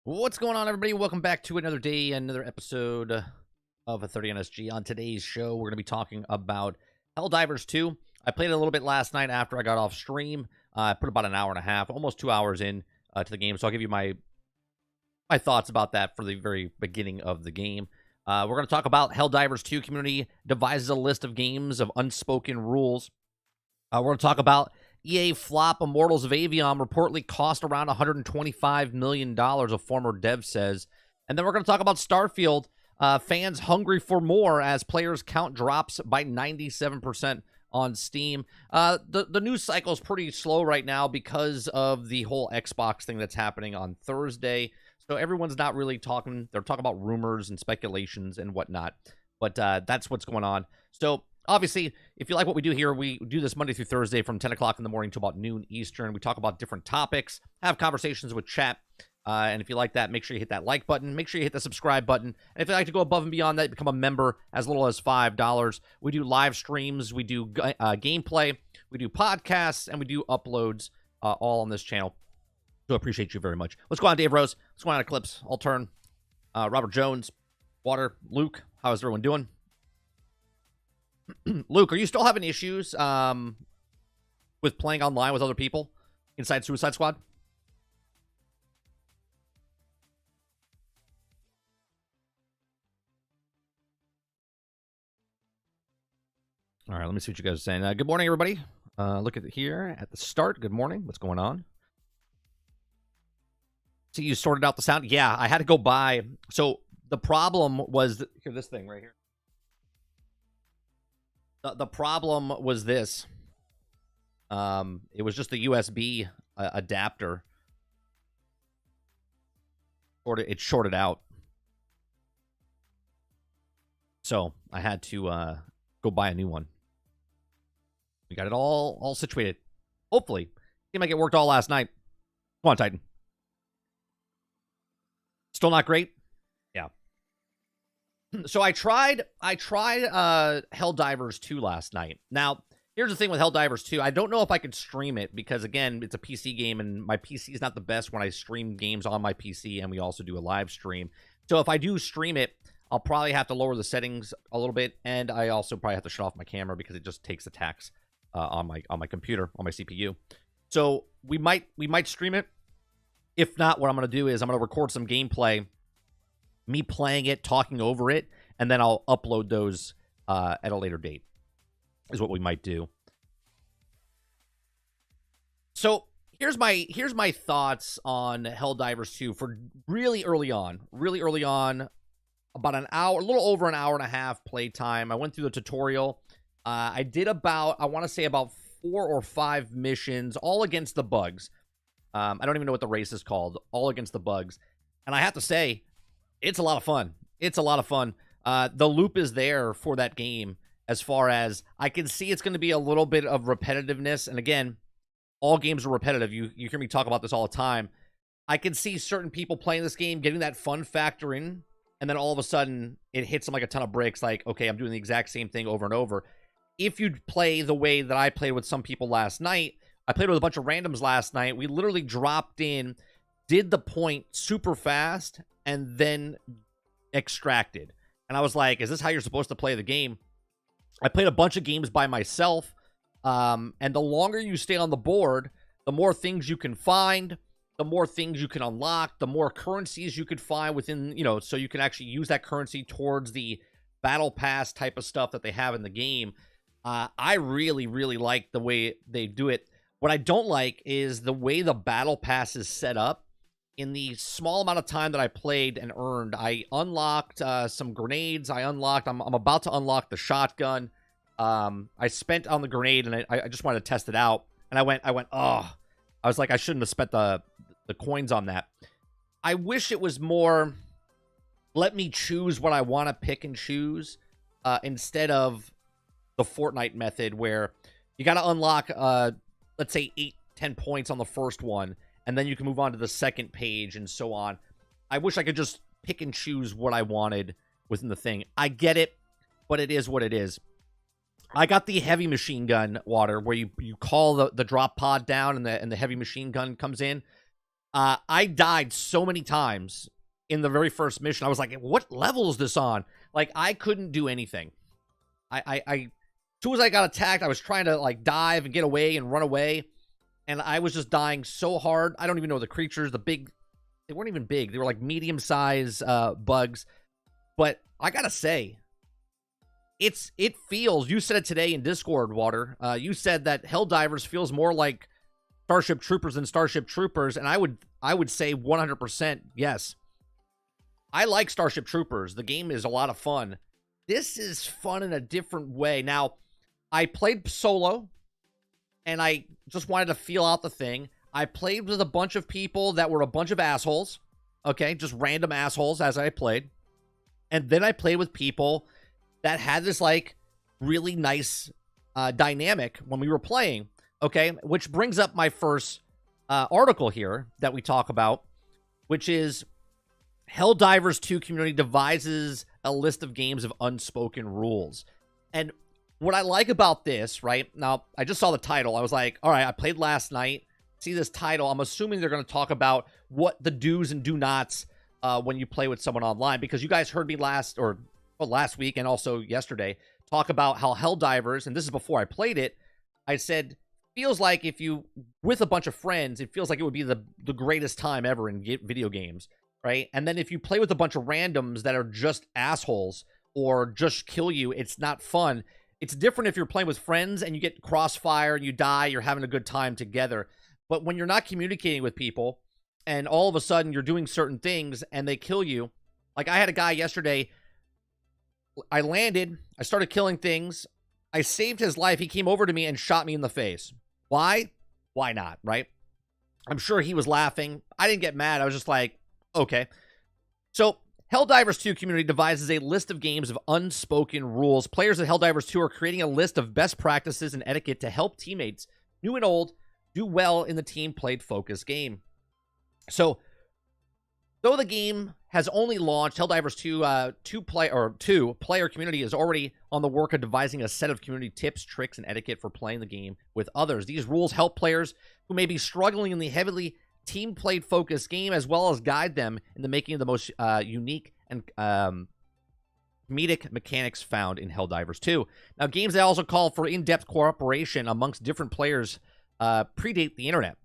What's going on, everybody? Welcome back to another day, another episode of a 30 NSG. On today's show, we're going to be talking about Helldivers 2. I played it a little bit last night after I got off stream. I put about an hour and a half, almost 2 hours in to the game, so I'll give you my thoughts about that for the very beginning of the game. We're going to talk about Helldivers 2. Community devises a list of games of unspoken rules. We're going to talk about EA flop Immortals of Avion reportedly cost around $125 million, a former dev says. And then we're going to talk about Starfield. Fans hungry for more as players count drops by 97% on Steam. The news cycle is pretty slow right now because of the whole Xbox thing that's happening on Thursday. So everyone's not really talking. They're talking about rumors and speculations and whatnot. But that's what's going on. So obviously, if you like what we do here, we do this Monday through Thursday from 10 o'clock in the morning to about noon Eastern. We talk about different topics, have conversations with chat. And if you like that, make sure you hit that like button. Make sure you hit the subscribe button. And if you'd like to go above and beyond that, become a member as little as $5. We do live streams. We do gameplay. We do podcasts. And we do uploads all on this channel. So I appreciate you very much. What's going on, Dave Rose? What's going on, Eclipse? I'll turn. Robert Jones. Water. Luke. How is everyone doing? Luke, are you still having issues with playing online with other people inside Suicide Squad? All right, let me see what you guys are saying. Good morning, everybody. Look at it here at the start. Good morning. What's going on? See, you sorted out the sound? Yeah, I had to go by. So the problem was here, this thing right here. The problem was this. It was just the USB adapter. It shorted out. So I had to go buy a new one. We got it all situated. Hopefully. Seemed like it worked all last night. Come on, Titan. Still not great? Yeah. So I tried Helldivers 2 last night. Now, here's the thing with Helldivers 2. I don't know if I could stream it because, again, it's a PC game, and my PC is not the best when I stream games on my PC, and we also do a live stream. So if I do stream it, I'll probably have to lower the settings a little bit, and I also probably have to shut off my camera because it just takes a tax on my computer, on my CPU. So we might stream it. If not, what I'm going to do is I'm going to record some gameplay, me playing it, talking over it, and then I'll upload those at a later date, is what we might do. So here's my thoughts on Helldivers 2 for really early on, about an hour, a little over an hour and a half playtime. I went through the tutorial. I did about, I want to say about 4 or 5 missions, all against the bugs. I don't even know what the race is called, all against the bugs. And I have to say, it's a lot of fun. It's a lot of fun. The loop is there for that game as far as I can see it's going to be a little bit of repetitiveness. And again, all games are repetitive. You hear me talk about this all the time. I can see certain people playing this game, getting that fun factor in, and then all of a sudden it hits them like a ton of bricks. Like, okay, I'm doing the exact same thing over and over. If you play the way that I played with some people last night, I played with a bunch of randoms last night. We literally dropped in, did the point super fast, and then extracted. And I was like, is this how you're supposed to play the game? I played a bunch of games by myself, and the longer you stay on the board, the more things you can find, the more things you can unlock, the more currencies you could find within, so you can actually use that currency towards the battle pass type of stuff that they have in the game. I really, really like the way they do it. What I don't like is the way the battle pass is set up. In the small amount of time that I played and earned, I unlocked some grenades. I'm about to unlock the shotgun. I spent on the grenade, and I just wanted to test it out. And I went, oh. I was like, I shouldn't have spent the coins on that. I wish it was more, let me choose what I want to pick and choose, instead of the Fortnite method where you got to unlock, let's say 8-10 points on the first one, and then you can move on to the second page and so on. I wish I could just pick and choose what I wanted within the thing. I get it, but it is what it is. I got the heavy machine gun, Water, where you call the drop pod down and the heavy machine gun comes in. I died so many times in the very first mission. I was like, what level is this on? Like, I couldn't do anything. As soon as I got attacked, I was trying to, like, dive and get away and run away. And I was just dying so hard. I don't even know the creatures, they weren't even big. They were like medium-sized bugs. But I gotta say, it feels, you said it today in Discord, Water. You said that Helldivers feels more like Starship Troopers than Starship Troopers, and I would say 100% yes. I like Starship Troopers. The game is a lot of fun. This is fun in a different way. Now, I played solo, and I just wanted to feel out the thing. I played with a bunch of people that were a bunch of assholes. Okay, just random assholes as I played. And then I played with people that had this, like, really nice dynamic when we were playing. Okay, which brings up my first article here that we talk about, which is Helldivers 2 community devises a list of games of unspoken rules. And what I like about this, right, now, I just saw the title. I was like, all right, I played last night. See this title. I'm assuming they're going to talk about what the do's and do nots when you play with someone online. Because you guys heard me last week and also yesterday talk about how Helldivers, and this is before I played it, I said, feels like if you, with a bunch of friends, it feels like it would be the greatest time ever in video games, right? And then if you play with a bunch of randoms that are just assholes or just kill you, it's not fun. It's different if you're playing with friends and you get crossfire and you die, you're having a good time together. But when you're not communicating with people and all of a sudden you're doing certain things and they kill you, like I had a guy yesterday, I landed, I started killing things, I saved his life, he came over to me and shot me in the face. Why? Why not, right? I'm sure he was laughing. I didn't get mad. I was just like, okay. So, Helldivers 2 community devises a list of games of unspoken rules. Players at Helldivers 2 are creating a list of best practices and etiquette to help teammates, new and old, do well in the team-played focus game. So, though the game has only launched, Helldivers 2 player community is already on the work of devising a set of community tips, tricks, and etiquette for playing the game with others. These rules help players who may be struggling in the heavily team-played focus game, as well as guide them in the making of the most unique and comedic mechanics found in Helldivers 2. Now, games that also call for in-depth cooperation amongst different players predate the internet.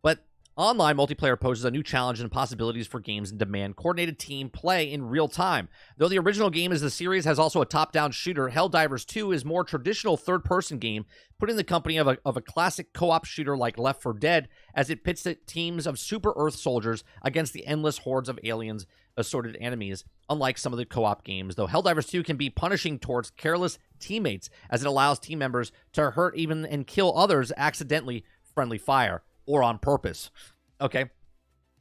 But online multiplayer poses a new challenge and possibilities for games and demand coordinated team play in real time. Though the original game as the series has also a top-down shooter, Helldivers 2 is more traditional third-person game, putting the company of a classic co-op shooter like Left 4 Dead as it pits the teams of super Earth soldiers against the endless hordes of aliens, assorted enemies, unlike some of the co-op games. Though Helldivers 2 can be punishing towards careless teammates as it allows team members to hurt even and kill others accidentally friendly fire or on purpose. Okay,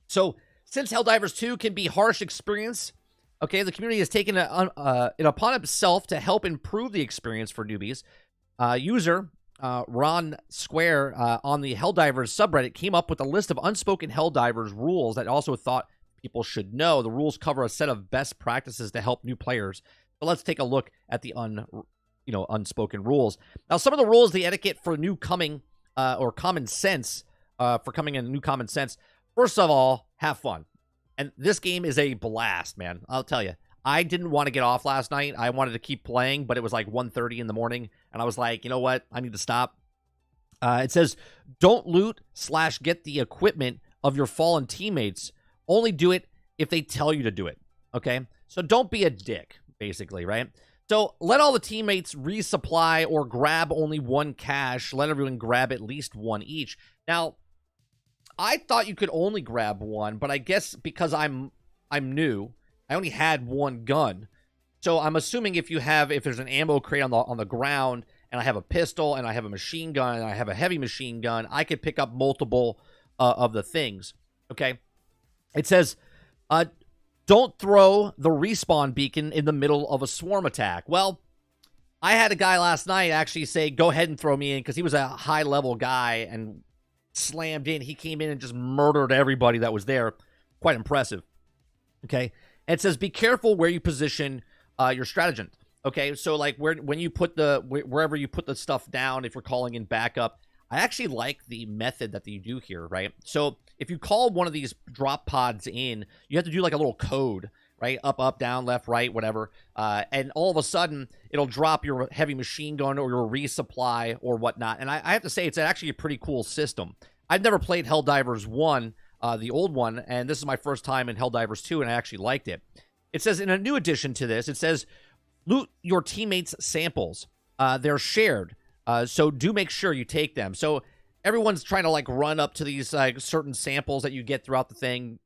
so since Helldivers 2 can be harsh experience, okay, the community has taken it upon itself to help improve the experience for newbies. User Ron Square on the Helldivers subreddit came up with a list of unspoken Helldivers rules that also thought people should know. The rules cover a set of best practices to help new players. So let's take a look at the unspoken rules. Now, some of the rules, the etiquette for new coming or common sense. For coming in new common sense. First of all, have fun. And this game is a blast, man. I'll tell you. I didn't want to get off last night. I wanted to keep playing, but it was like 1:30 in the morning. And I was like, you know what? I need to stop. It says, don't loot / get the equipment of your fallen teammates. Only do it if they tell you to do it. Okay? So don't be a dick, basically, right? So let all the teammates resupply or grab only one cache. Let everyone grab at least one each. Now, I thought you could only grab one, but I guess because I'm new, I only had one gun. So I'm assuming if there's an ammo crate on the ground, and I have a pistol, and I have a machine gun, and I have a heavy machine gun, I could pick up multiple of the things. Okay, it says, don't throw the respawn beacon in the middle of a swarm attack. Well, I had a guy last night actually say, go ahead and throw me in, because he was a high level guy and slammed in. He came in and just murdered everybody that was there. Quite impressive. Okay. And it says, be careful where you position your stratagem. Okay. So like when you put wherever you put the stuff down, if you're calling in backup, I actually like the method that you do here, right? So if you call one of these drop pods in, you have to do like a little code, right? Up, up, down, left, right, whatever. And all of a sudden, it'll drop your heavy machine gun or your resupply or whatnot. And I have to say, it's actually a pretty cool system. I've never played Helldivers 1, the old one, and this is my first time in Helldivers 2, and I actually liked it. It says, in a new addition to this, it says, loot your teammates' samples. They're shared, so do make sure you take them. So everyone's trying to, like, run up to these certain samples that you get throughout the thing.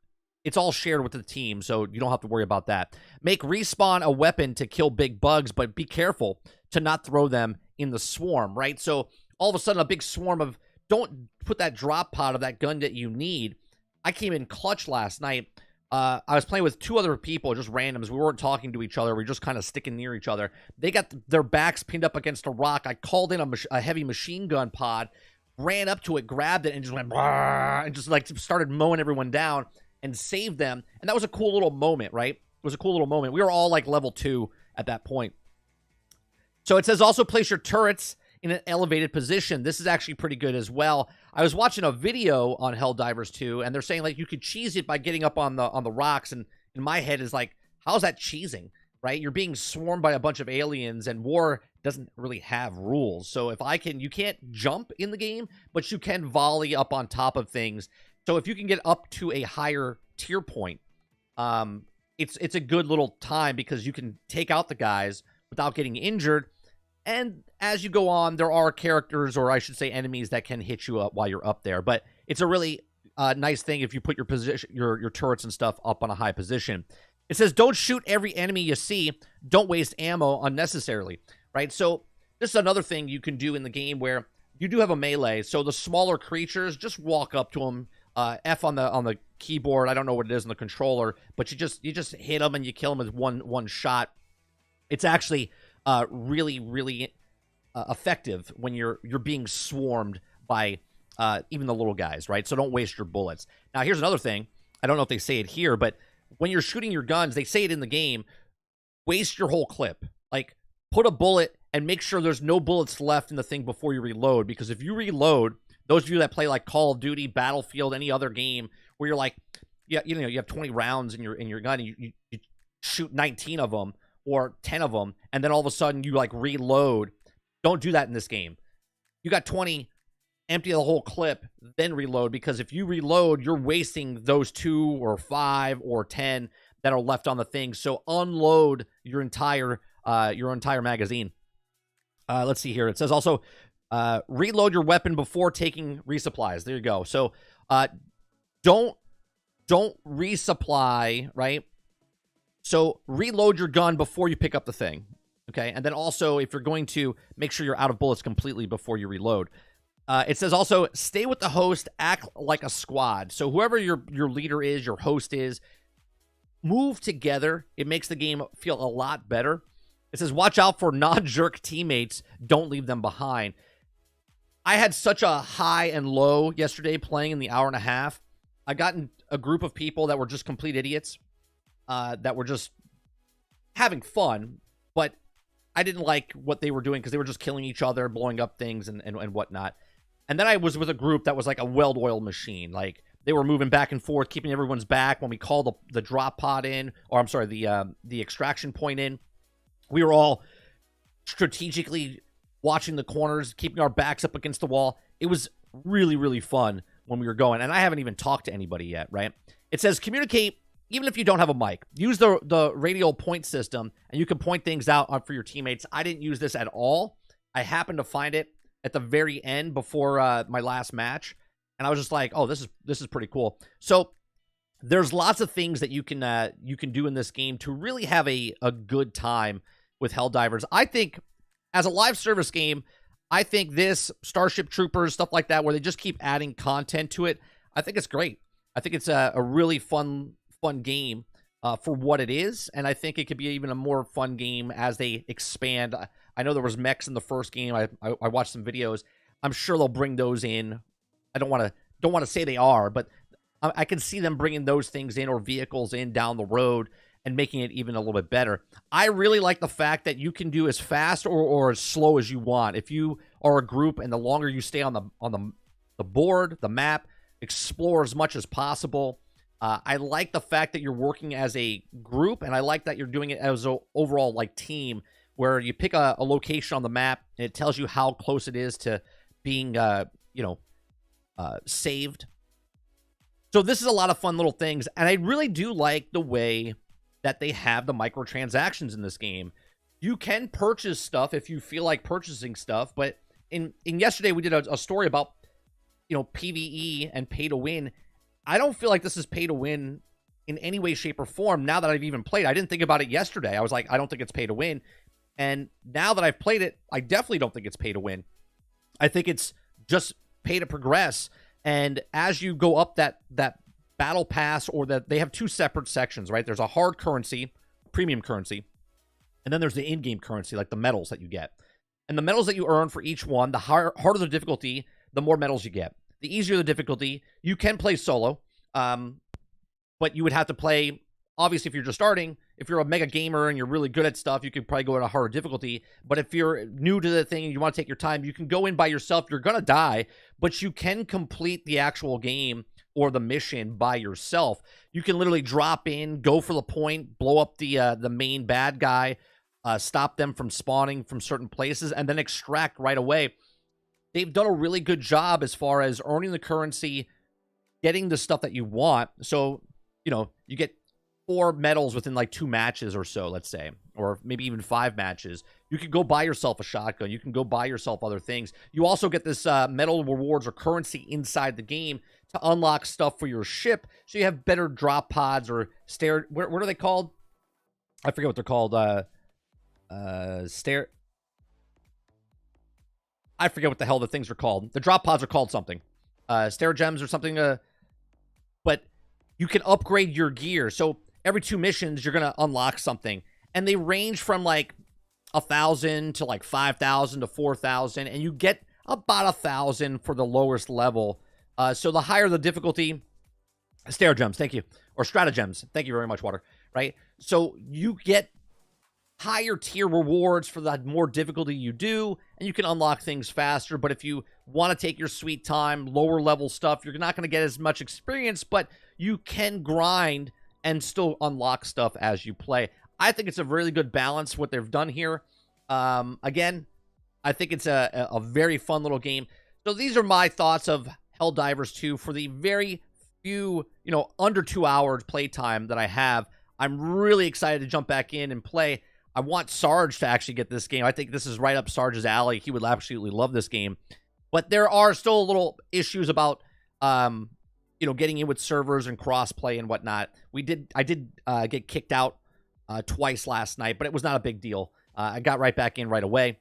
It's all shared with the team, so you don't have to worry about that. Make respawn a weapon to kill big bugs, but be careful to not throw them in the swarm, right? So all of a sudden, a big swarm of... Don't put that drop pod of that gun that you need. I came in clutch last night. I was playing with 2 other people, just randoms. We weren't talking to each other. We were just kind of sticking near each other. They got their backs pinned up against a rock. I called in a heavy machine gun pod, ran up to it, grabbed it, and just went, and just like started mowing everyone down and saved them. And that was a cool little moment, right? It was a cool little moment. We were all like level 2 at that point. So it says also place your turrets in an elevated position. This is actually pretty good as well. I was watching a video on Helldivers 2, and they're saying like you could cheese it by getting up on the rocks, and in my head is like, how's that cheesing, right? You're being swarmed by a bunch of aliens, and war doesn't really have rules. So if I can, you can't jump in the game, but you can volley up on top of things. So if you can get up to a higher tier point, it's a good little time because you can take out the guys without getting injured. And as you go on, there are characters, or I should say enemies, that can hit you up while you're up there. But it's a really nice thing if you put your position, your turrets and stuff up on a high position. It says, don't shoot every enemy you see. Don't waste ammo unnecessarily, right? So this is another thing you can do in the game where you do have a melee. So the smaller creatures, just walk up to them. F on the keyboard. I don't know what it is on the controller, but you just hit them and you kill them with one shot. It's actually really effective when you're being swarmed by even the little guys, right? So don't waste your bullets. Now, here's another thing. I don't know if they say it here, but when you're shooting your guns, they say it in the game, waste your whole clip. Like, put a bullet and make sure there's no bullets left in the thing before you reload, because if you reload, those of you that play like Call of Duty, Battlefield, any other game where you're like, yeah, you know, you have 20 rounds in your gun and you shoot 19 of them or 10 of them, and then all of a sudden you like reload. Don't do that in this game. You got 20, empty the whole clip, then reload, because if you reload, you're wasting those 2 or 5 or 10 that are left on the thing. So unload your entire magazine. Let's see here. It says also, reload your weapon before taking resupplies. There you go. So don't resupply, right? So reload your gun before you pick up the thing, okay? And then also, if you're going to, make sure you're out of bullets completely before you reload. It says also, stay with the host, act like a squad. So whoever your leader is, your host is, move together. It makes the game feel a lot better. It says, watch out for non-jerk teammates. Don't leave them behind. I had such a high and low yesterday playing in the hour and a half. I got in a group of people that were just complete idiots, that were just having fun, but I didn't like what they were doing because they were just killing each other, blowing up things and whatnot. And then I was with a group that was like a well-oiled machine. Like, they were moving back and forth, keeping everyone's back when we called the drop pod in, or I'm sorry, the extraction point in. We were all strategically watching the corners, keeping our backs up against the wall. It was really, really fun when we were going. And I haven't even talked to anybody yet, right? It says communicate even if you don't have a mic. Use the radial point system, and you can point things out for your teammates. I didn't use this at all. I happened to find it at the very end before my last match, and I was just like, oh, this is pretty cool. So there's lots of things that you can do in this game to really have a good time with Helldivers. I think as a live service game, I think this, Starship Troopers, stuff like that, where they just keep adding content to it, I think it's great. I think it's a really fun game for what it is, and I think it could be even a more fun game as they expand. I know there was mechs in the first game. I watched some videos. I'm sure they'll bring those in. I don't want to say they are, but I can see them bringing those things in, or vehicles in down the road, and making it even a little bit better. I really like the fact that you can do as fast or as slow as you want. If you are a group and the longer you stay on the board, the map, explore as much as possible. I like the fact that you're working as a group, and I like that you're doing it as an overall like team, where you pick a location on the map and it tells you how close it is to being, saved. So this is a lot of fun little things, and I really do like the way that they have the microtransactions in this game. You can purchase stuff if you feel like purchasing stuff, but in yesterday we did a story about, PvE and pay to win. I don't feel like this is pay to win in any way, shape, or form now that I've even played. I didn't think about it yesterday. I was like, I don't think it's pay to win. And now that I've played it, I definitely don't think it's pay to win. I think it's just pay to progress. And as you go up that battle pass, or that they have two separate sections, right? There's a hard currency, premium currency, and then there's the in-game currency, like the medals that you get. And the medals that you earn for each one, the harder the difficulty, the more medals you get. The easier the difficulty, you can play solo, but you would have to play, obviously, if you're just starting. If you're a mega gamer and you're really good at stuff, you could probably go at a harder difficulty. But if you're new to the thing and you want to take your time, you can go in by yourself. You're going to die, but you can complete the actual game or the mission by yourself. You can literally drop in, go for the point, blow up the main bad guy, stop them from spawning from certain places, and then extract right away. They've done a really good job as far as earning the currency, getting the stuff that you want. So, you get 4 medals within like 2 matches or so, let's say, or maybe even 5 matches. You can go buy yourself a shotgun. You can go buy yourself other things. You also get this medal rewards or currency inside the game to unlock stuff for your ship. So you have better drop pods or what are they called? I forget what they're called. I forget what the hell the things are called. The drop pods are called something. Stair gems or something. But you can upgrade your gear. So every 2 missions, you're going to unlock something. And they range from like 1,000 to like 5,000 to 4,000. And you get about 1,000 for the lowest level. So the higher the difficulty, stair gems, thank you. Or stratagems. Thank you very much, Water. Right? So you get higher tier rewards for the more difficulty you do, and you can unlock things faster. But if you want to take your sweet time, lower level stuff, you're not going to get as much experience, but you can grind and still unlock stuff as you play. I think it's a really good balance what they've done here. Again, I think it's a very fun little game. So these are my thoughts of Helldivers 2 for the very few, under 2 hours playtime that I have. I'm really excited to jump back in and play. I want Sarge to actually get this game. I think this is right up Sarge's alley. He would absolutely love this game. But there are still little issues about, getting in with servers and crossplay and whatnot. I did get kicked out twice last night, but it was not a big deal. I got right back in right away.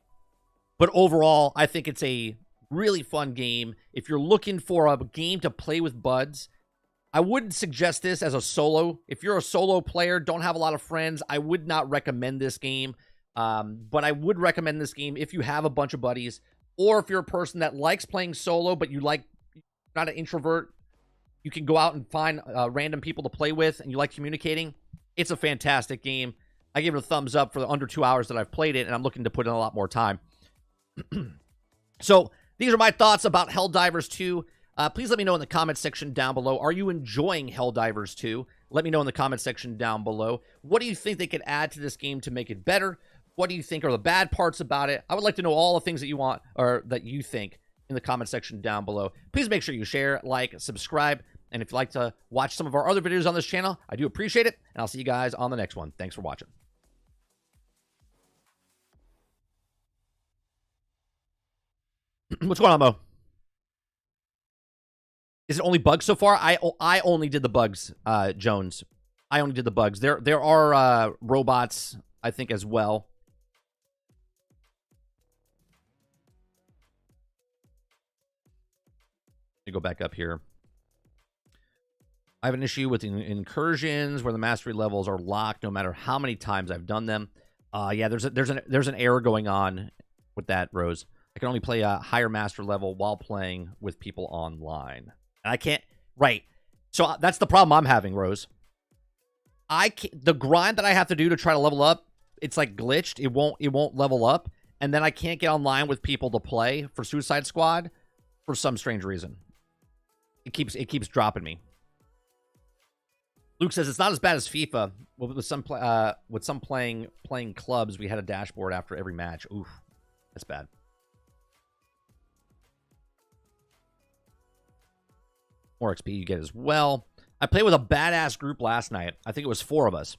But overall, I think it's a really fun game. If you're looking for a game to play with buds, I wouldn't suggest this as a solo. If you're a solo player, don't have a lot of friends, I would not recommend this game. But I would recommend this game if you have a bunch of buddies, or if you're a person that likes playing solo, but you're not an introvert, you can go out and find random people to play with, and you like communicating. It's a fantastic game. I give it a thumbs up for the under 2 hours that I've played it, and I'm looking to put in a lot more time. So these are my thoughts about Helldivers 2. Please let me know in the comment section down below. Are you enjoying Helldivers 2? Let me know in the comment section down below. What do you think they could add to this game to make it better? What do you think are the bad parts about it? I would like to know all the things that you want or that you think in the comment section down below. Please make sure you share, like, subscribe, and if you'd like to watch some of our other videos on this channel, I do appreciate it, and I'll see you guys on the next one. Thanks for watching. What's going on, Mo? Is it only bugs so far? I only did the bugs, Jones. I only did the bugs. There are robots, I think, as well. Let me go back up here. I have an issue with incursions where the mastery levels are locked no matter how many times I've done them. Yeah, there's an error going on with that, Rose. I can only play a higher master level while playing with people online. And I can't, right. So that's the problem I'm having, Rose. The grind that I have to do to try to level up, it's like glitched. It won't level up. And then I can't get online with people to play for Suicide Squad for some strange reason. It keeps dropping me. Luke says it's not as bad as FIFA. With some playing clubs, we had a dashboard after every match. Oof, that's bad. More XP you get as well. I played with a badass group last night. I think it was 4 of us.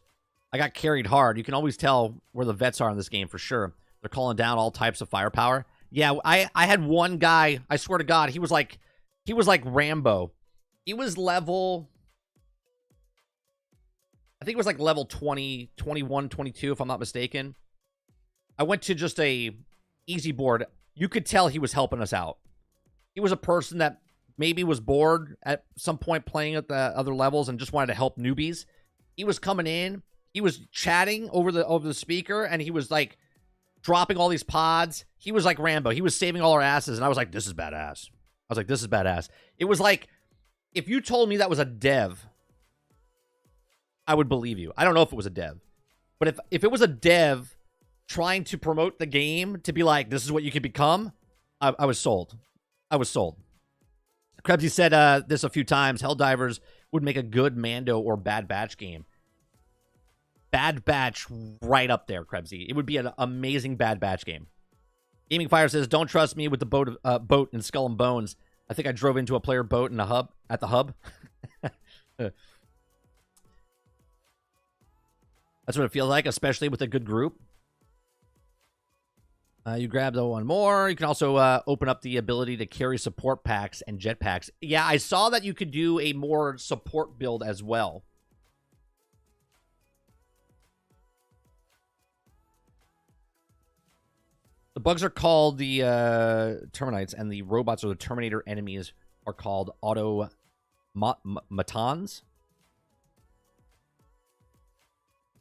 I got carried hard. You can always tell where the vets are in this game for sure. They're calling down all types of firepower. Yeah, I had one guy, I swear to God, he was like Rambo. He was level, I think it was like level 20, 21, 22, if I'm not mistaken. I went to just a easy board. You could tell he was helping us out. He was a person that maybe was bored at some point playing at the other levels and just wanted to help newbies. He was coming in. He was chatting over the speaker, and he was like dropping all these pods. He was like Rambo. He was saving all our asses, and I was like, this is badass. I was like, this is badass. It was like, if you told me that was a dev, I would believe you. I don't know if it was a dev. But if it was a dev trying to promote the game to be like, this is what you could become, I was sold. I was sold. Krebsy said this a few times. Helldivers would make a good Mando or Bad Batch game. Bad Batch right up there, Krebsy. It would be an amazing Bad Batch game. Gaming Fire says, don't trust me with the boat in Skull and Bones. I think I drove into a player boat in a hub at the hub. That's what it feels like, especially with a good group. You grab the one more. You can also open up the ability to carry support packs and jetpacks. Yeah, I saw that you could do a more support build as well. The bugs are called the Terminites, and the robots or the Terminator enemies are called automatons.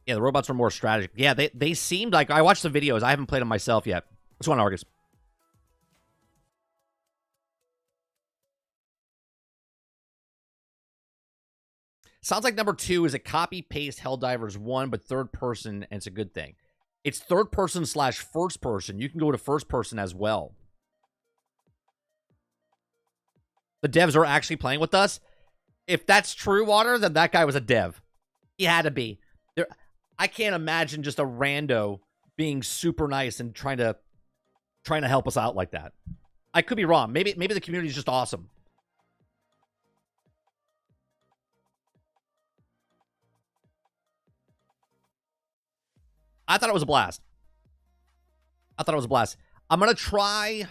Yeah, the robots are more strategic. Yeah, they seemed like... I watched the videos. I haven't played them myself yet. What's going on, Argus? Sounds like number 2 is a copy-paste Helldivers 1, but third person, and it's a good thing. It's third person / first person. You can go to first person as well. The devs are actually playing with us. If that's true, Water, then that guy was a dev. He had to be. I can't imagine just a rando being super nice and trying to help us out like that. I could be wrong. Maybe the community is just awesome. I thought it was a blast. I'm going to try.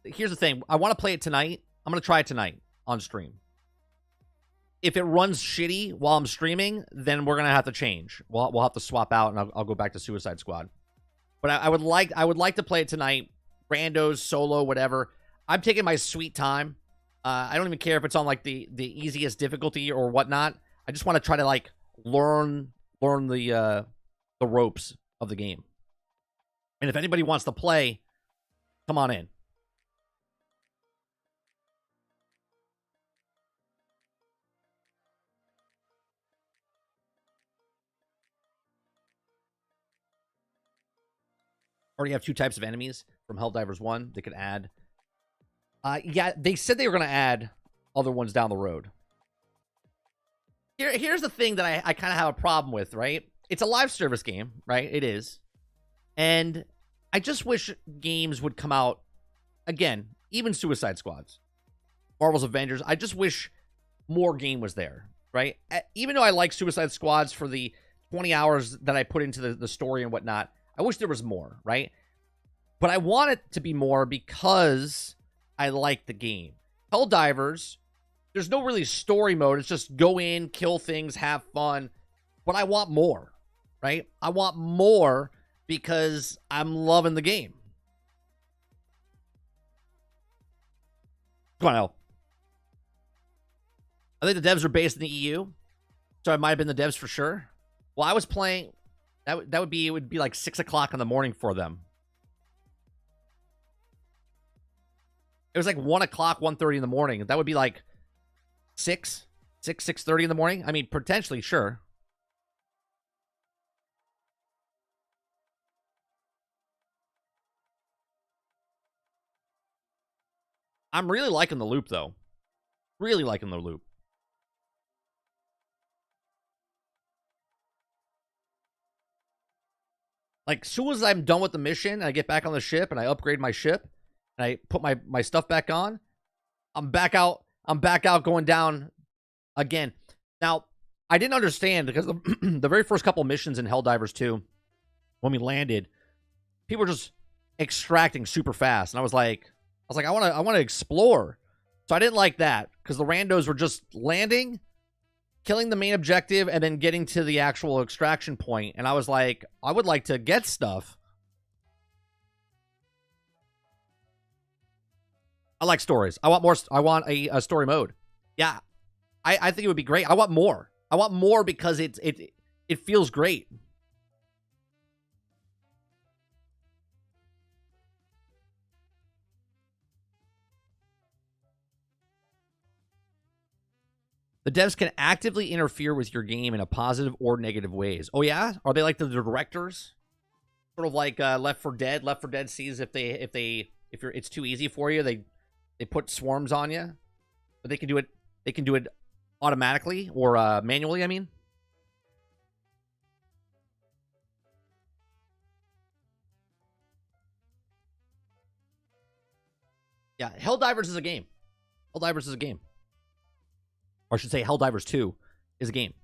Here's the thing. I want to play it tonight. I'm going to try it tonight on stream. If it runs shitty while I'm streaming, then we're going to have to change. We'll have to swap out, and I'll go back to Suicide Squad. But I would like to play it tonight. Randos, solo, whatever. I'm taking my sweet time. I don't even care if it's on like the easiest difficulty or whatnot. I just want to try to like learn the ropes of the game. And if anybody wants to play, come on in. Already have 2 types of enemies from Helldivers 1 they could add. Yeah, they said they were going to add other ones down the road. Here's the thing that I kind of have a problem with, right? It's a live service game, right? It is. And I just wish games would come out, again, even Suicide Squads, Marvel's Avengers. I just wish more game was there, right? Even though I like Suicide Squads for the 20 hours that I put into the story and whatnot, I wish there was more, right? But I want it to be more because I like the game. Helldivers, there's no really story mode. It's just go in, kill things, have fun. But I want more, right? I want more because I'm loving the game. Go on, El. I think the devs are based in the EU. So it might have been the devs for sure. Well, I was playing... It would be like 6 o'clock in the morning for them. It was like 1 o'clock, 1:30 in the morning. That would be like 6:30 in the morning. I mean, potentially, sure. I'm really liking the loop, though. Really liking the loop. Like, soon as I'm done with the mission, and I get back on the ship, and I upgrade my ship, and I put my stuff back on, I'm back out. I'm back out going down again. Now, I didn't understand because the very first couple of missions in Helldivers 2, when we landed, people were just extracting super fast, and I was like, I want to explore. So I didn't like that because the randos were just landing, killing the main objective, and then getting to the actual extraction point. And I was like, I would like to get stuff. I like stories. I want more. I want a story mode. Yeah, I think it would be great. I want more. I want more because it feels great. The devs can actively interfere with your game in a positive or negative ways. Oh yeah, are they like the directors? Sort of like Left 4 Dead. Left 4 Dead sees if it's too easy for you, they put swarms on you, but they can do it. They can do it automatically or manually. I mean, yeah. Helldivers is a game. Helldivers is a game. Or I should say Helldivers 2 is a game.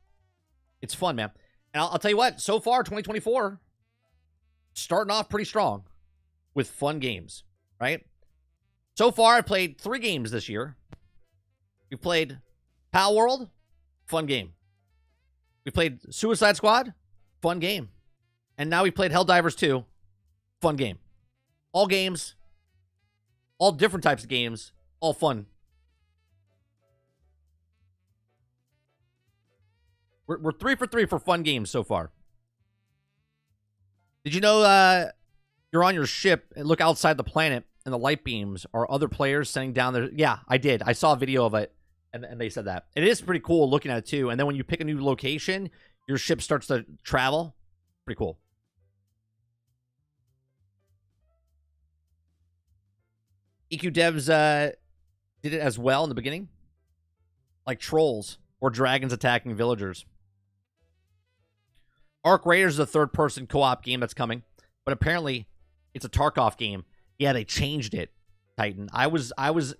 It's fun, man. And I'll tell you what, so far, 2024, starting off pretty strong with fun games, right? So far, I've played 3 games this year. We've played Pal World, fun game. We played Suicide Squad, fun game. And now we played Helldivers 2, fun game. All games, all different types of games, all fun. We're 3 for 3 for fun games so far. Did you know you're on your ship and look outside the planet and the light beams are other players sending down their... Yeah, I did. I saw a video of it and they said that. It is pretty cool looking at it too. And then when you pick a new location, your ship starts to travel. Pretty cool. EQ devs did it as well in the beginning. Like trolls or dragons attacking villagers. Arc Raiders is a third-person co-op game that's coming, but apparently it's a Tarkov game. Yeah, they changed it, Titan. I was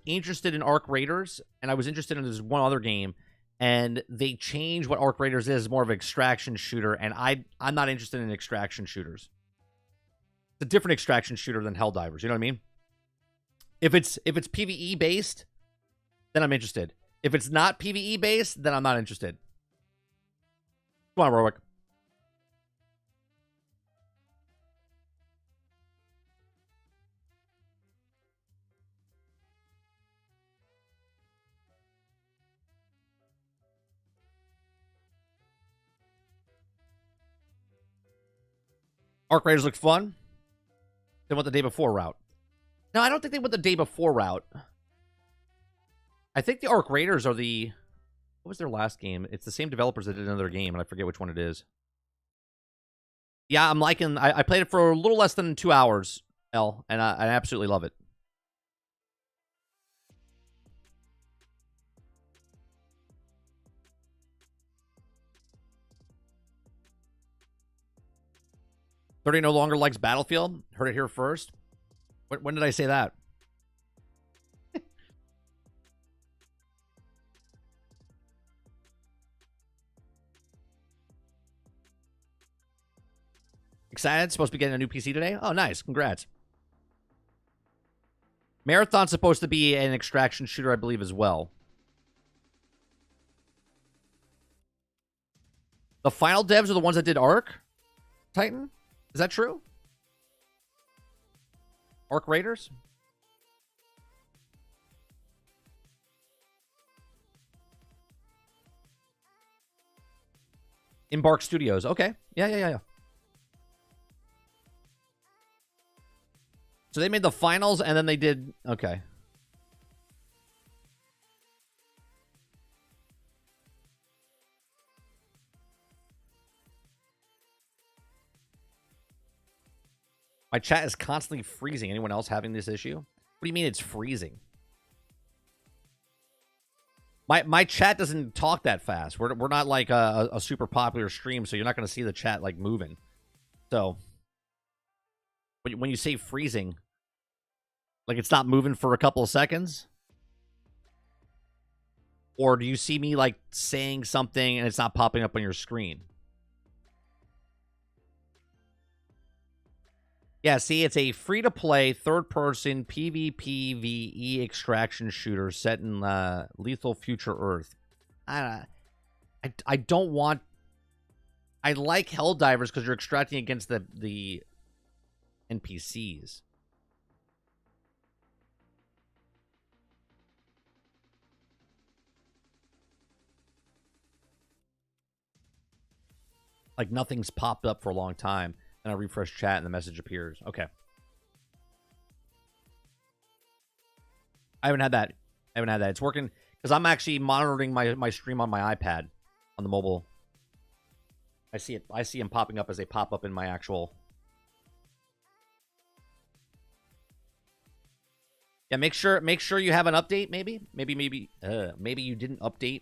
interested in Arc Raiders, and I was interested in this one other game, and they changed what Arc Raiders is more of an extraction shooter, and I'm not interested in extraction shooters. It's a different extraction shooter than Helldivers, you know what I mean? If it's PvE based, then I'm interested. If it's not PvE based, then I'm not interested. Come on, Warwick. Arc Raiders looked fun. They went the day before route. No, I don't think they went the day before route. I think the Arc Raiders are the... What was their last game? It's the same developers that did another game, and I forget which one it is. Yeah, I'm liking... I played it for a little less than 2 hours, L, and I absolutely love it. "30 no longer likes Battlefield." Heard it here first. When did I say that? Excited? Supposed to be getting a new PC today? Oh, nice. Congrats. Marathon's supposed to be an extraction shooter, I believe, as well. The final devs are the ones that did Arc? Titan? Is that true? Arc Raiders? Embark Studios. Okay. Yeah. So they made the finals and then they did... Okay. My chat is constantly freezing. Anyone else having this issue? What do you mean it's freezing? My chat doesn't talk that fast. We're not like a super popular stream, so you're not going to see the chat like moving. So when you say freezing, like it's not moving for a couple of seconds, or do you see me like saying something and it's not popping up on your screen? Yeah, see, it's a free-to-play, third-person PvPvE extraction shooter set in lethal future Earth. I don't want... I like Helldivers because you're extracting against the NPCs. Like, nothing's popped up for a long time. And I refresh chat and the message appears. Okay. I haven't had that. It's working because I'm actually monitoring my stream on my iPad on the mobile. I see it. I see them popping up as they pop up in my actual. Yeah, make sure you have an update. Maybe you didn't update.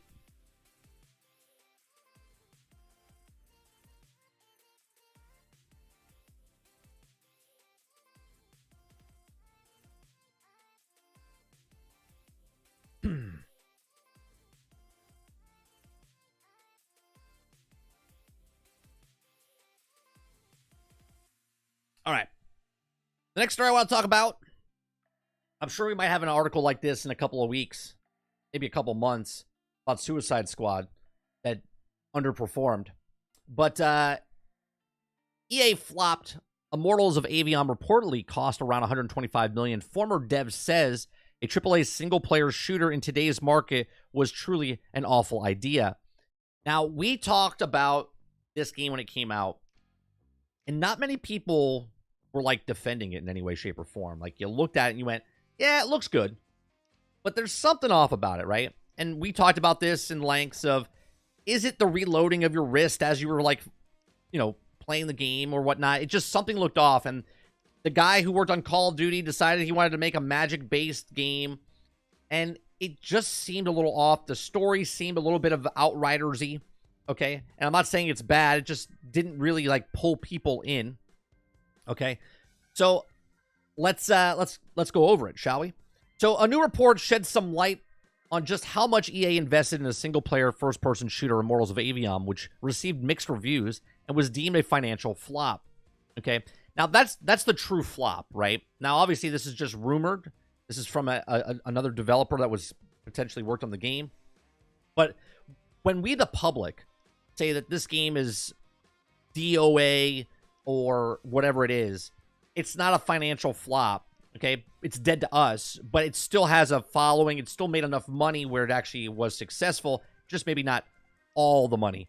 All right. The next story I want to talk about, I'm sure we might have an article like this in a couple of weeks, maybe a couple months, about Suicide Squad that underperformed. But EA flopped. Immortals of Avion reportedly cost around $125 million. Former dev says a AAA single-player shooter in today's market was truly an awful idea. Now, we talked about this game when it came out, and not many people were, like, defending it in any way, shape, or form. Like, you looked at it and you went, yeah, it looks good. But there's something off about it, right? And we talked about this in lengths of, is it the reloading of your wrist as you were, like, you know, playing the game or whatnot? It just, something looked off. And the guy who worked on Call of Duty decided he wanted to make a magic-based game. And it just seemed a little off. The story seemed a little bit of Outriders-y. Okay? And I'm not saying it's bad. It just didn't really, like, pull people in. Okay? So let's go over it, shall we? So a new report sheds some light on just how much EA invested in a single-player first-person shooter, Immortals of Avion, which received mixed reviews and was deemed a financial flop. Okay? Now, that's the true flop, right? Now, obviously, this is just rumored. This is from another developer that was potentially worked on the game. But when we, the public, say that this game is DOA or whatever it is, it's not a financial flop, okay? It's dead to us, but it still has a following. It still made enough money where it actually was successful, just maybe not all the money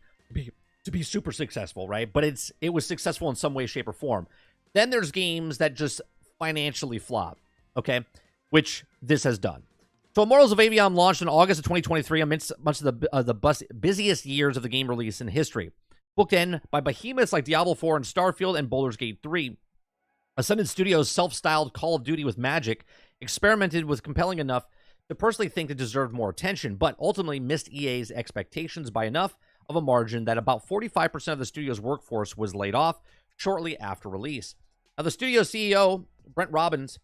to be super successful, right? But it was successful in some way, shape, or form. Then there's games that just financially flop, okay? Which this has done. So Immortals of Avion launched in August of 2023 amidst much of the busiest years of the game release in history. Bookend by behemoths like Diablo 4 and Starfield and Baldur's Gate 3. Ascended Studios' self-styled Call of Duty with magic experimented with compelling enough to personally think it deserved more attention, but ultimately missed EA's expectations by enough of a margin that about 45% of the studio's workforce was laid off shortly after release. Now, the studio CEO, Brent Robbins,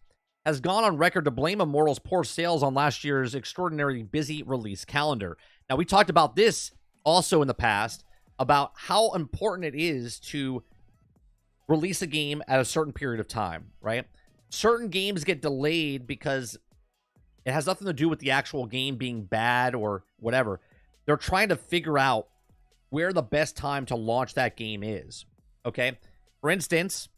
has gone on record to blame Immortals' poor sales on last year's extraordinarily busy release calendar. Now, we talked about this also in the past, about how important it is to release a game at a certain period of time, right? Certain games get delayed because it has nothing to do with the actual game being bad or whatever. They're trying to figure out where the best time to launch that game is, okay? For instance,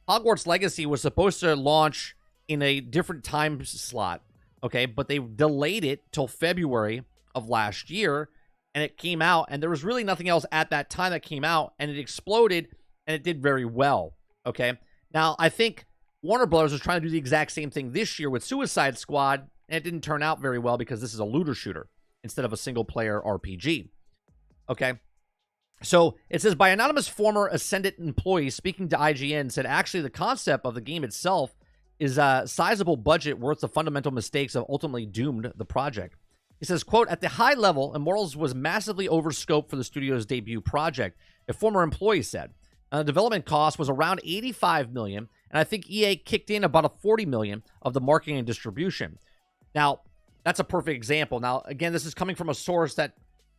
Hogwarts Legacy was supposed to launch in a different time slot, okay? But they delayed it till February of last year, and it came out, and there was really nothing else at that time that came out, and it exploded, and it did very well, okay? Now, I think Warner Bros. Was trying to do the exact same thing this year with Suicide Squad, and it didn't turn out very well because this is a looter shooter instead of a single-player RPG, okay? So it says, by anonymous former Ascendant employee speaking to IGN said, actually, the concept of the game itself is a sizable budget worth the fundamental mistakes that ultimately doomed the project. He says, quote, "At the high level, Immortals was massively overscoped for the studio's debut project," a former employee said. The development cost was around $85 million, and I think EA kicked in about a $40 million of the marketing and distribution. Now, that's a perfect example. Now, again, this is coming from a source that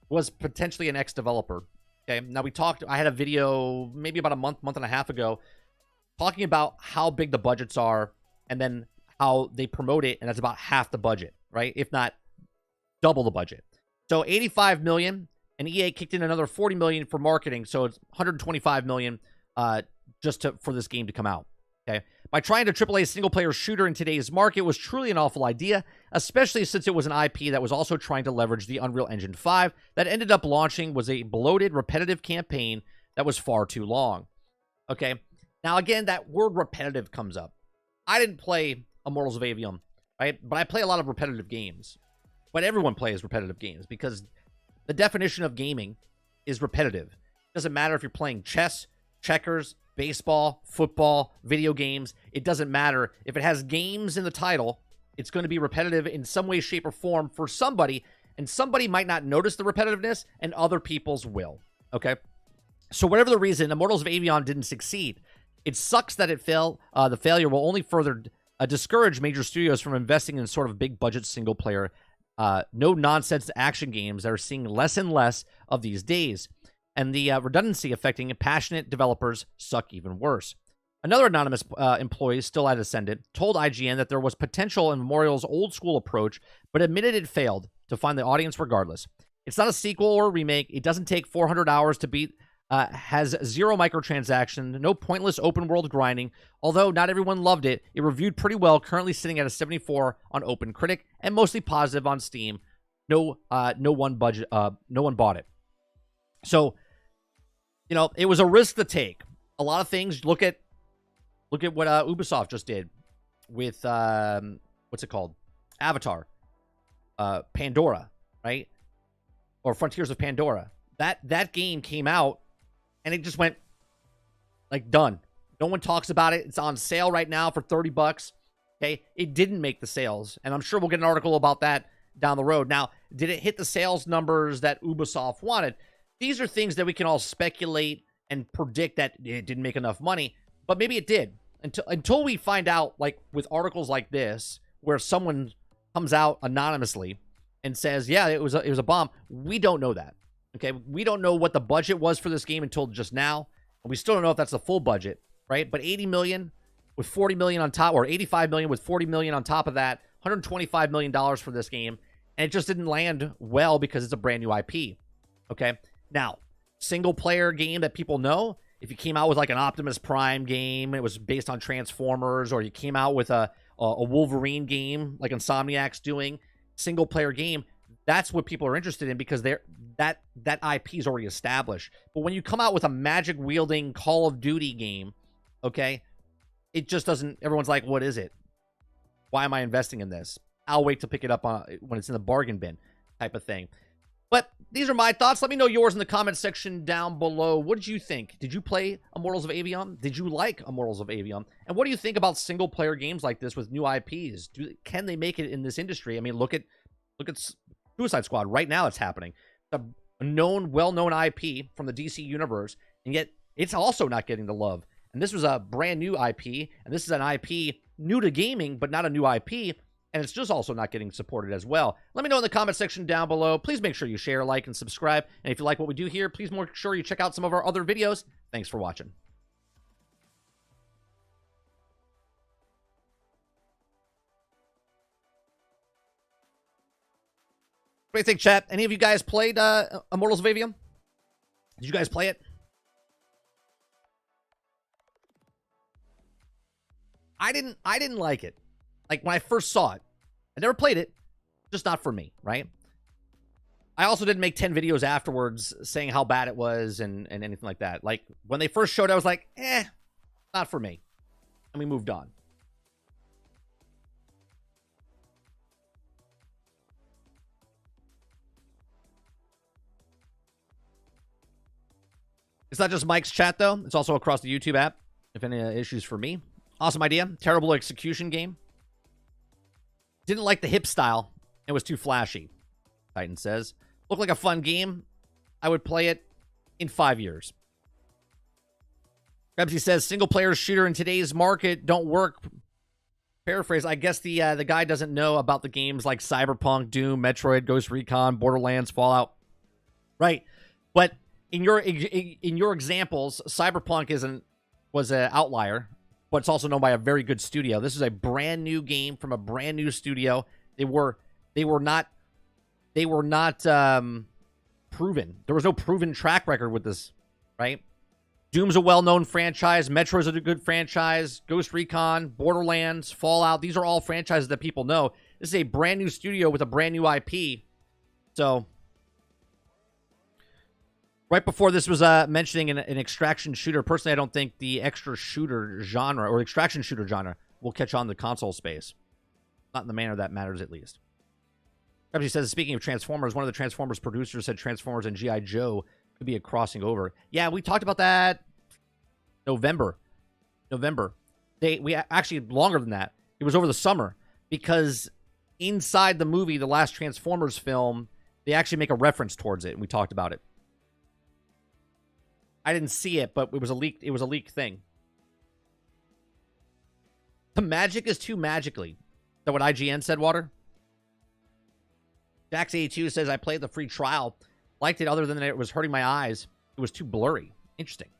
was potentially an ex-developer. Okay, now I had a video maybe about a month and a half ago talking about how big the budgets are and then how they promote it, and that's about half the budget, right? If not double the budget. So 85 million, and EA kicked in another 40 million for marketing, so it's 125 million for this game to come out. Okay, by trying to AAA single-player shooter in today's market was truly an awful idea, especially since it was an IP that was also trying to leverage the Unreal Engine 5 that ended up launching was a bloated, repetitive campaign that was far too long. Okay, now again, that word repetitive comes up. I didn't play Immortals of Aveum, right? But I play a lot of repetitive games. But everyone plays repetitive games because the definition of gaming is repetitive. It doesn't matter if you're playing chess, checkers, baseball, football, video games. It doesn't matter. If it has games in the title, it's going to be repetitive in some way, shape, or form for somebody, and somebody might not notice the repetitiveness, and other people's will. Okay? So whatever the reason, Immortals of Aveum didn't succeed. It sucks that it failed. The failure will only further discourage major studios from investing in sort of big-budget single-player no-nonsense action games that are seeing less and less of these days. And the redundancy affecting passionate developers suck even worse. Another anonymous employee, still at Ascendant, told IGN that there was potential in Memorial's old-school approach, but admitted it failed to find the audience regardless. It's not a sequel or a remake. It doesn't take 400 hours to beat, has zero microtransactions, no pointless open-world grinding. Although not everyone loved it, it reviewed pretty well, currently sitting at a 74 on OpenCritic, and mostly positive on Steam. No one bought it. So, you know, it was a risk to take. A lot of things. Look at what Ubisoft just did with what's it called? Avatar, Pandora, right? Or Frontiers of Pandora. That game came out and it just went like done. No one talks about it. It's on sale right now for $30. Okay, it didn't make the sales, and I'm sure we'll get an article about that down the road. Now, did it hit the sales numbers that Ubisoft wanted? These are things that we can all speculate and predict that it didn't make enough money, but maybe it did. Until we find out, like with articles like this, where someone comes out anonymously and says, yeah, it was a bomb, we don't know that. Okay, we don't know what the budget was for this game until just now. And we still don't know if that's the full budget, right? But 80 million with 40 million on top, or 85 million with 40 million on top of that, $125 million for this game. And it just didn't land well because it's a brand new IP. Okay, now, single player game that people know, if you came out with like an Optimus Prime game, it was based on Transformers, or you came out with a Wolverine game like Insomniac's doing, single player game, that's what people are interested in because that IP is already established. But when you come out with a magic wielding Call of Duty game, okay, it just doesn't. Everyone's like, what is it? Why am I investing in this? I'll wait to pick it up when it's in the bargain bin type of thing. But these are my thoughts. Let me know yours in the comment section down below. What did you think? Did you play Immortals of Aveum? Did you like Immortals of Aveum? And what do you think about single-player games like this with new IPs? Can they make it in this industry? I mean, look at Suicide Squad. Right now it's happening. A known, well-known IP from the DC universe, and yet it's also not getting the love. And this was a brand new IP, and this is an IP new to gaming, but not a new IP, and it's just also not getting supported as well. Let me know in the comment section down below. Please make sure you share, like, and subscribe. And if you like what we do here, please make sure you check out some of our other videos. Thanks for watching. What do you think, chat? Any of you guys played Immortals of Aveum? Did you guys play it? I didn't like it. Like, when I first saw it, I never played it, just not for me, right? I also didn't make 10 videos afterwards saying how bad it was and anything like that. Like, when they first showed it, I was like, not for me. And we moved on. It's not just Mike's chat, though. It's also across the YouTube app, if any issues for me. Awesome idea. Terrible execution game. Didn't like the hip style. It was too flashy. Titan says. Looked like a fun game. I would play it in 5 years. Krebsy says, single-player shooter in today's market don't work. Paraphrase, I guess the guy doesn't know about the games like Cyberpunk, Doom, Metroid, Ghost Recon, Borderlands, Fallout. Right. But in your examples, Cyberpunk was an outlier, but it's also known by a very good studio. This is a brand new game from a brand new studio. They were not proven. There was no proven track record with this, right? Doom's a well-known franchise. Metro's a good franchise. Ghost Recon, Borderlands, Fallout. These are all franchises that people know. This is a brand new studio with a brand new IP. So, right before this was mentioning an extraction shooter. Personally, I don't think the extra shooter genre or extraction shooter genre will catch on the console space. Not in the manner that matters, at least. She says, speaking of Transformers, one of the Transformers producers said Transformers and G.I. Joe could be a crossing over. Yeah, we talked about that November. We actually longer than that. It was over the summer because inside the movie, the last Transformers film, they actually make a reference towards it, and we talked about it. I didn't see it, but it was a leaked thing. The magic is too magically. Is that what IGN said, Water? Jax82 says, I played the free trial. Liked it other than it was hurting my eyes. It was too blurry. Interesting.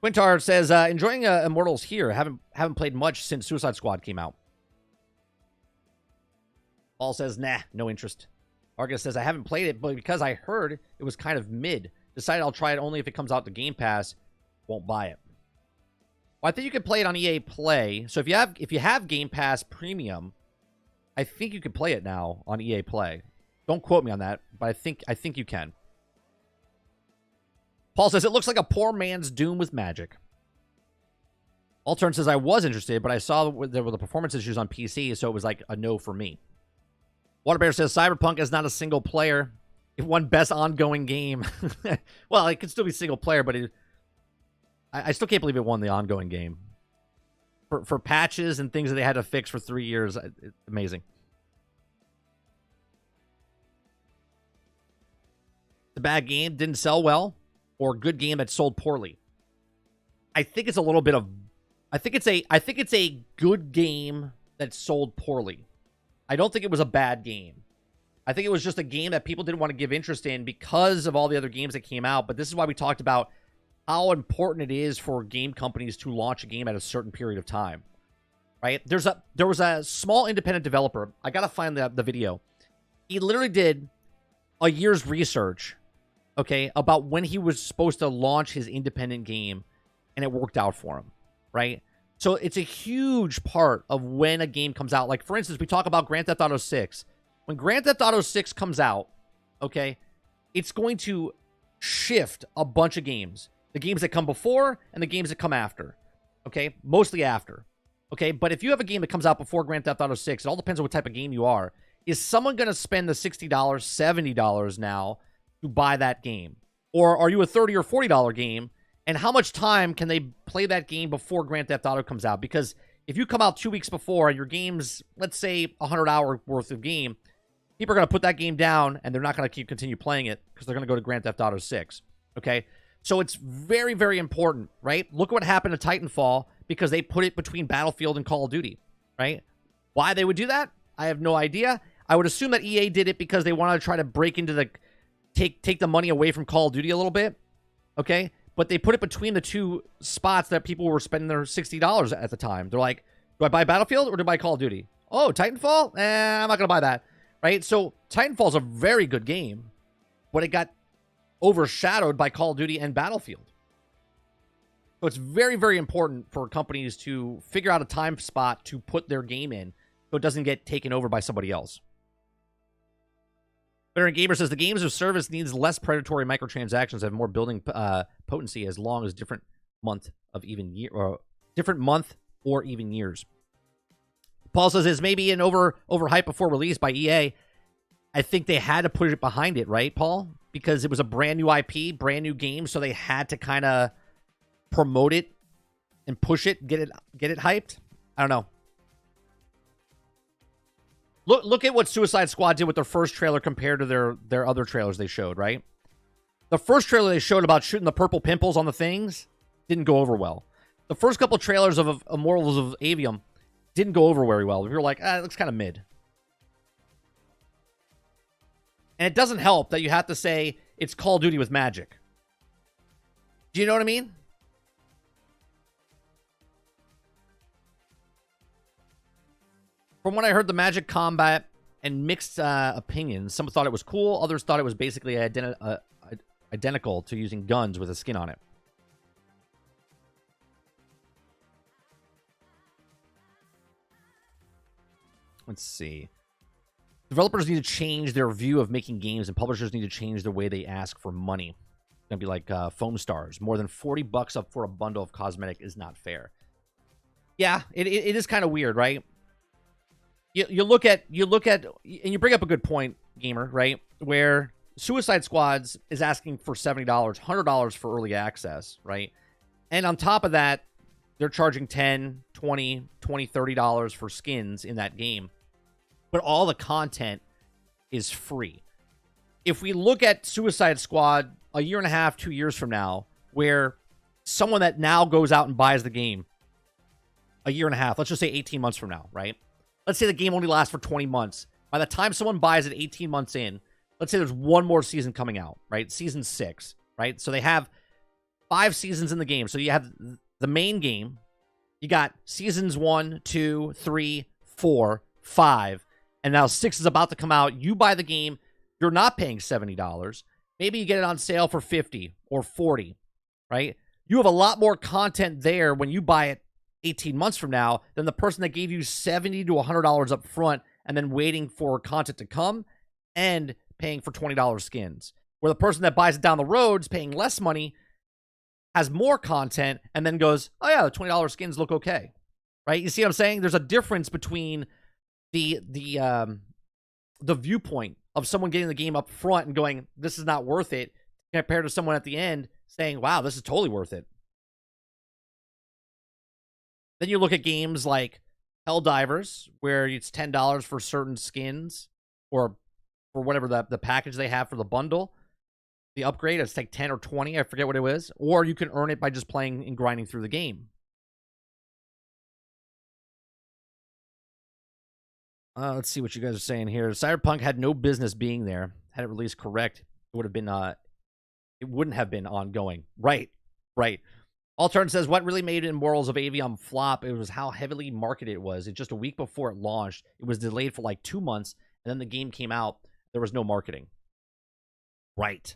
Quintar says, enjoying Immortals here. Haven't played much since Suicide Squad came out. Paul says, nah, no interest. Argus says, I haven't played it, but because I heard it was kind of mid. Decided I'll try it only if it comes out to Game Pass. Won't buy it. Well, I think you could play it on EA Play. So if you have Game Pass Premium, I think you could play it now on EA Play. Don't quote me on that, but I think you can. Paul says, it looks like a poor man's Doom with magic. Altern says, I was interested, but I saw there were the performance issues on PC, so it was like a no for me. Waterbear says, Cyberpunk is not a single player. It won best ongoing game. Well, it could still be single player, but I still can't believe it won the ongoing game. For patches and things that they had to fix for 3 years. It's amazing. The bad game didn't sell well, or good game that sold poorly. I think it's a little bit of I think it's a good game that sold poorly. I don't think it was a bad game. I think it was just a game that people didn't want to give interest in because of all the other games that came out. But this is why we talked about how important it is for game companies to launch a game at a certain period of time, right? There was a small independent developer. I got to find the video. He literally did a year's research, okay, about when he was supposed to launch his independent game, and it worked out for him, right? So it's a huge part of when a game comes out. Like, for instance, we talk about Grand Theft Auto 6. When Grand Theft Auto 6 comes out, okay, it's going to shift a bunch of games. The games that come before and the games that come after. Okay? Mostly after. Okay? But if you have a game that comes out before Grand Theft Auto 6, it all depends on what type of game you are. Is someone going to spend the $60, $70 now to buy that game? Or are you a $30 or $40 game? And how much time can they play that game before Grand Theft Auto comes out? Because if you come out 2 weeks before and your game's, let's say, 100-hour worth of game, people are going to put that game down and they're not going to continue playing it because they're going to go to Grand Theft Auto 6. Okay? So it's very, very important, right? Look at what happened to Titanfall because they put it between Battlefield and Call of Duty, right? Why they would do that, I have no idea. I would assume that EA did it because they wanted to try to break into the take the money away from Call of Duty a little bit, okay? But they put it between the two spots that people were spending their $60 at the time. They're like, do I buy Battlefield or do I buy Call of Duty? Oh, Titanfall? I'm not going to buy that, right? So Titanfall's a very good game, but it got overshadowed by Call of Duty and Battlefield. So it's very, very important for companies to figure out a time spot to put their game in so it doesn't get taken over by somebody else. Veteran Gamer says the games of service needs less predatory microtransactions, have more building potency as long as different month or even years. Paul says it's maybe an overhype before release by EA. I think they had to put it behind it, right, Paul? Because it was a brand new IP, brand new game, so they had to kind of promote it and push it, get it hyped. I don't know. Look at what Suicide Squad did with their first trailer compared to their other trailers they showed, right? The first trailer they showed about shooting the purple pimples on the things didn't go over well. The first couple trailers of Immortals of Avium didn't go over very well. We were like, it looks kind of mid. And it doesn't help that you have to say it's Call of Duty with magic. Do you know what I mean? From what I heard, the magic combat and mixed opinions. Some thought it was cool. Others thought it was basically identical to using guns with a skin on it. Let's see. Developers need to change their view of making games, and publishers need to change the way they ask for money. It's going to be like Foam Stars. More than $40 up for a bundle of cosmetic is not fair. Yeah, it is kind of weird, right? You look at, and you bring up a good point, gamer, right? Where Suicide Squads is asking for $70, $100 for early access, right? And on top of that, they're charging $10, $20, $30 for skins in that game. But all the content is free. If we look at Suicide Squad a year and a half, 2 years from now, where someone that now goes out and buys the game a year and a half, let's just say 18 months from now, right? Let's say the game only lasts for 20 months. By the time someone buys it 18 months in, let's say there's one more season coming out, right? Season 6, right? So they have 5 seasons in the game. So you have the main game. You got seasons 1, 2, 3, 4, 5. And now 6 is about to come out. You buy the game. You're not paying $70. Maybe you get it on sale for $50 or $40, right? You have a lot more content there when you buy it 18 months from now than the person that gave you $70 to $100 up front and then waiting for content to come and paying for $20 skins. Where the person that buys it down the road is paying less money, has more content, and then goes, oh yeah, the $20 skins look okay, right? You see what I'm saying? There's a difference between the viewpoint of someone getting the game up front and going, this is not worth it, compared to someone at the end saying, wow, this is totally worth it. Then you look at games like Helldivers, where it's $10 for certain skins, or for whatever the package they have for the bundle. The upgrade, it's like 10 or 20, I forget what it was. Or you can earn it by just playing and grinding through the game. Let's see what you guys are saying here. Cyberpunk had no business being there. Had it released correct, it would have been it wouldn't have been ongoing. Right. Altern says, what really made Immortals of Avium flop? It was how heavily marketed it was. It just a week before it launched, it was delayed for like 2 months, and then the game came out. There was no marketing. Right.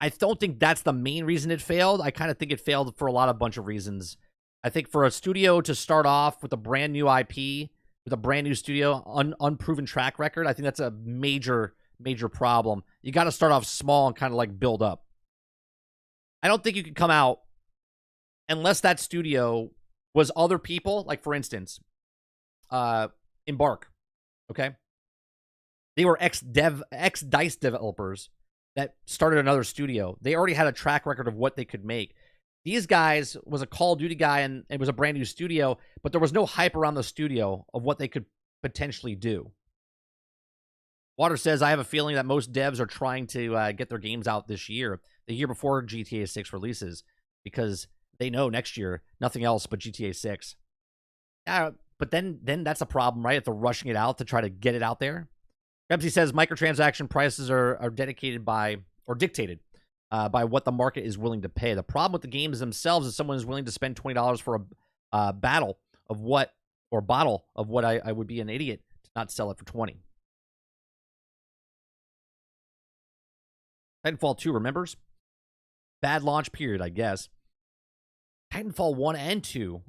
I don't think that's the main reason it failed. I kind of think it failed for a bunch of reasons. I think for a studio to start off with a brand new IP, with a brand new studio, unproven track record, I think that's a major problem. You got to start off small and kind of like build up. I don't think you can come out unless that studio was other people, like for instance, Embark, okay? They were ex-DICE developers that started another studio. They already had a track record of what they could make. These guys was a Call of Duty guy, and it was a brand new studio, but there was no hype around the studio of what they could potentially do. Water says, I have a feeling that most devs are trying to get their games out this year, the year before GTA 6 releases, because they know next year, nothing else but GTA 6. But then that's a problem, right? If they're rushing it out to try to get it out there. Dempsey says, microtransaction prices are dictated by by what the market is willing to pay. The problem with the games themselves is someone is willing to spend $20 for a bottle of what I would be an idiot to not sell it for 20. Titanfall 2, remembers? Bad launch period, I guess. Titanfall 1 and 2.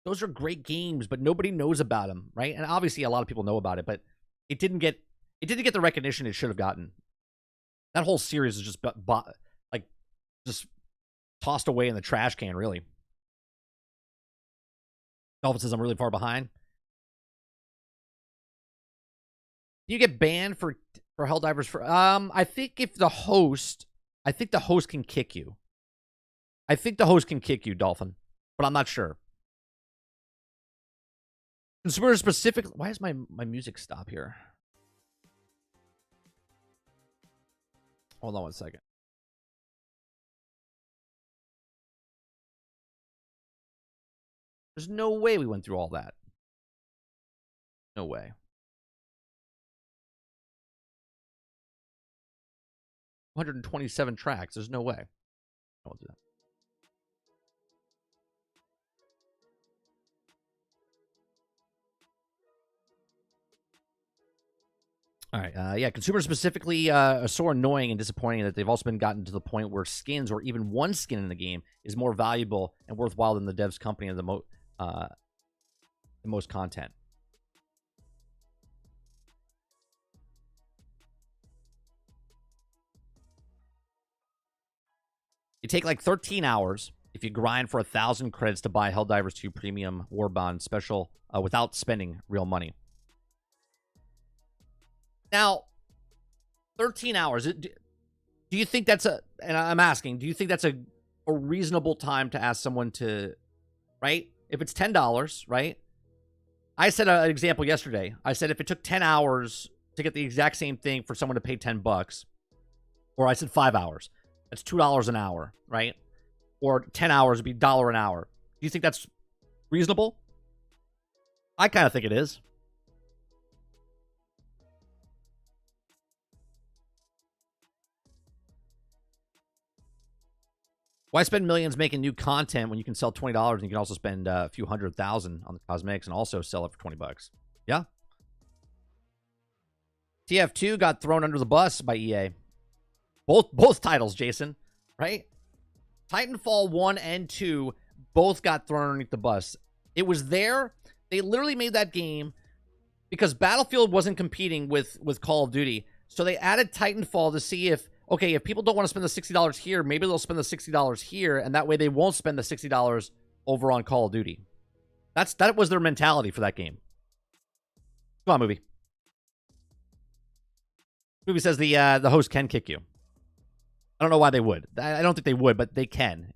Those are great games, but nobody knows about them, right? And obviously a lot of people know about it, but it didn't get the recognition it should have gotten. That whole series is just just tossed away in the trash can, really. Dolphin says I'm really far behind. Do you get banned for Helldivers? I think the host can kick you. I think the host can kick you, Dolphin, but I'm not sure. Consumer specific. Why is my music stop here? Hold on one second. There's no way we went through all that. No way. 127 tracks. There's no way. I won't do that. All right. Yeah, consumers specifically are so annoying and disappointing that they've also been gotten to the point where skins or even one skin in the game is more valuable and worthwhile than the devs company and the most content. You take like 13 hours if you grind for 1,000 credits to buy Helldivers 2 Premium War Bond Special without spending real money. Now, 13 hours. Do you think that's and I'm asking, do you think that's a reasonable time to ask someone to, right? If it's $10, right? I said an example yesterday. I said if it took 10 hours to get the exact same thing for someone to pay $10, or I said 5 hours, that's $2 an hour, right? Or 10 hours would be $1 an hour. Do you think that's reasonable? I kind of think it is. Why spend millions making new content when you can sell $20 and you can also spend a few $100,000 on the cosmetics and also sell it for $20? Yeah. TF2 got thrown under the bus by EA. Both titles, Jason, right? Titanfall 1 and 2 both got thrown underneath the bus. It was there. They literally made that game because Battlefield wasn't competing with Call of Duty. So they added Titanfall to see if, okay, if people don't want to spend the $60 here, maybe they'll spend the $60 here, and that way they won't spend the $60 over on Call of Duty. That was their mentality for that game. Come on, movie. Movie says the host can kick you. I don't know why they would. I don't think they would, but they can.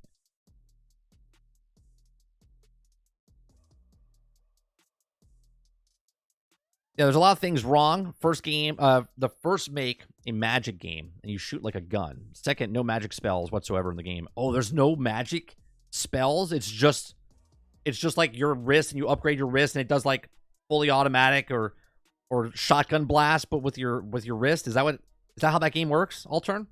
Yeah, there's a lot of things wrong. First game, the first make a magic game, and you shoot like a gun. Second, no magic spells whatsoever in the game. Oh, there's no magic spells. It's just like your wrist, and you upgrade your wrist, and it does like fully automatic or shotgun blast, but with your wrist. Is that how that game works? All turn.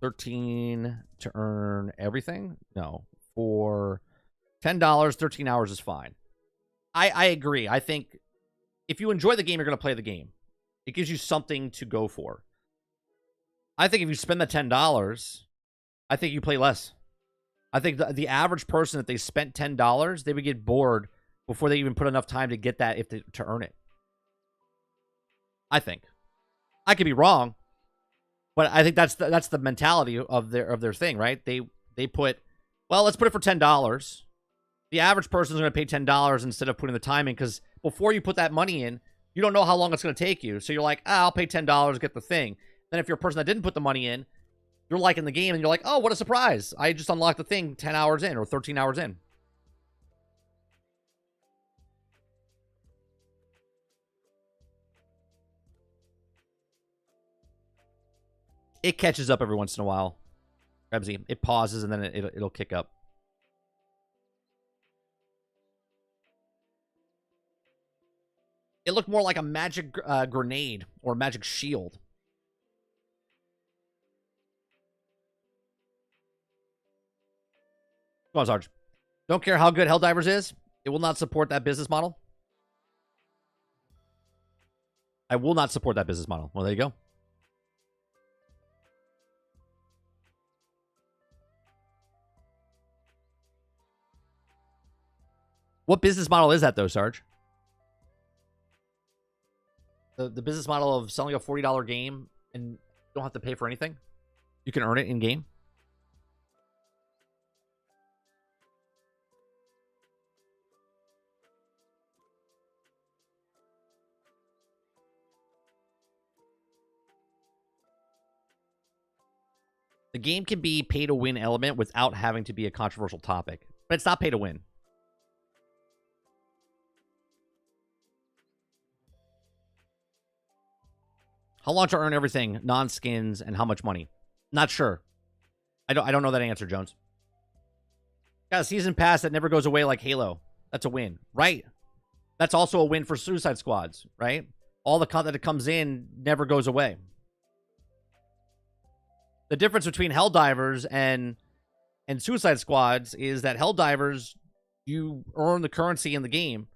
$13 to earn everything? No. For $10, 13 hours is fine. I agree. I think if you enjoy the game, you're going to play the game. It gives you something to go for. I think if you spend the $10, I think you play less. I think the average person, if they spent $10, they would get bored before they even put enough time to get that to earn it. I think. I could be wrong. But I think that's the mentality of their thing, right? They put, well, let's put it for $10. The average person is going to pay $10 instead of putting the time in, because before you put that money in, you don't know how long it's going to take you. So you're like, I'll pay $10 to get the thing. Then if you're a person that didn't put the money in, you're liking the game and you're like, oh, what a surprise! I just unlocked the thing 10 hours in or 13 hours in. It catches up every once in a while. Rebsy, it pauses and then it'll kick up. It looked more like a magic grenade or a magic shield. Come on, Sarge. Don't care how good Helldivers is. It will not support that business model. I will not support that business model. Well, there you go. What business model is that, though, Sarge? The business model of selling a $40 game and you don't have to pay for anything? You can earn it in-game? The game can be pay-to-win element without having to be a controversial topic. But it's not pay-to-win. How long to earn everything, non-skins, and how much money? Not sure. I don't know that answer, Jones. Got a season pass that never goes away like Halo. That's a win, right? That's also a win for Suicide Squads, right? All the content that comes in never goes away. The difference between Helldivers and Suicide Squads is that Helldivers, you earn the currency in the game.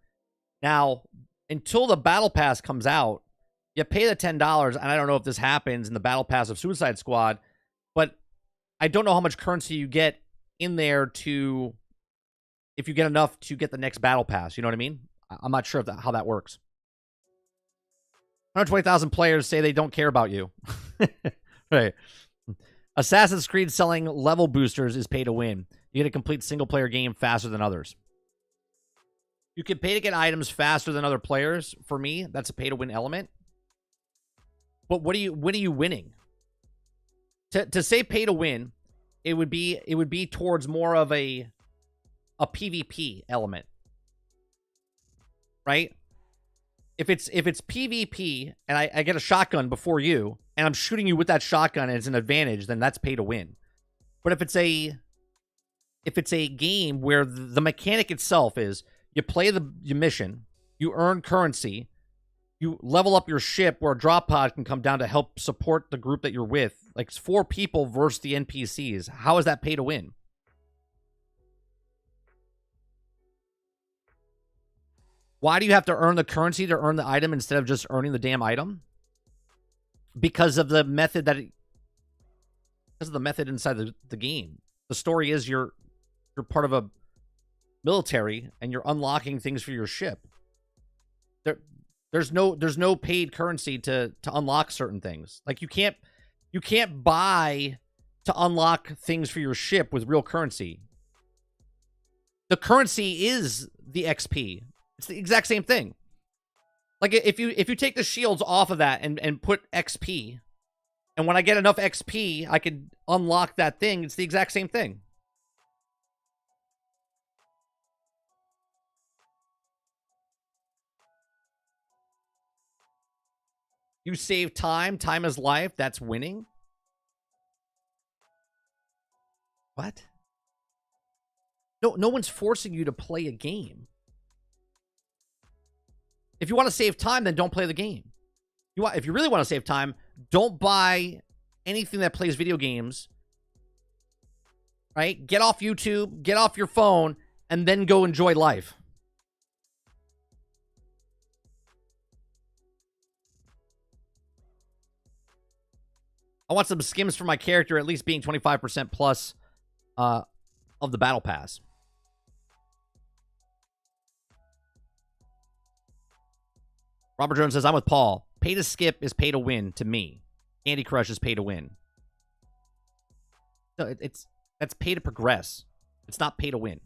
Now, until the Battle Pass comes out, you pay the $10, and I don't know if this happens in the Battle Pass of Suicide Squad, but I don't know how much currency you get in there to, if you get enough to get the next Battle Pass. You know what I mean? I'm not sure how that works. 120,000 players say they don't care about you. Right. Assassin's Creed selling level boosters is pay to win. You get a complete single-player game faster than others. You can pay to get items faster than other players. For me, that's a pay-to-win element. But when are you winning? To say pay to win, it would be towards more of a PvP element, right? If it's PvP and I get a shotgun before you and I'm shooting you with that shotgun and it's an advantage, then that's pay to win. But if it's a game where the mechanic itself is you play your mission, you earn currency, you level up your ship where a drop pod can come down to help support the group that you're with. Like, it's 4 people versus the NPCs. How is that pay to win? Why do you have to earn the currency to earn the item instead of just earning the damn item? Because of the method inside the game. The story is you're part of a military and you're unlocking things for your ship. There's no paid currency to unlock certain things. Like, you can't buy to unlock things for your ship with real currency. The currency is the XP. It's the exact same thing. Like, if you take the shields off of that and put XP, and when I get enough XP, I can unlock that thing. It's the exact same thing. You save time. Time is life. That's winning. What? No one's forcing you to play a game. If you want to save time, then don't play the game. If you really want to save time, don't buy anything that plays video games. Right? Get off YouTube, get off your phone, and then go enjoy life. I want some skims for my character, at least being 25% plus of the battle pass. Robert Jones says, I'm with Paul. Pay to skip is pay to win to me. Candy Crush is pay to win. No, that's pay to progress. It's not pay to win.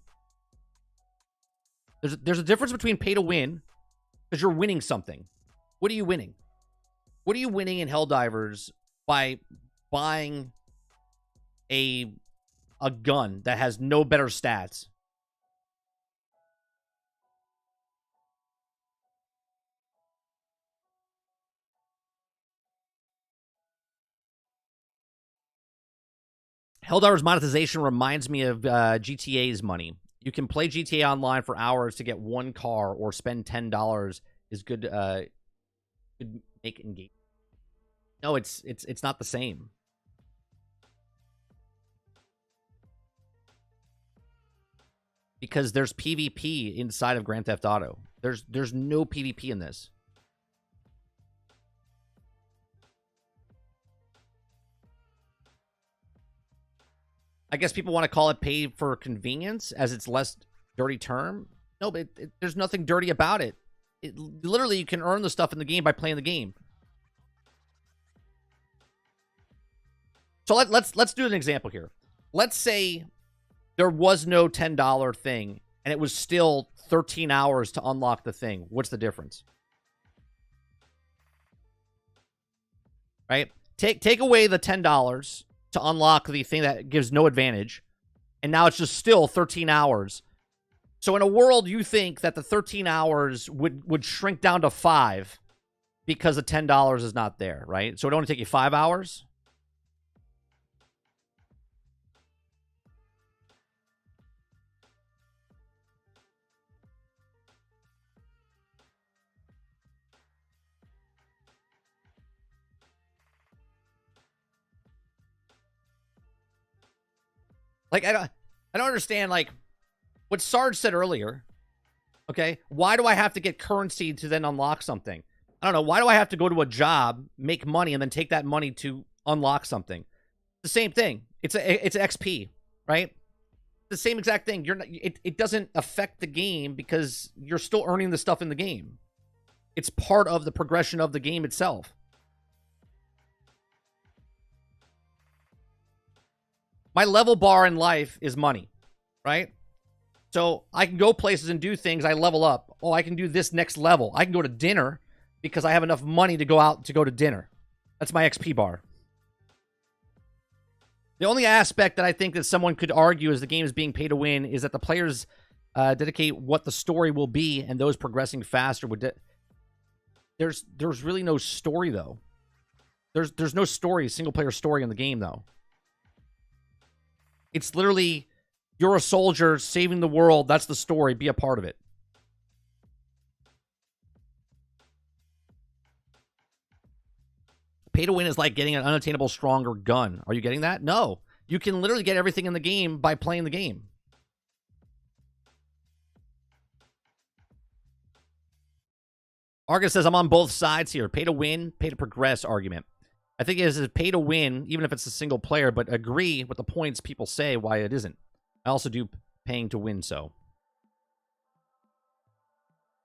There's a difference between pay to win because you're winning something. What are you winning? What are you winning in Helldivers by buying a gun that has no better stats? Helldivers monetization reminds me of GTA's money. You can play GTA Online for hours to get one car, or spend $10 is good. Could make it engage. No, it's not the same. Because there's PvP inside of Grand Theft Auto. There's no PvP in this. I guess people want to call it pay for convenience as it's less dirty term. No, but there's nothing dirty about it. Literally, you can earn the stuff in the game by playing the game. So let's do an example here. Let's say there was no $10 thing and it was still 13 hours to unlock the thing. What's the difference? Right? Take away the $10 to unlock the thing that gives no advantage. And now it's just still 13 hours. So in a world, you think that the 13 hours would shrink down to 5 because the $10 is not there, right? So it only take you 5 hours? Like, I don't understand, like, what Sarge said earlier, okay? Why do I have to get currency to then unlock something? I don't know. Why do I have to go to a job, make money, and then take that money to unlock something? The same thing. It's XP, right? The same exact thing. It doesn't affect the game because you're still earning the stuff in the game. It's part of the progression of the game itself. My level bar in life is money, right? So I can go places and do things. I level up. Oh, I can do this next level. I can go to dinner because I have enough money to go out to go to dinner. That's my XP bar. The only aspect that I think that someone could argue as the game is being pay to win is that the players dedicate what the story will be, and those progressing faster would. There's really no story though. There's no story, single player story in the game though. It's literally, you're a soldier saving the world. That's the story. Be a part of it. Pay to win is like getting an unattainable stronger gun. Are you getting that? No. You can literally get everything in the game by playing the game. Argus says, I'm on both sides here. Pay to win, pay to progress argument. I think it is pay to win, even if it's a single player, but agree with the points people say why it isn't. I also do paying to win so.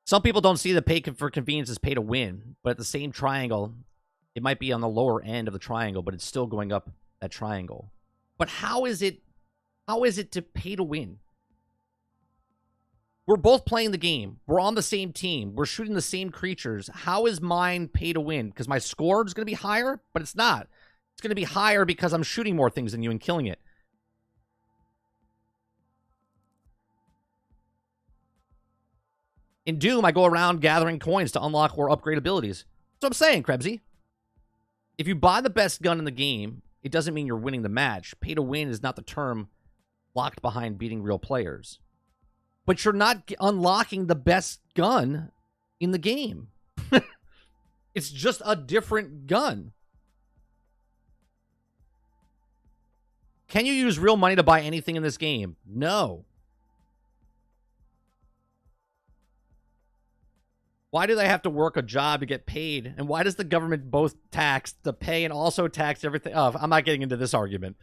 Some people don't see the pay for convenience as pay to win, but at the same triangle, it might be on the lower end of the triangle, but it's still going up that triangle. But how is it to pay to win? We're both playing the game. We're on the same team. We're shooting the same creatures. How is mine pay to win? Because my score is going to be higher, but it's not. It's going to be higher because I'm shooting more things than you and killing it. In Doom, I go around gathering coins to unlock or upgrade abilities. That's what I'm saying, Krebsy. If you buy the best gun in the game, it doesn't mean you're winning the match. Pay to win is not the term locked behind beating real players. But you're not unlocking the best gun in the game. It's just a different gun. Can you use real money to buy anything in this game? No. Why do they have to work a job to get paid? And why does the government both tax the pay and also tax everything? Oh, I'm not getting into this argument.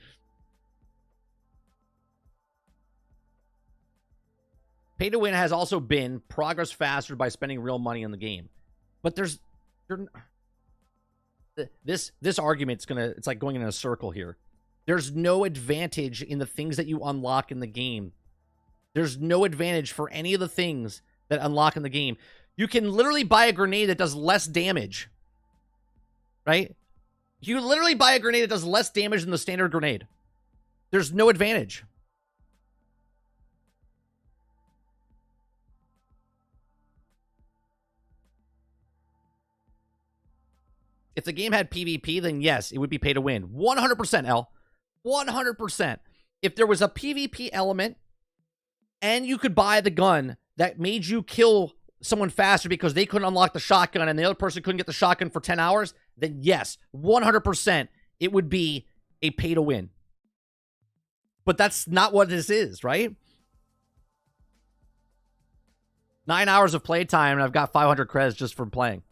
Pay to win has also been progress faster by spending real money in the game. But this argument's it's like going in a circle here. There's no advantage in the things that you unlock in the game. There's no advantage for any of the things that unlock in the game. You can literally buy a grenade that does less damage. Right? You literally buy a grenade that does less damage than the standard grenade. There's no advantage. If the game had PvP, then yes, it would be pay to win. 100%, L. 100%. If there was a PvP element and you could buy the gun that made you kill someone faster because they couldn't unlock the shotgun and the other person couldn't get the shotgun for 10 hours, then yes, 100% it would be a pay to win. But that's not what this is, right? 9 hours of playtime and I've got 500 creds just from playing.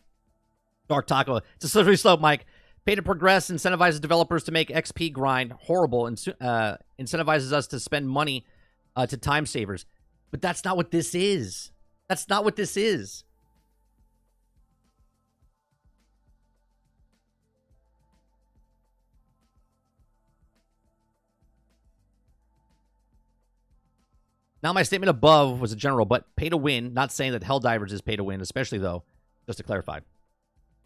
Dark Taco. It's a slippery slope, Mike. Pay to progress incentivizes developers to make XP grind horrible and incentivizes us to spend money to time savers. But that's not what this is. That's not what this is. Now, my statement above was a general, but pay to win, not saying that Helldivers is pay to win, especially though, just to clarify.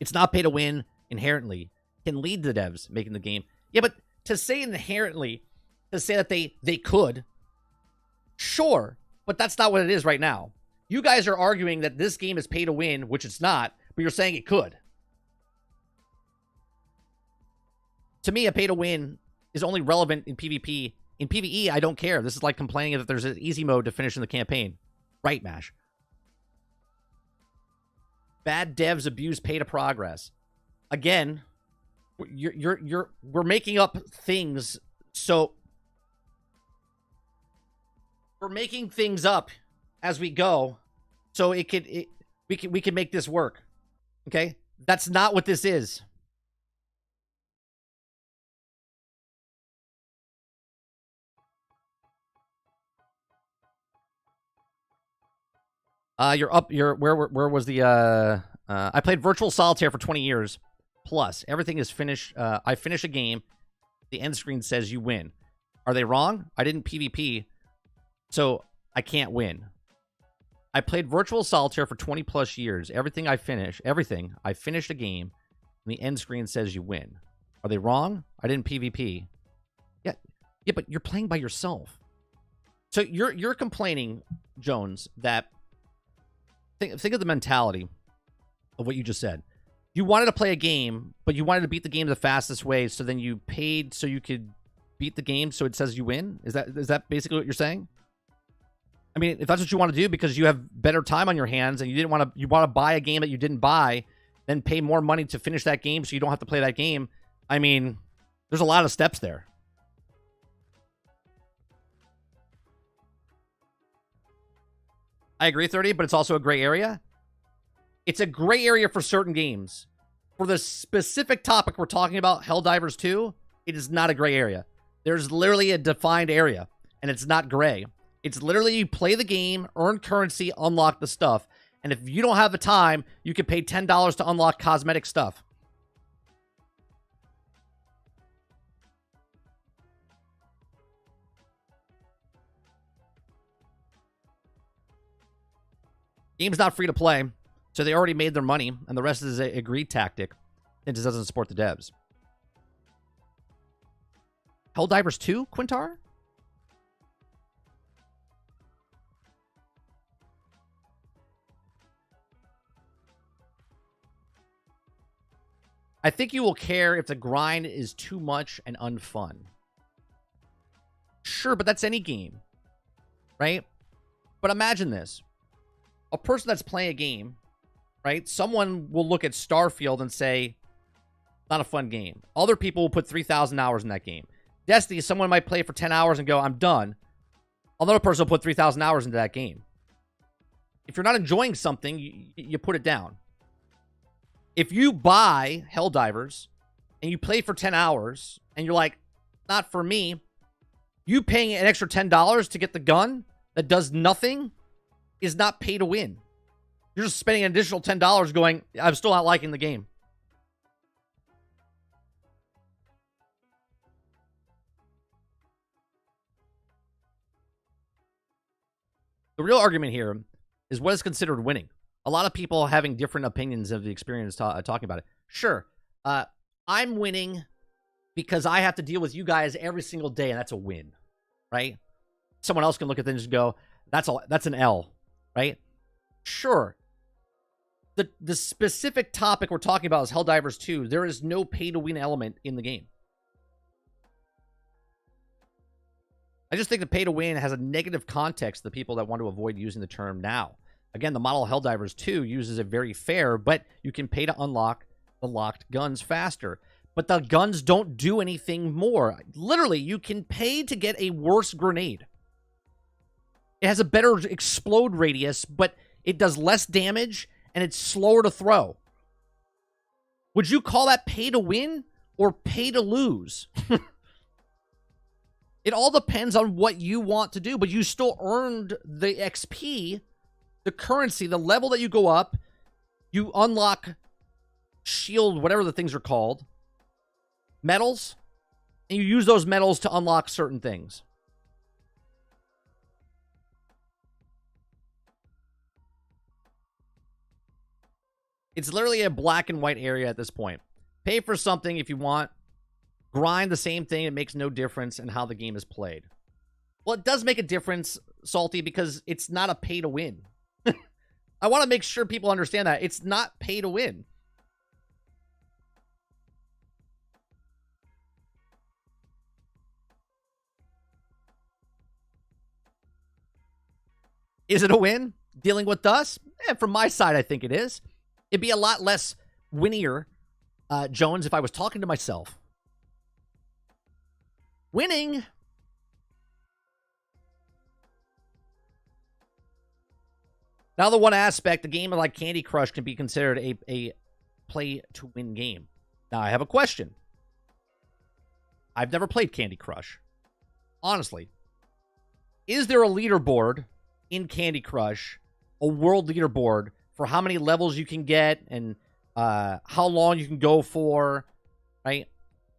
It's not pay to win inherently. It can lead to devs making the game. Yeah, but to say inherently, to say that they could, sure, but that's not what it is right now. You guys are arguing that this game is pay to win, which it's not, but you're saying it could. To me, a pay to win is only relevant in PvP. In PvE, I don't care. This is like complaining that there's an easy mode to finish in the campaign. Right, Mash? Bad devs abuse pay to progress. Again, we're making up things, so we're making things up as we go, so we can make this work. Okay? That's not what this is. Where was the I played virtual solitaire for 20 years plus. Everything is finished. I finish a game, the end screen says you win. Are they wrong? I didn't PvP, so I can't win. I played virtual solitaire for 20 plus years. Everything I finished a game, and the end screen says you win. Are they wrong? I didn't PvP. Yeah, but you're playing by yourself. So you're complaining, Jones, that think of the mentality of what you just said. You wanted to play a game, but you wanted to beat the game the fastest way, so then you paid so you could beat the game so it says you win? Is that basically what you're saying? I mean, if that's what you want to do because you have better time on your hands and you want to buy a game that you didn't buy, then pay more money to finish that game so you don't have to play that game. I mean, there's a lot of steps there. I agree, 30, but it's also a gray area. It's a gray area for certain games. For the specific topic we're talking about, Helldivers 2, it is not a gray area. There's literally a defined area, and it's not gray. It's literally you play the game, earn currency, unlock the stuff, and if you don't have the time, you can pay $10 to unlock cosmetic stuff. Game's not free to play, so they already made their money, and the rest is a greed tactic. It just doesn't support the devs. Helldivers 2, Quintar? I think you will care if the grind is too much and unfun. Sure, but that's any game, right? But imagine this. A person that's playing a game, right? Someone will look at Starfield and say, not a fun game. Other people will put 3,000 hours in that game. Destiny, someone might play for 10 hours and go, I'm done. Another person will put 3,000 hours into that game. If you're not enjoying something, you put it down. If you buy Helldivers and you play for 10 hours and you're like, not for me, you paying an extra $10 to get the gun that does nothing is not pay to win. You're just spending an additional $10 going, I'm still not liking the game. The real argument here is what is considered winning. A lot of people having different opinions of the experience talking about it. Sure, I'm winning because I have to deal with you guys every single day, and that's a win, right? Someone else can look at things and go, that's an L, right? Sure. The specific topic we're talking about is Helldivers 2. There is no pay-to-win element in the game. I just think the pay-to-win has a negative context to the people that want to avoid using the term now. Again, the model Helldivers 2 uses it very fair, but you can pay to unlock the locked guns faster. But the guns don't do anything more. Literally, you can pay to get a worse grenade. It has a better explode radius, but it does less damage, and it's slower to throw. Would you call that pay to win or pay to lose? It all depends on what you want to do, but you still earned the XP, the currency, the level that you go up. You unlock shield, whatever the things are called, medals, and you use those medals to unlock certain things. It's literally a black and white area at this point. Pay for something if you want. grind the same thing. It makes no difference in how the game is played. Well, it does make a difference, Salty, because it's not a pay to win. I want to make sure people understand that. It's not pay to win. Is it a win? Dealing with dust? From my side, I think it is. It'd be a lot less winnier, Jones, if I was talking to myself. Winning. Now, the one aspect, a game like Candy Crush can be considered a play-to-win game. Now, I have a question. I've never played Candy Crush. Honestly. Is there a leaderboard in Candy Crush, a world leaderboard, for how many levels you can get and how long you can go for, right?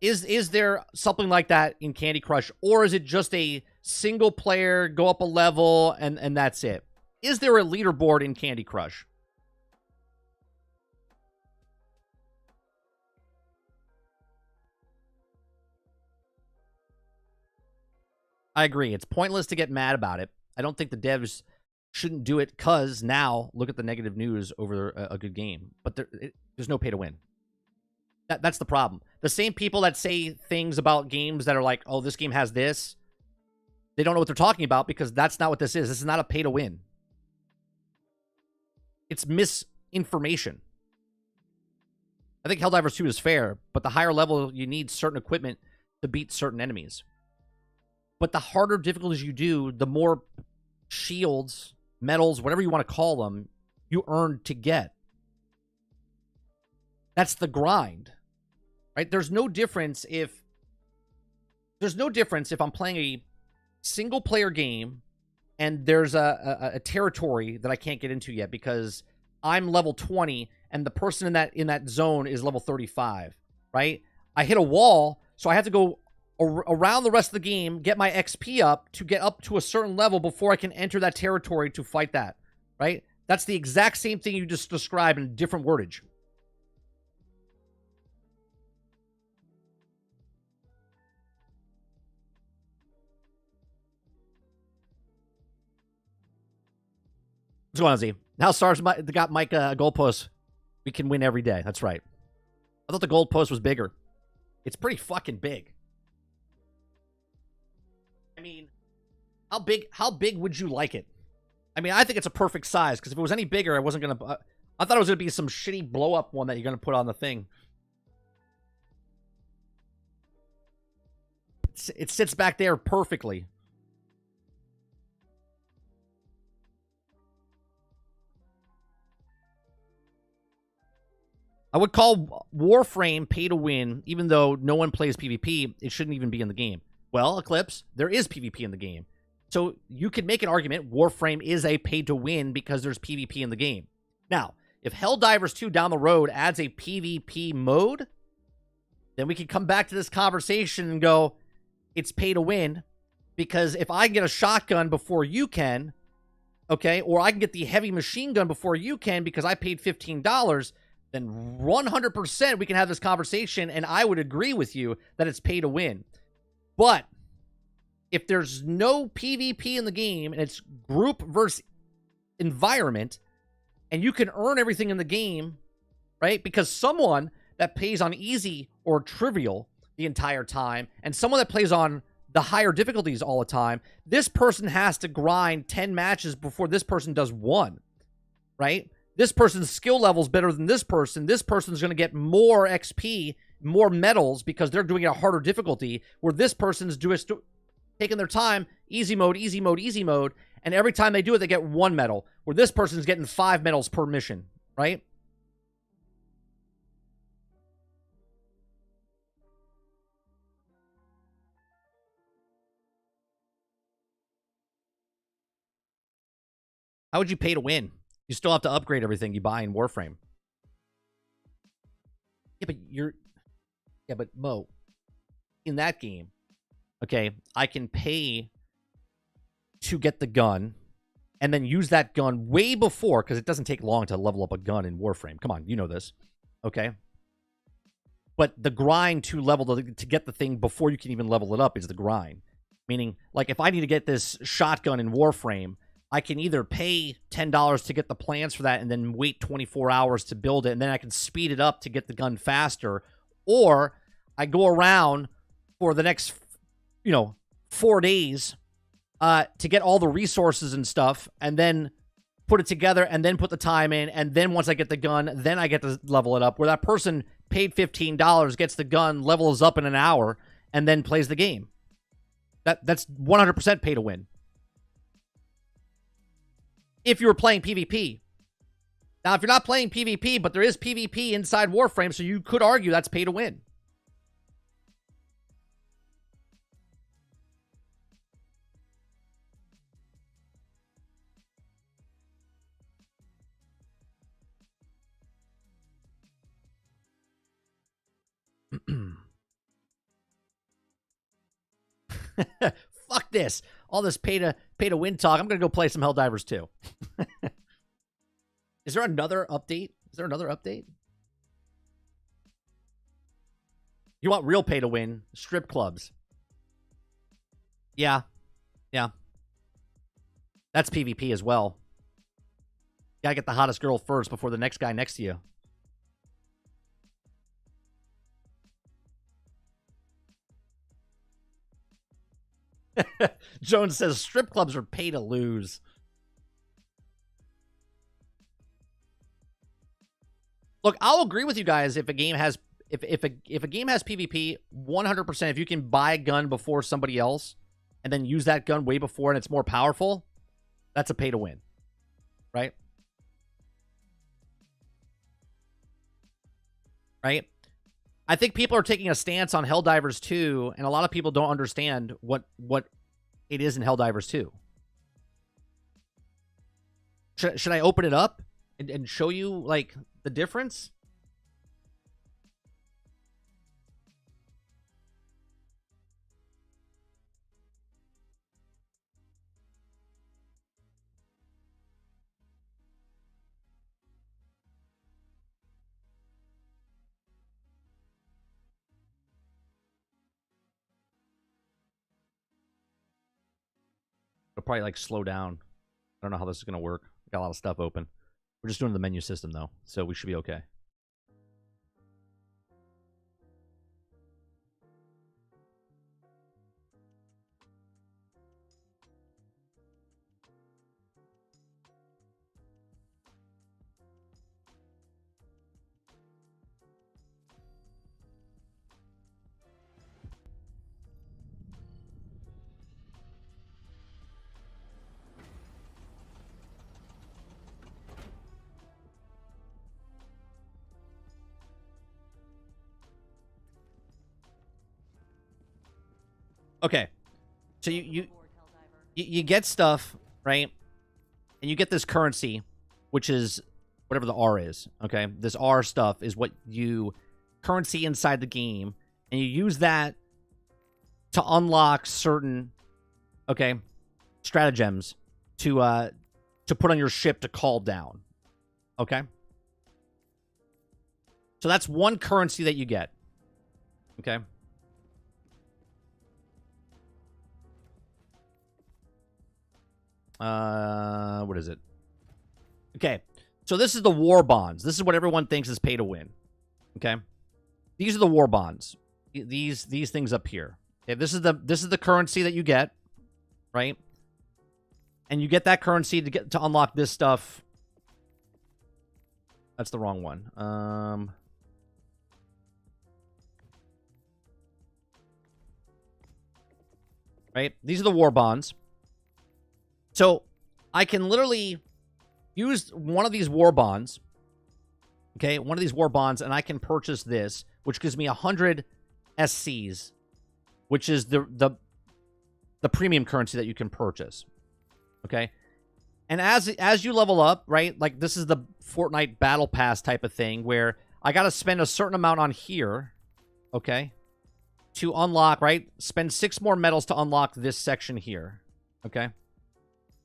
Is there something like that in Candy Crush, or is it just a single player, go up a level, and that's it? Is there a leaderboard in Candy Crush? I agree. It's pointless to get mad about it. I don't think the devs shouldn't do it because now look at the negative news over a good game. But there's no pay to win. That's the problem. The same people that say things about games that are like, oh, this game has this, they don't know what they're talking about because that's not what this is. This is not a pay to win. It's misinformation. I think Helldivers 2 is fair, but the higher level, you need certain equipment to beat certain enemies. But the harder difficulties you do, the more shields, medals, whatever you want to call them, you earn to get. That's the grind. Right? There's no difference if I'm playing a single player game and there's a territory that I can't get into yet because I'm level 20 and the person in that zone is level 35, right? I hit a wall, so I have to go around the rest of the game, get my XP up to get up to a certain level before I can enter that territory to fight that, right? That's the exact same thing you just described in different wordage. What's going on, Z? Now Stars got Mike a goalpost. We can win every day. That's right. I thought the goalpost was bigger. It's pretty fucking big. I mean, how big would you like it? I mean, I think it's a perfect size, because if it was any bigger, I wasn't going to... I thought it was going to be some shitty blow-up one that you're going to put on the thing. It sits back there perfectly. I would call Warframe pay to win, even though no one plays PvP. It shouldn't even be in the game. Well, Eclipse, there is PvP in the game. So you could make an argument Warframe is a pay to win because there's PvP in the game. Now, if Helldivers 2 down the road adds a PvP mode, then we could come back to this conversation and go, it's pay to win, because if I can get a shotgun before you can, okay, or I can get the heavy machine gun before you can because I paid $15, then 100% we can have this conversation, and I would agree with you that it's pay to win. But if there's no PvP in the game and it's group versus environment, and you can earn everything in the game, right? Because someone that plays on easy or trivial the entire time, and someone that plays on the higher difficulties all the time, this person has to grind 10 matches before this person does one, right? This person's skill level is better than this person. This person's going to get more XP, more medals, because they're doing a harder difficulty, where this person's taking their time, easy mode, easy mode, easy mode, and every time they do it, they get one medal, where this person's getting 5 medals per mission, right? How would you pay to win? You still have to upgrade everything you buy in Warframe. Yeah, but Mo, in that game, okay, I can pay to get the gun and then use that gun way before, because it doesn't take long to level up a gun in Warframe. Come on, you know this. Okay. But the grind to get the thing before you can even level it up is the grind. Meaning, like, if I need to get this shotgun in Warframe, I can either pay $10 to get the plans for that and then wait 24 hours to build it, and then I can speed it up to get the gun faster, or I go around for the next, 4 days to get all the resources and stuff, and then put it together, and then put the time in, and then once I get the gun, then I get to level it up, where that person paid $15, gets the gun, levels up in an hour, and then plays the game. That's 100% pay to win. If you were playing PvP. Now, if you're not playing PvP, but there is PvP inside Warframe, so you could argue that's pay to win. Fuck this. All this pay to win talk. I'm going to go play some Helldivers 2. Is there another update? You want real pay to win? Strip clubs. Yeah. That's PvP as well. Gotta get the hottest girl first before the next guy next to you. Jones says strip clubs are pay to lose. Look, I'll agree with you guys if a game has if a game has PvP 100%. If you can buy a gun before somebody else and then use that gun way before and it's more powerful, that's a pay to win, right? Right? I think people are taking a stance on Helldivers 2, and a lot of people don't understand what it is in Helldivers 2. Should I open it up and show you, like, the difference? It'll probably, like, slow down. I don't know how this is going to work. Got a lot of stuff open. We're just doing the menu system, though, so we should be okay. Okay, so you get stuff, right? And you get this currency, which is whatever the R is, okay? This R stuff is what you currency inside the game, and you use that to unlock certain, okay, stratagems to put on your ship to call down, okay? So that's one currency that you get, okay? What is it? Okay, so this is the war bonds. This is what everyone thinks is pay to win. Okay, these are the war bonds. These things up here. Okay, this is the currency that you get, right? And you get that currency to unlock this stuff. That's the wrong one. Right? These are the war bonds. So I can literally use one of these war bonds, okay, one of these war bonds, and I can purchase this, which gives me 100 SCs, which is the premium currency that you can purchase, okay? And as you level up, right, like this is the Fortnite Battle Pass type of thing where I got to spend a certain amount on here, okay, to unlock, right? Spend 6 more medals to unlock this section here, okay?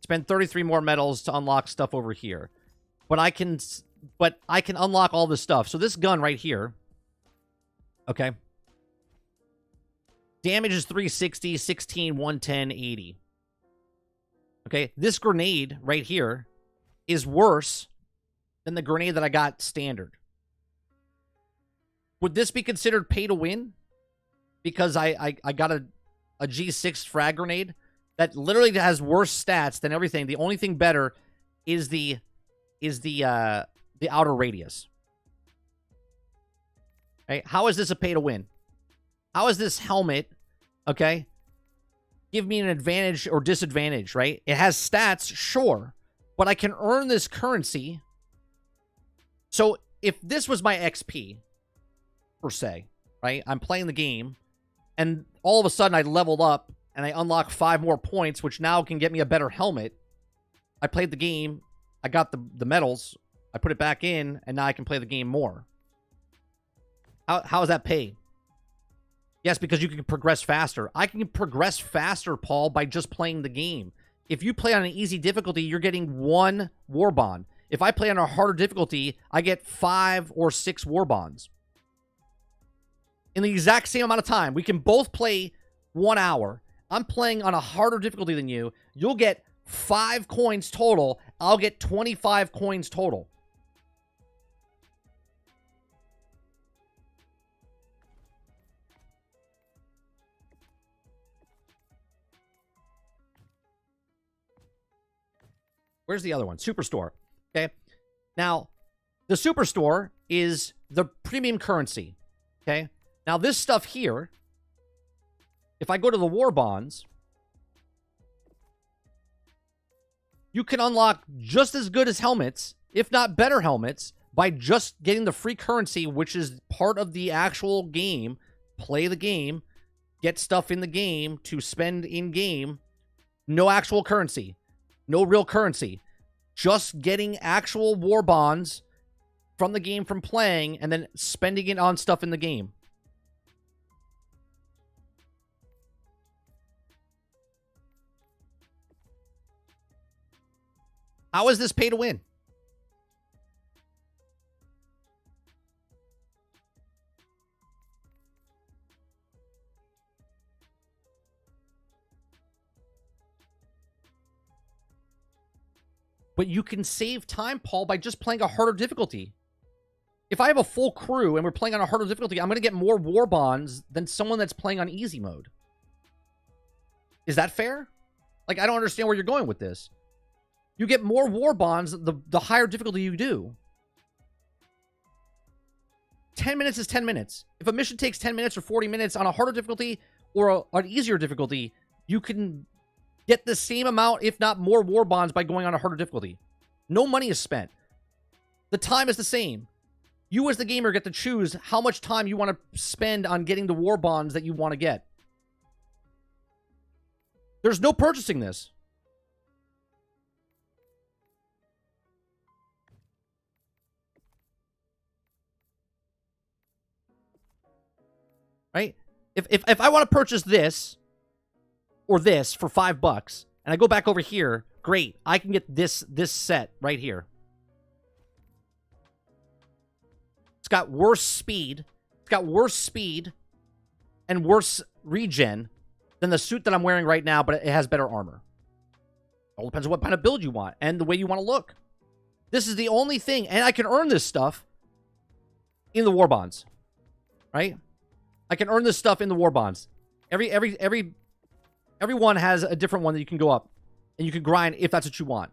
Spend 33 more medals to unlock stuff over here. But I can unlock all this stuff. So this gun right here, Okay. Damage is 360, 16, 110, 80. Okay, this grenade right here is worse than the grenade that I got standard. Would this be considered pay to win? Because I got a G6 frag grenade that literally has worse stats than everything. The only thing better is the outer radius. Right? How is this a pay to win? How is this helmet, okay, give me an advantage or disadvantage, right? It has stats, sure, but I can earn this currency. So if this was my XP, per se, right? I'm playing the game, and all of a sudden I leveled up, and I unlock 5 more points, which now can get me a better helmet. I played the game, I got the medals, I put it back in, and now I can play the game more. How is that paid? Yes, because you can progress faster. I can progress faster, Paul, by just playing the game. If you play on an easy difficulty, you're getting 1 war bond. If I play on a harder difficulty, I get 5 or 6 war bonds. In the exact same amount of time. We can both play 1 hour. I'm playing on a harder difficulty than you. You'll get 5 coins total. I'll get 25 coins total. Where's the other one? Superstore. Okay. Now, the Superstore is the premium currency. Okay. Now, this stuff here, if I go to the war bonds, you can unlock just as good as helmets, if not better helmets, by just getting the free currency, which is part of the actual game. Play the game, get stuff in the game to spend in game. No actual currency. No real currency. Just getting actual war bonds from the game from playing and then spending it on stuff in the game. How is this pay to win? But you can save time, Paul, by just playing a harder difficulty. If I have a full crew and we're playing on a harder difficulty, I'm going to get more war bonds than someone that's playing on easy mode. Is that fair? Like, I don't understand where you're going with this. You get more war bonds the higher difficulty you do. 10 minutes is 10 minutes. If a mission takes 10 minutes or 40 minutes on a harder difficulty or an easier difficulty, you can get the same amount, if not more, war bonds by going on a harder difficulty. No money is spent. The time is the same. You as the gamer get to choose how much time you want to spend on getting the war bonds that you want to get. There's no purchasing this. Right? If I want to purchase this or this for $5 and I go back over here, great. I can get this set right here. It's got worse speed. It's got worse speed and worse regen than the suit that I'm wearing right now, but it has better armor. It all depends on what kind of build you want and the way you want to look. This is the only thing, and I can earn this stuff in the war bonds. Right? I can earn this stuff in the war bonds. Everyone has a different one that you can go up and you can grind if that's what you want.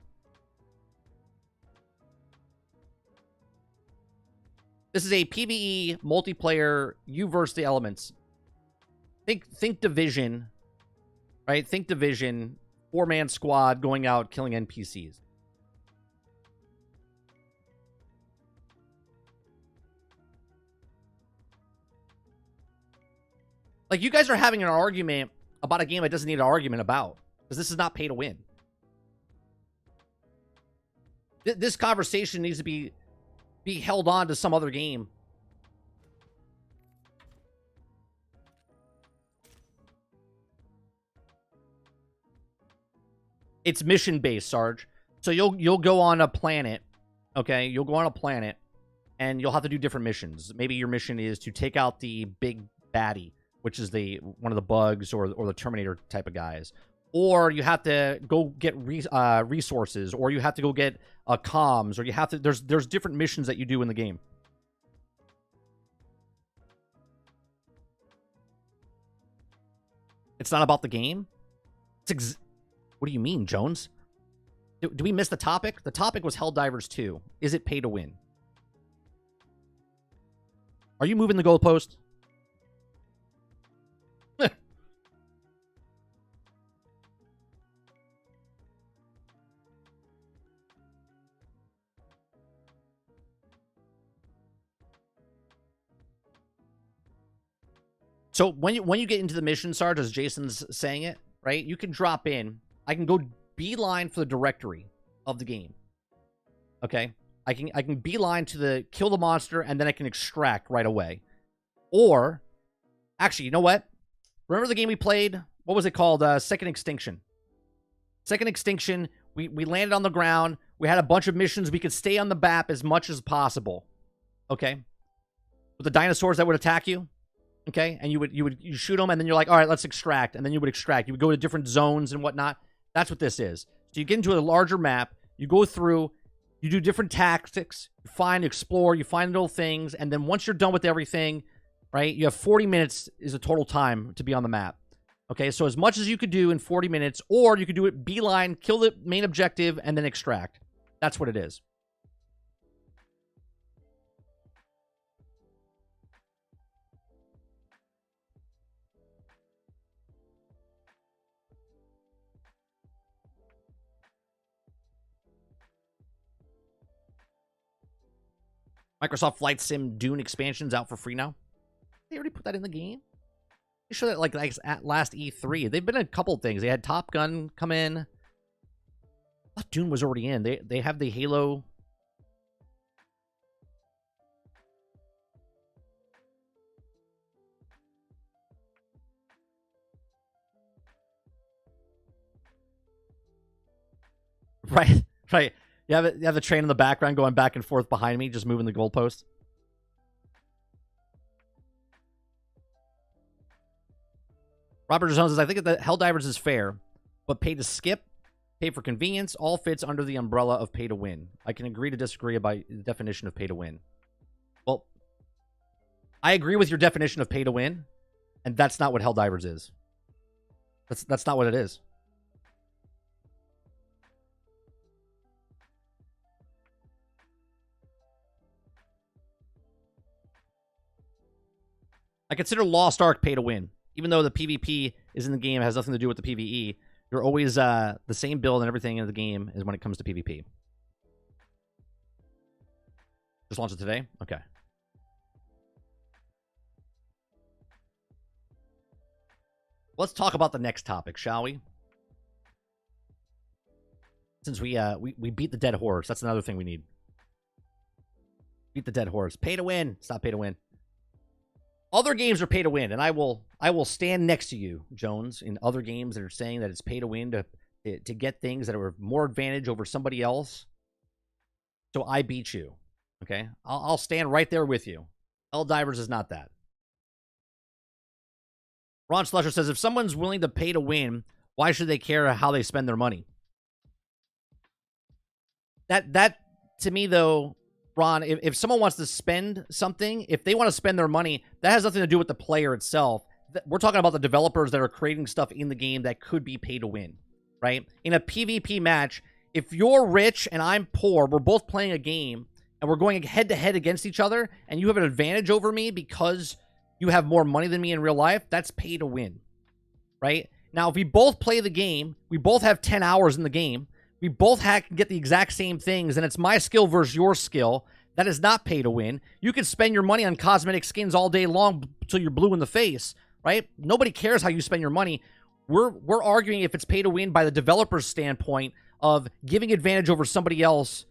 This is a PvE multiplayer. You versus the elements. Think Division, right? Think Division, 4-man squad going out killing NPCs. Like, you guys are having an argument about a game that doesn't need an argument about, because this is not pay to win. This conversation needs to be held on to some other game. It's mission based, Sarge. So you'll go on a planet, okay? You'll go on a planet, and you'll have to do different missions. Maybe your mission is to take out the big baddie, which is one of the bugs or the Terminator type of guys. Or you have to go get resources, or you have to go get comms, or you have to... There's different missions that you do in the game. It's not about the game? What do you mean, Jones? Do we miss the topic? The topic was Helldivers 2. Is it pay to win? Are you moving the goalpost? So when you get into the mission, Sarge, as Jason's saying it, right? You can drop in. I can go beeline for the directory of the game. Okay? I can beeline to the kill the monster, and then I can extract right away. Or, actually, you know what? Remember the game we played? What was it called? Second Extinction. Second Extinction. We landed on the ground. We had a bunch of missions. We could stay on the map as much as possible. Okay? With the dinosaurs that would attack you. Okay? And you shoot them, and then you're like, all right, let's extract. And then you would extract. You would go to different zones and whatnot. That's what this is. So you get into a larger map. You go through. You do different tactics. You find, explore. You find little things. And then once you're done with everything, right, you have 40 minutes is the total time to be on the map. Okay, so as much as you could do in 40 minutes, or you could do it beeline, kill the main objective, and then extract. That's what it is. Microsoft Flight Sim Dune expansion's out for free now. They already put that in the game. They showed that like at last E3. They've been in a couple things. They had Top Gun come in. I thought Dune was already in. They have the Halo. Right, right. You have the train in the background going back and forth behind me, just moving the goalpost. Robert Jones says, I think that Helldivers is fair, but pay to skip, pay for convenience, all fits under the umbrella of pay to win. I can agree to disagree about the definition of pay to win. Well, I agree with your definition of pay to win, and that's not what Helldivers is. That's not what it is. I consider Lost Ark pay to win. Even though the PvP is in the game, it has nothing to do with the PvE. You're always the same build and everything in the game is when it comes to PvP. Just launched it today? Okay. Let's talk about the next topic, shall we? Since we beat the dead horse. That's another thing we need. Beat the dead horse. Pay to win. Stop pay to win. Other games are pay to win, and I will stand next to you, Jones, in other games that are saying that it's pay to win to get things that are more advantage over somebody else. So I beat you. Okay? I'll stand right there with you. Helldivers is not that. Ron Slusher says, if someone's willing to pay to win, why should they care how they spend their money? That to me, though, Ron, if someone wants to spend something, if they want to spend their money, that has nothing to do with the player itself. We're talking about the developers that are creating stuff in the game that could be pay to win, right? In a PvP match, if you're rich and I'm poor, we're both playing a game and we're going head to head against each other and you have an advantage over me because you have more money than me in real life, that's pay to win, right? Now, if we both play the game, we both have 10 hours in the game, we both can get the exact same things, and it's my skill versus your skill. That is not pay to win. You can spend your money on cosmetic skins all day long until you're blue in the face, right? Nobody cares how you spend your money. We're arguing if it's pay to win by the developer's standpoint of giving advantage over somebody else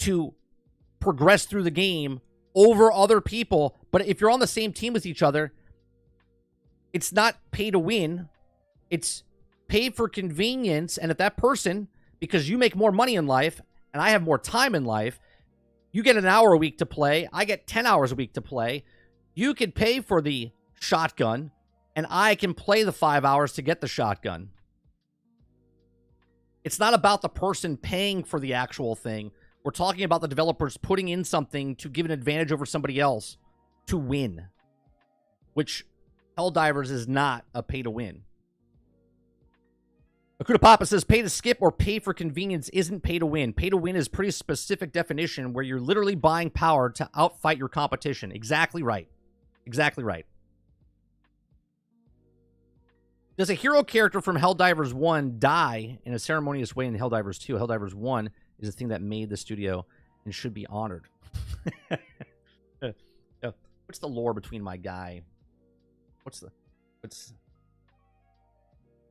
to progress through the game over other people. But if you're on the same team with each other, it's not pay to win. It's pay for convenience. And if that person, because you make more money in life and I have more time in life, You get an hour a week to play. I get 10 hours a week to play. You could pay for the shotgun, and I can play the 5 hours to get the shotgun. It's not about the person paying for the actual thing. We're talking about the developers putting in something to give an advantage over somebody else to win, which Helldivers is not a pay to win. Akuta Papa says pay to skip or pay for convenience isn't pay to win. Pay to win is pretty specific definition where you're literally buying power to outfight your competition. Exactly right. Exactly right. Does a hero character from Helldivers 1 die in a ceremonious way in Helldivers 2? Helldivers 1 is the thing that made the studio and should be honored. What's the lore between my guy? What's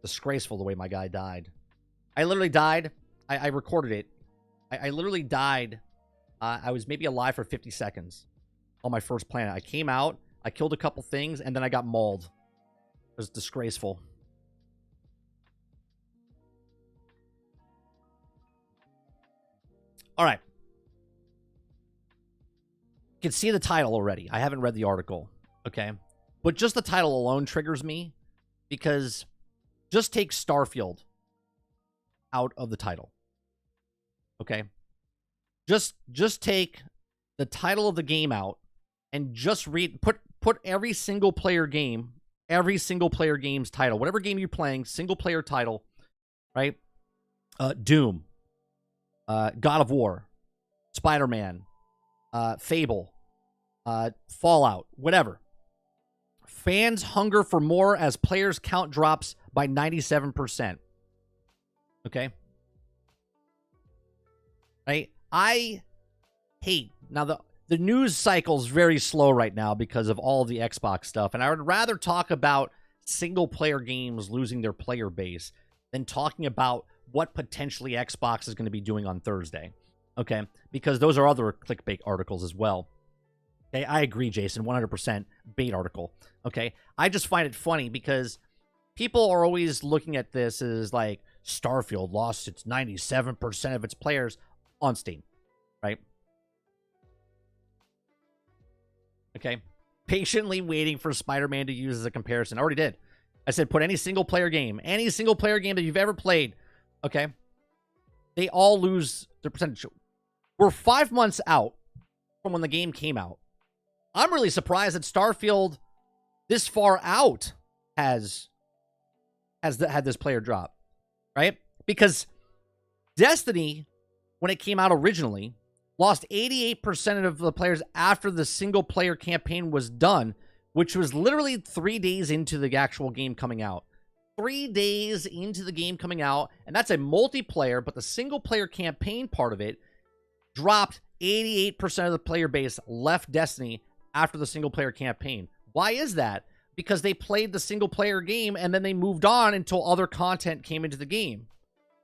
disgraceful the way my guy died. I literally died. I recorded it. I literally died. I was maybe alive for 50 seconds on my first planet. I came out, I killed a couple things, and then I got mauled. It was disgraceful. All right. You can see the title already. I haven't read the article, okay? But just the title alone triggers me because just take Starfield out of the title, okay? Just take the title of the game out and just put every single player game's title, whatever game you're playing, single player title, right? Doom. God of War, Spider-Man, Fable, Fallout, whatever. Fans hunger for more as players count drops by 97%. Okay? Right? I hate... Now, the news cycle's very slow right now because of all the Xbox stuff, and I would rather talk about single-player games losing their player base than talking about what potentially Xbox is going to be doing on Thursday, okay? Because those are other clickbait articles as well. Okay, I agree, Jason, 100% bait article, okay? I just find it funny because people are always looking at this as like Starfield lost its 97% of its players on Steam, right? Okay, patiently waiting for Spider-Man to use as a comparison. I already did. I said put any single-player game that you've ever played, okay, they all lose their percentage. We're 5 months out from when the game came out. I'm really surprised that Starfield this far out has had this player drop, right? Because Destiny, when it came out originally, lost 88% of the players after the single-player campaign was done, which was literally 3 days into the actual game coming out. 3 days into the game coming out, and that's a multiplayer, but the single-player campaign part of it dropped 88% of the player base left Destiny after the single-player campaign. Why is that? Because they played the single-player game, and then they moved on until other content came into the game.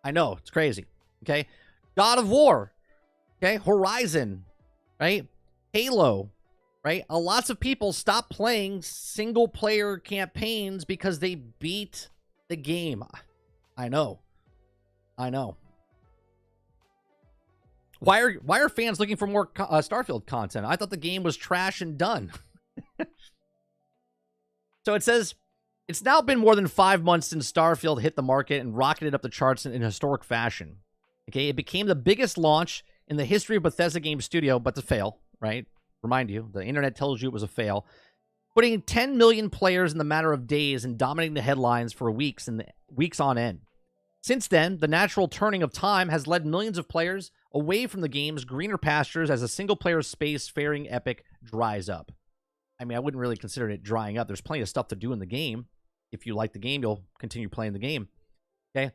I know, it's crazy, okay? God of War, okay? Horizon, right? Halo, right? Lots of people stop playing single-player campaigns because they beat the game. I know. Why are fans looking for more Starfield content? I thought the game was trash and done. So it says, it's now been more than 5 months since Starfield hit the market and rocketed up the charts in historic fashion. Okay, it became the biggest launch in the history of Bethesda Game Studio, but to fail, right? Remind you, the internet tells you it was a fail. Putting 10 million players in the matter of days and dominating the headlines for weeks on end. Since then, the natural turning of time has led millions of players away from the game's greener pastures as a single-player space-faring epic dries up. I mean, I wouldn't really consider it drying up. There's plenty of stuff to do in the game. If you like the game, you'll continue playing the game. Okay?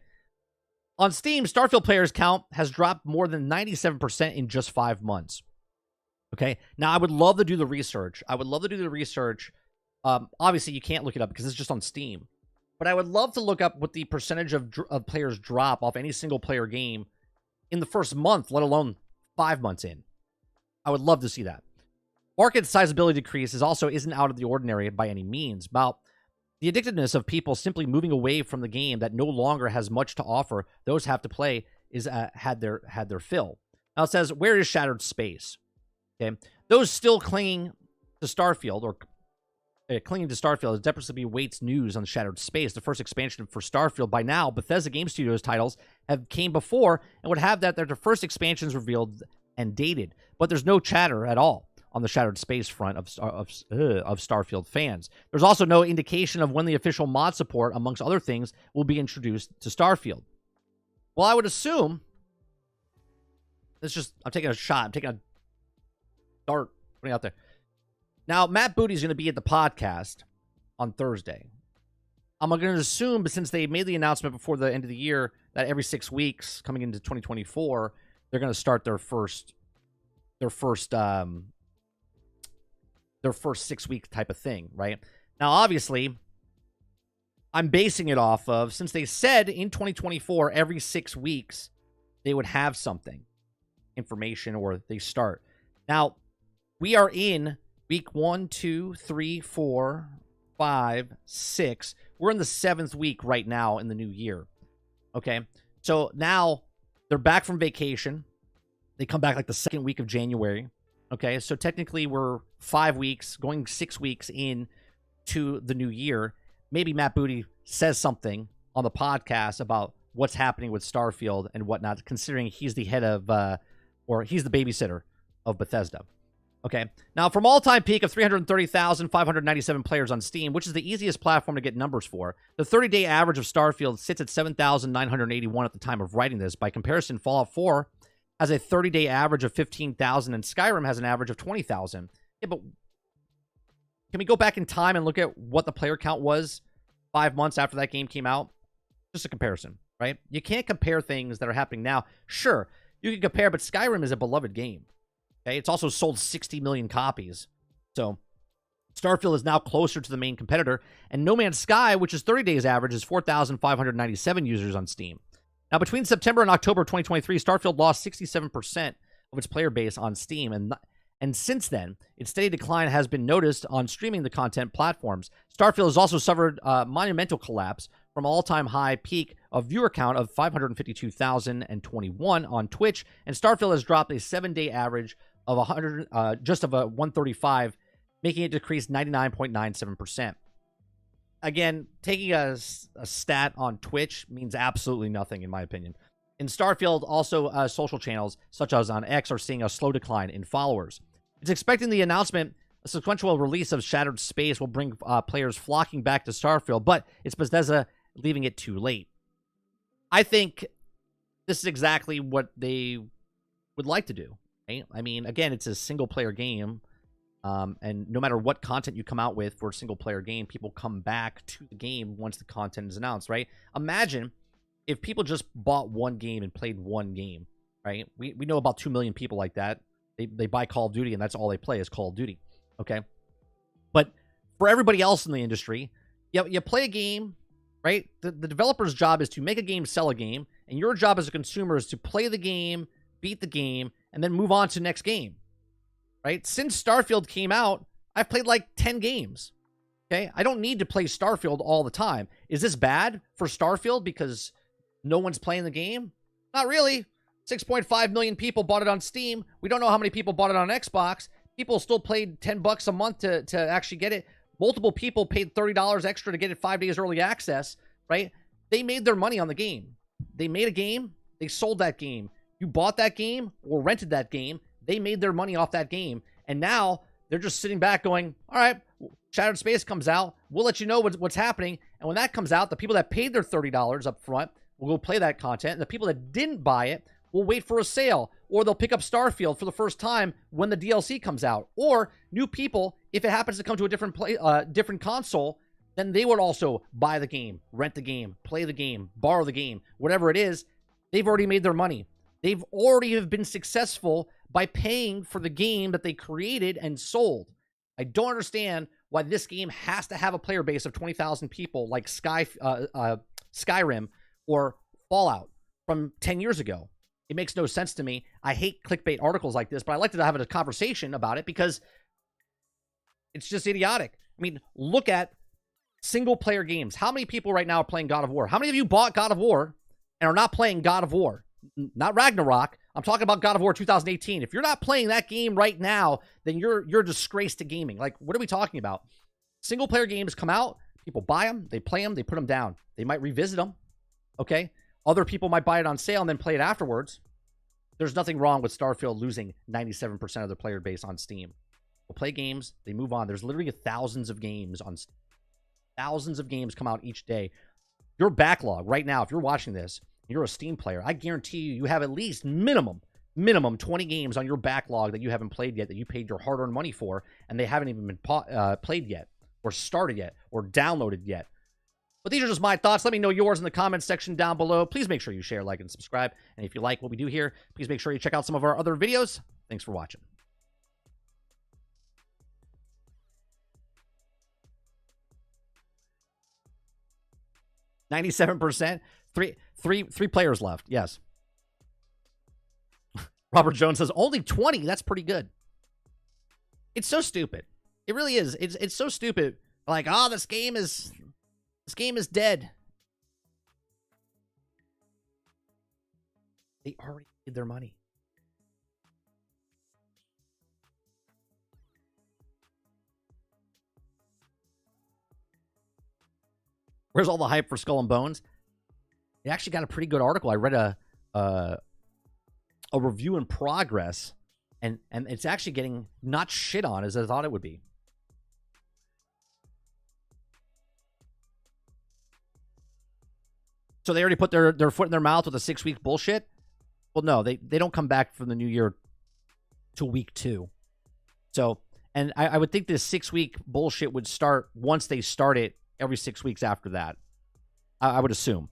On Steam, Starfield players count has dropped more than 97% in just 5 months. Okay? Now, I would love to do the research. Obviously, you can't look it up because it's just on Steam. But I would love to look up what the percentage of players drop off any single-player game in the first month, let alone 5 months in. I would love to see that. Market sizability decrease isn't out of the ordinary by any means. About the addictiveness of people simply moving away from the game that no longer has much to offer, those have to play, is had their fill. Now it says, where is Shattered Space? Okay, those still clinging to Starfield or clinging to Starfield, as Depressively awaits news on Shattered Space. The first expansion for Starfield. By now, Bethesda Game Studios titles have came before and would have that their first expansions revealed and dated, but there's no chatter at all on the Shattered Space front of Starfield fans. There's also no indication of when the official mod support, amongst other things, will be introduced to Starfield. Well, I would assume, I'm taking a shot, I'm taking a dart, putting it out there. Now, Matt Booty's going to be at the podcast on Thursday. I'm going to assume, but since they made the announcement before the end of the year that every 6 weeks coming into 2024, they're going to start their first 6-week type of thing, right? Now, obviously, I'm basing it off of, since they said in 2024, every 6 weeks, they would have something, information, or they start. Now, we are in week 1, 2, 3, 4, 5, 6. We're in the 7th week right now in the new year. Okay. So now they're back from vacation. They come back like the 2nd week of January. Okay. So technically we're 5 weeks, going 6 weeks in to the new year. Maybe Matt Booty says something on the podcast about what's happening with Starfield and whatnot, considering he's the head of, or he's the babysitter of Bethesda. Okay, now from all-time peak of 330,597 players on Steam, which is the easiest platform to get numbers for, the 30-day average of Starfield sits at 7,981 at the time of writing this. By comparison, Fallout 4 has a 30-day average of 15,000, and Skyrim has an average of 20,000. Yeah, but can we go back in time and look at what the player count was 5 months after that game came out? Just a comparison, right? You can't compare things that are happening now. Sure, you can compare, but Skyrim is a beloved game. Okay, it's also sold 60 million copies. So Starfield is now closer to the main competitor. And No Man's Sky, which is 30 days average, is 4,597 users on Steam. Now, between September and October 2023, Starfield lost 67% of its player base on Steam. And since then, its steady decline has been noticed on streaming the content platforms. Starfield has also suffered a monumental collapse from all-time high peak of viewer count of 552,021 on Twitch. And Starfield has dropped a 7-day average of 135, making it decrease 99.97%. Again, taking a stat on Twitch means absolutely nothing, in my opinion. In Starfield, also social channels, such as on X, are seeing a slow decline in followers. It's expecting the announcement, a sequential release of Shattered Space will bring players flocking back to Starfield, but it's Bethesda leaving it too late. I think this is exactly what they would like to do. Right? I mean, again, it's a single-player game, and no matter what content you come out with for a single-player game, people come back to the game once the content is announced, right? Imagine if people just bought one game and played one game, right? We know about 2 million people like that. They buy Call of Duty, and that's all they play is Call of Duty, okay? But for everybody else in the industry, you play a game, right? The developer's job is to make a game, sell a game, and your job as a consumer is to play the game, beat the game, and then move on to the next game, right? Since Starfield came out, I've played like 10 games, okay? I don't need to play Starfield all the time. Is this bad for Starfield because no one's playing the game? Not really. 6.5 million people bought it on Steam. We don't know how many people bought it on Xbox. People still paid $10 a month to actually get it. Multiple people paid $30 extra to get it 5 days early access, right? They made their money on the game. They made a game. They sold that game. You bought that game or rented that game. They made their money off that game. And now they're just sitting back going, all right, Shattered Space comes out. We'll let you know what's happening. And when that comes out, the people that paid their $30 up front will go play that content. And the people that didn't buy it will wait for a sale. Or they'll pick up Starfield for the first time when the DLC comes out. Or new people, if it happens to come to a different console, then they would also buy the game, rent the game, play the game, borrow the game, whatever it is. They've already made their money. They've already have been successful by paying for the game that they created and sold. I don't understand why this game has to have a player base of 20,000 people like Skyrim or Fallout from 10 years ago. It makes no sense to me. I hate clickbait articles like this, but I like to have a conversation about it because it's just idiotic. I mean, look at single-player games. How many people right now are playing God of War? How many of you bought God of War and are not playing God of War? Not Ragnarok. I'm talking about God of War 2018. If you're not playing that game right now, then you're a disgrace to gaming. Like, what are we talking about? Single player games come out, people buy them, they play them, they put them down. They might revisit them. Okay? Other people might buy it on sale and then play it afterwards. There's nothing wrong with Starfield losing 97% of their player base on Steam. They'll play games, they move on. There's literally thousands of games on Steam. Thousands of games come out each day. Your backlog right now, if you're watching this, you're a Steam player, I guarantee you have at least minimum 20 games on your backlog that you haven't played yet, that you paid your hard-earned money for, and they haven't even been played yet, or started yet, or downloaded yet. But these are just my thoughts. Let me know yours in the comments section down below. Please make sure you share, like, and subscribe. And if you like what we do here, please make sure you check out some of our other videos. Thanks for watching. $97%. Three players left. Yes. Robert Jones says only 20. That's pretty good. It's so stupid. It really is. It's so stupid. Like, oh, this game is dead. They already made their money. Where's all the hype for Skull and Bones? It actually got a pretty good article. I read a review in progress, and it's actually getting not shit on as I thought it would be. So they already put their foot in their mouth with a 6-week bullshit? Well, no, they don't come back from the new year to week 2. So, and I would think this 6-week bullshit would start once they start it every 6 weeks after that. I would assume.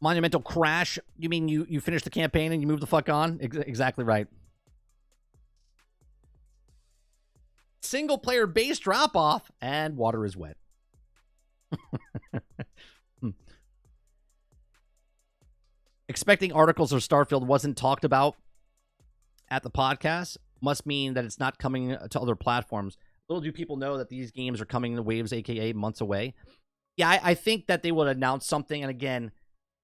Monumental crash? You mean you finish the campaign and you move the fuck on? Exactly right. Single player base drop off and water is wet. Expecting articles of Starfield wasn't talked about at the podcast must mean that it's not coming to other platforms. Little do people know that these games are coming in waves, aka months away. Yeah, I think that they would announce something, and again,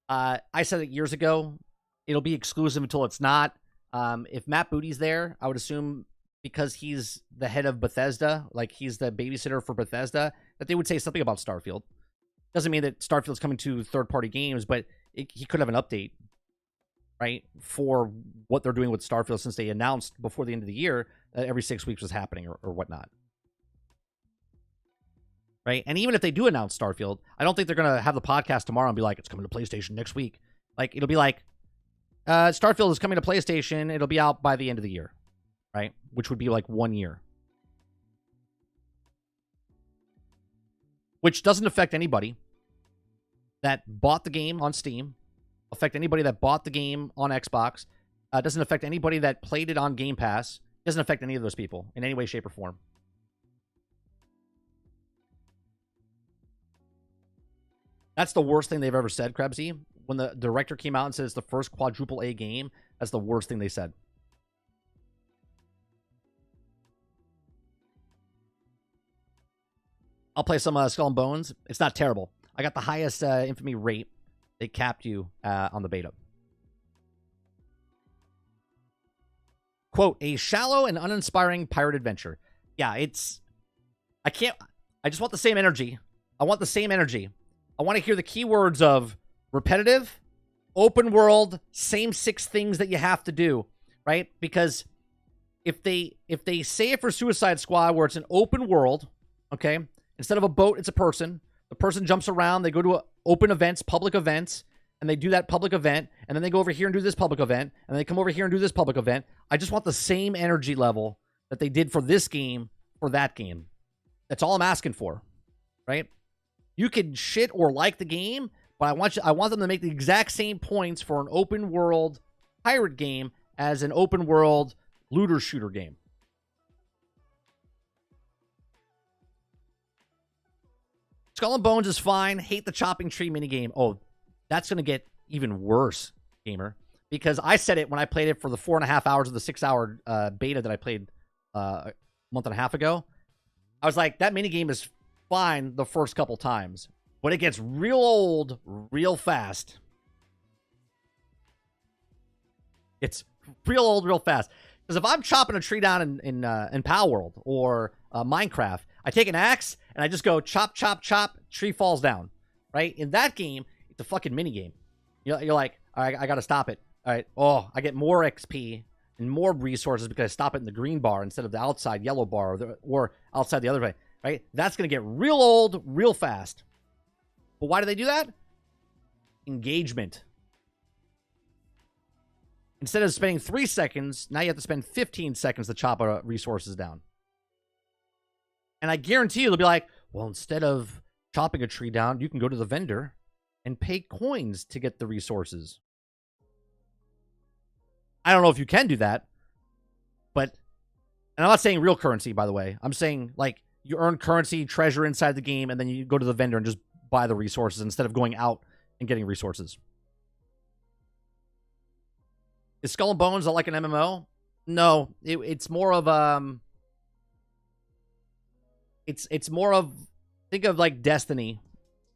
I said it years ago. It'll be exclusive until it's not. If Matt Booty's there, I would assume because he's the head of Bethesda, like he's the babysitter for Bethesda, that they would say something about Starfield. Doesn't mean that Starfield's coming to third-party games, but he could have an update, right, for what they're doing with Starfield since they announced before the end of the year that every 6 weeks was happening or whatnot. Right? And even if they do announce Starfield, I don't think they're going to have the podcast tomorrow and be like, it's coming to PlayStation next week. Like, it'll be like, Starfield is coming to PlayStation. It'll be out by the end of the year. Right? Which would be like 1 year. Which doesn't affect anybody that bought the game on Steam. Affect anybody that bought the game on Xbox. Doesn't affect anybody that played it on Game Pass. Doesn't affect any of those people in any way, shape, or form. That's the worst thing they've ever said, Krebsy. When the director came out and said it's the first quadruple A game, that's the worst thing they said. I'll play some Skull and Bones. It's not terrible. I got the highest infamy rate. They capped you on the beta. Quote, a shallow and uninspiring pirate adventure. Yeah, it's... I just want the same energy. I want the same energy. I want to hear the keywords of repetitive, open world, same 6 things that you have to do, right? Because if they say it for Suicide Squad where it's an open world, okay, instead of a boat, it's a person. The person jumps around, they go to open events, public events, and they do that public event, and then they go over here and do this public event, and they come over here and do this public event. I just want the same energy level that they did for this game, for that game. That's all I'm asking for, right? You can shit or like the game, but I want them to make the exact same points for an open world pirate game as an open world looter shooter game. Skull and Bones is fine. Hate the chopping tree minigame. Oh, that's going to get even worse, gamer. because I said it when I played it for the 4.5 hours of the 6-hour beta that I played a month and a half ago. I was like, that minigame is fine the first couple times, but it gets real old real fast. It's real old real fast. Because if I'm chopping a tree down in Power World or Minecraft, I take an axe and I just go chop, chop, chop, tree falls down. Right? In that game, it's a fucking minigame. You're like, all right, I got to stop it. All right, oh, I get more XP and more resources because I stop it in the green bar instead of the outside yellow bar or outside the other way, right? That's going to get real old real fast. But why do they do that? Engagement. Instead of spending 3 seconds, now you have to spend 15 seconds to chop resources down. And I guarantee you they'll be like, well, instead of chopping a tree down, you can go to the vendor and pay coins to get the resources. I don't know if you can do that, but, and I'm not saying real currency, by the way. I'm saying, like, you earn currency, treasure inside the game, and then you go to the vendor and just buy the resources instead of going out and getting resources. Is Skull and Bones like an MMO? No, it's more of it's more of, think of like Destiny.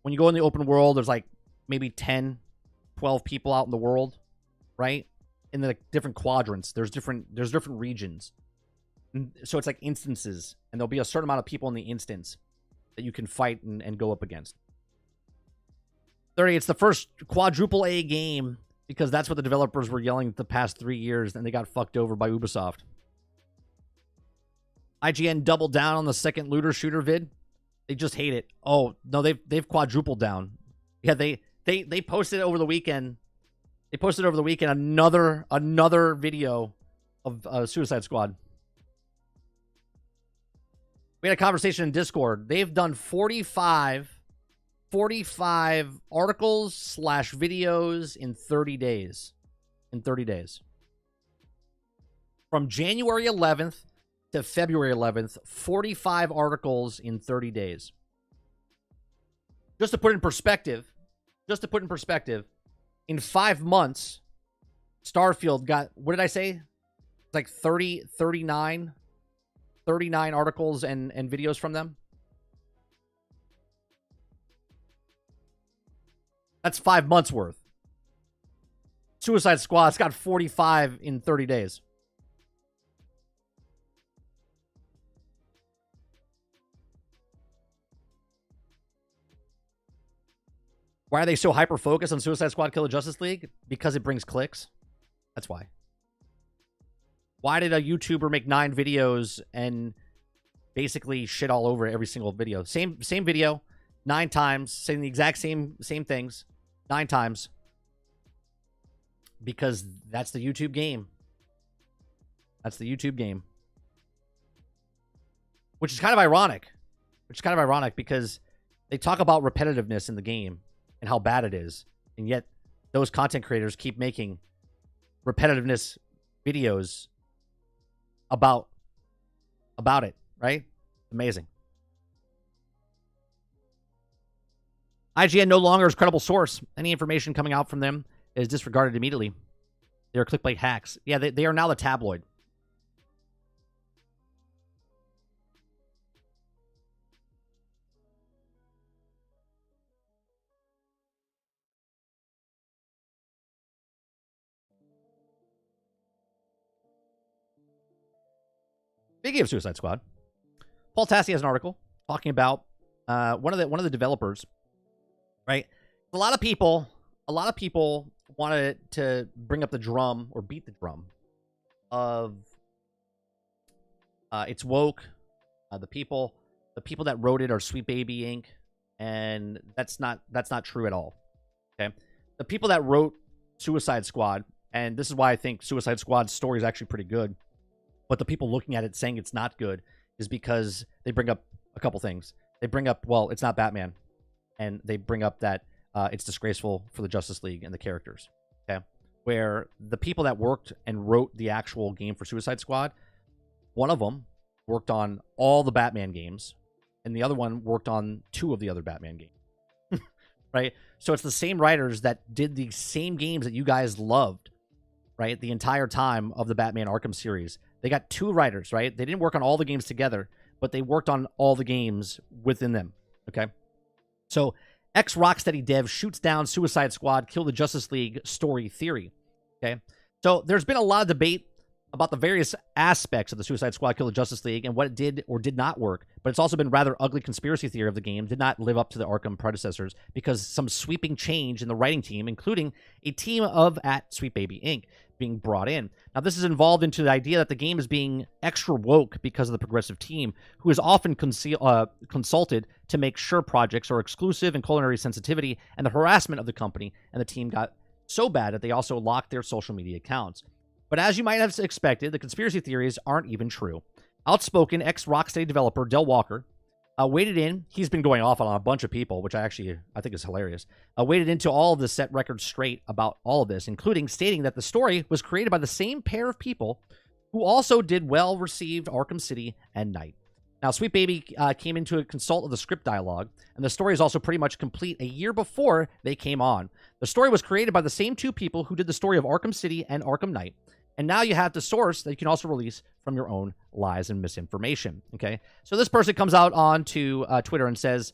When you go in the open world, there's like maybe 10, 12 people out in the world, right? In the different quadrants, there's different regions. And so it's like instances, and there'll be a certain amount of people in the instance that you can fight and go up against. 30, it's the first quadruple A game because that's what the developers were yelling the past 3 years, and they got fucked over by Ubisoft. IGN doubled down on the second looter shooter vid. They just hate it. Oh no, they've quadrupled down. Yeah, they posted over the weekend. They posted over the weekend another video of Suicide Squad. We had a conversation in Discord. They've done 45 articles / videos in 30 days. From January 11th to February 11th, 45 articles in 30 days. Just to put it in perspective, in 5 months, Starfield got, what did I say? It's like 39 articles and videos from them. That's 5 months worth. Suicide Squad's got 45 in 30 days. Why are they so hyper-focused on Suicide Squad Kill the Justice League? Because it brings clicks. That's why. Why did a YouTuber make 9 videos and basically shit all over every single video? Same video, 9 times, saying the exact same things, 9 times. Because that's the YouTube game. That's the YouTube game. Which is kind of ironic. Because they talk about repetitiveness in the game and how bad it is. And yet, those content creators keep making repetitiveness videos about it, right? Amazing. IGN no longer is a credible source. Any information coming out from them is disregarded immediately. They are clickbait hacks. Yeah, they are now the tabloid. Speaking of Suicide Squad, Paul Tassi has an article talking about one of the developers, right? A lot of people wanted to bring up the drum or beat the drum of it's woke. The people that wrote it are Sweet Baby Inc. And that's not true at all. Okay, the people that wrote Suicide Squad, and this is why I think Suicide Squad's story is actually pretty good. But the people looking at it saying it's not good is because they bring up a couple things. They bring up, well, it's not Batman. And they bring up that it's disgraceful for the Justice League and the characters. Okay? Where the people that worked and wrote the actual game for Suicide Squad, one of them worked on all the Batman games, and the other one worked on 2 of the other Batman games. Right? So it's the same writers that did the same games that you guys loved. right? The entire time of the Batman Arkham series. They got 2 writers, right? They didn't work on all the games together, but they worked on all the games within them, okay? So, ex-Rocksteady dev shoots down Suicide Squad, Kill the Justice League story theory, okay? So, there's been a lot of debate about the various aspects of the Suicide Squad Kill the Justice League and what it did or did not work, but it's also been rather ugly conspiracy theory of the game did not live up to the Arkham predecessors because some sweeping change in the writing team, including a team of at Sweet Baby Inc. being brought in. Now, this is involved into the idea that the game is being extra woke because of the progressive team, who is often consulted to make sure projects are exclusive and culinary sensitivity, and the harassment of the company and the team got so bad that they also locked their social media accounts. But as you might have expected, the conspiracy theories aren't even true. Outspoken ex-Rocksteady developer Del Walker waded in. He's been going off on a bunch of people, which I think is hilarious. Waded into all of this, set records straight about all of this, including stating that the story was created by the same pair of people who also did well-received Arkham City and Night. Now, Sweet Baby came in to consult of the script dialogue, and the story is also pretty much complete a year before they came on. The story was created by the same 2 people who did the story of Arkham City and Arkham Knight. And now you have the source that you can also release from your own lies and misinformation, okay? So this person comes out onto Twitter and says,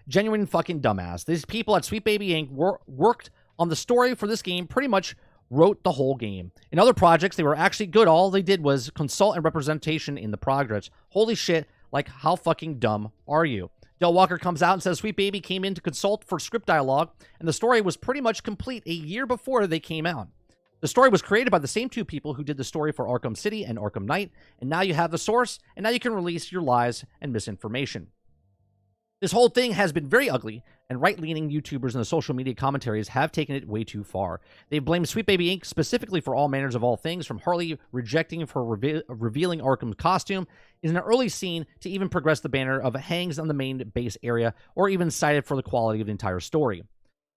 genuine fucking dumbass. These people at Sweet Baby Inc. worked on the story for this game, pretty much wrote the whole game. In other projects, they were actually good. All they did was consult and representation in the progress. Holy shit, like, how fucking dumb are you? Del Walker comes out and says Sweet Baby came in to consult for script dialogue, and the story was pretty much complete a year before they came out. The story was created by the same 2 people who did the story for Arkham City and Arkham Knight, and now you have the source, and now you can release your lies and misinformation. This whole thing has been very ugly, and right-leaning YouTubers and the social media commentaries have taken it way too far. They've blamed Sweet Baby Inc. specifically for all manners of all things, from Harley rejecting for revealing Arkham's costume in an early scene to even progress the banner of hangs on the main base area, or even cited for the quality of the entire story.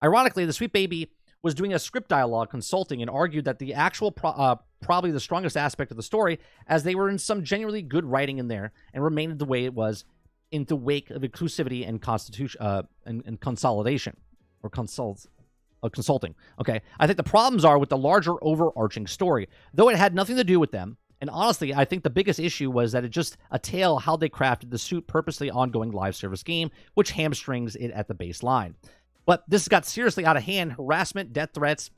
Ironically, the Sweet Baby was doing a script dialogue consulting and argued that the actual probably the strongest aspect of the story, as they were in some genuinely good writing in there and remained the way it was in the wake of inclusivity and and consolidation or consulting. Okay, I think the problems are with the larger overarching story, though it had nothing to do with them. And honestly, I think the biggest issue was that it just a tale how they crafted the suit purposely ongoing live service game, which hamstrings it at the baseline. But this got seriously out of hand. Harassment, death threats.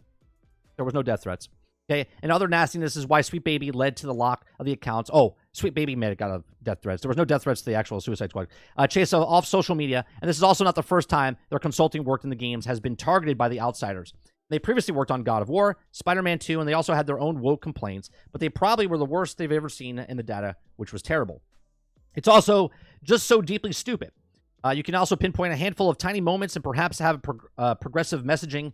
There was no death threats. Okay, and other nastiness is why Sweet Baby led to the lock of the accounts. Oh, Sweet Baby made it got of death threats. There was no death threats to the actual Suicide Squad. Chase off social media, and this is also not the first time their consulting work in the games has been targeted by the outsiders. They previously worked on God of War, Spider-Man 2, and they also had their own woke complaints, but they probably were the worst they've ever seen in the data, which was terrible. It's also just so deeply stupid. You can also pinpoint a handful of tiny moments and perhaps have progressive messaging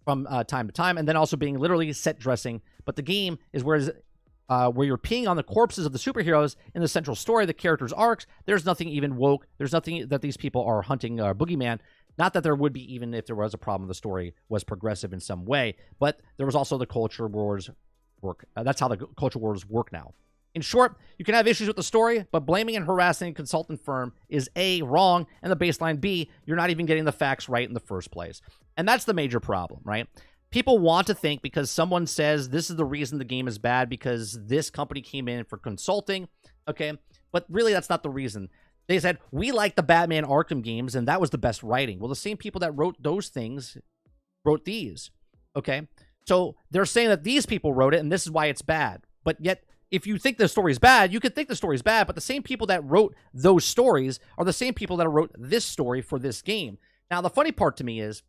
from time to time, and then also being literally set dressing. But the game is where you're peeing on the corpses of the superheroes in the central story, the characters' arcs. There's nothing even woke. There's nothing that these people are hunting Boogeyman. Not that there would be, even if there was a problem, the story was progressive in some way. But there was also the culture wars work. That's how the culture wars work now. In short, you can have issues with the story, but blaming and harassing a consultant firm is A, wrong, and the baseline B, you're not even getting the facts right in the first place. And that's the major problem, right? People want to think because someone says this is the reason the game is bad because this company came in for consulting, okay? But really, that's not the reason. They said, we like the Batman Arkham games, and that was the best writing. Well, the same people that wrote those things wrote these, okay? So they're saying that these people wrote it, and this is why it's bad. But yet, if you think the story's bad, you could think the story's bad, but the same people that wrote those stories are the same people that wrote this story for this game. Now, the funny part to me is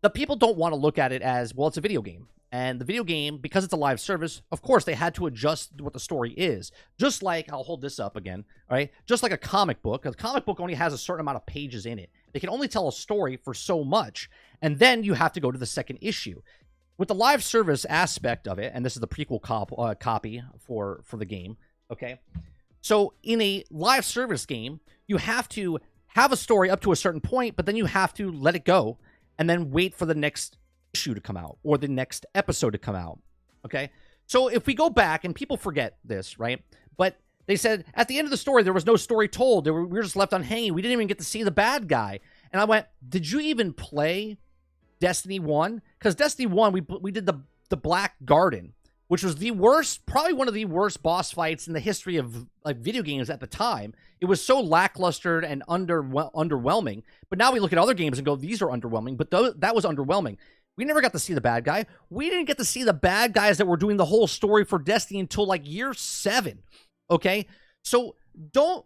the people don't want to look at it as, well, it's a video game. And the video game, because it's a live service, of course, they had to adjust what the story is. Just like, I'll hold this up again, all right? Just like a comic book. A comic book only has a certain amount of pages in it. They can only tell a story for so much, and then you have to go to the second issue. With the live service aspect of it, and this is the prequel copy for the game, okay? So in a live service game, you have to have a story up to a certain point, but then you have to let it go and then wait for the next issue to come out or the next episode to come out, okay? So if we go back, and people forget this, right? But they said at the end of the story, there was no story told. We were just left on hanging. We didn't even get to see the bad guy. And I went, did you even play Destiny 1? Because Destiny 1, we did the Black Garden, which was the worst, probably one of the worst boss fights in the history of like video games at the time. It was so lackluster and underwhelming. But now we look at other games and go, these are underwhelming. But that was underwhelming. We never got to see the bad guy. We didn't get to see the bad guys that were doing the whole story for Destiny until like year 7. Okay? So don't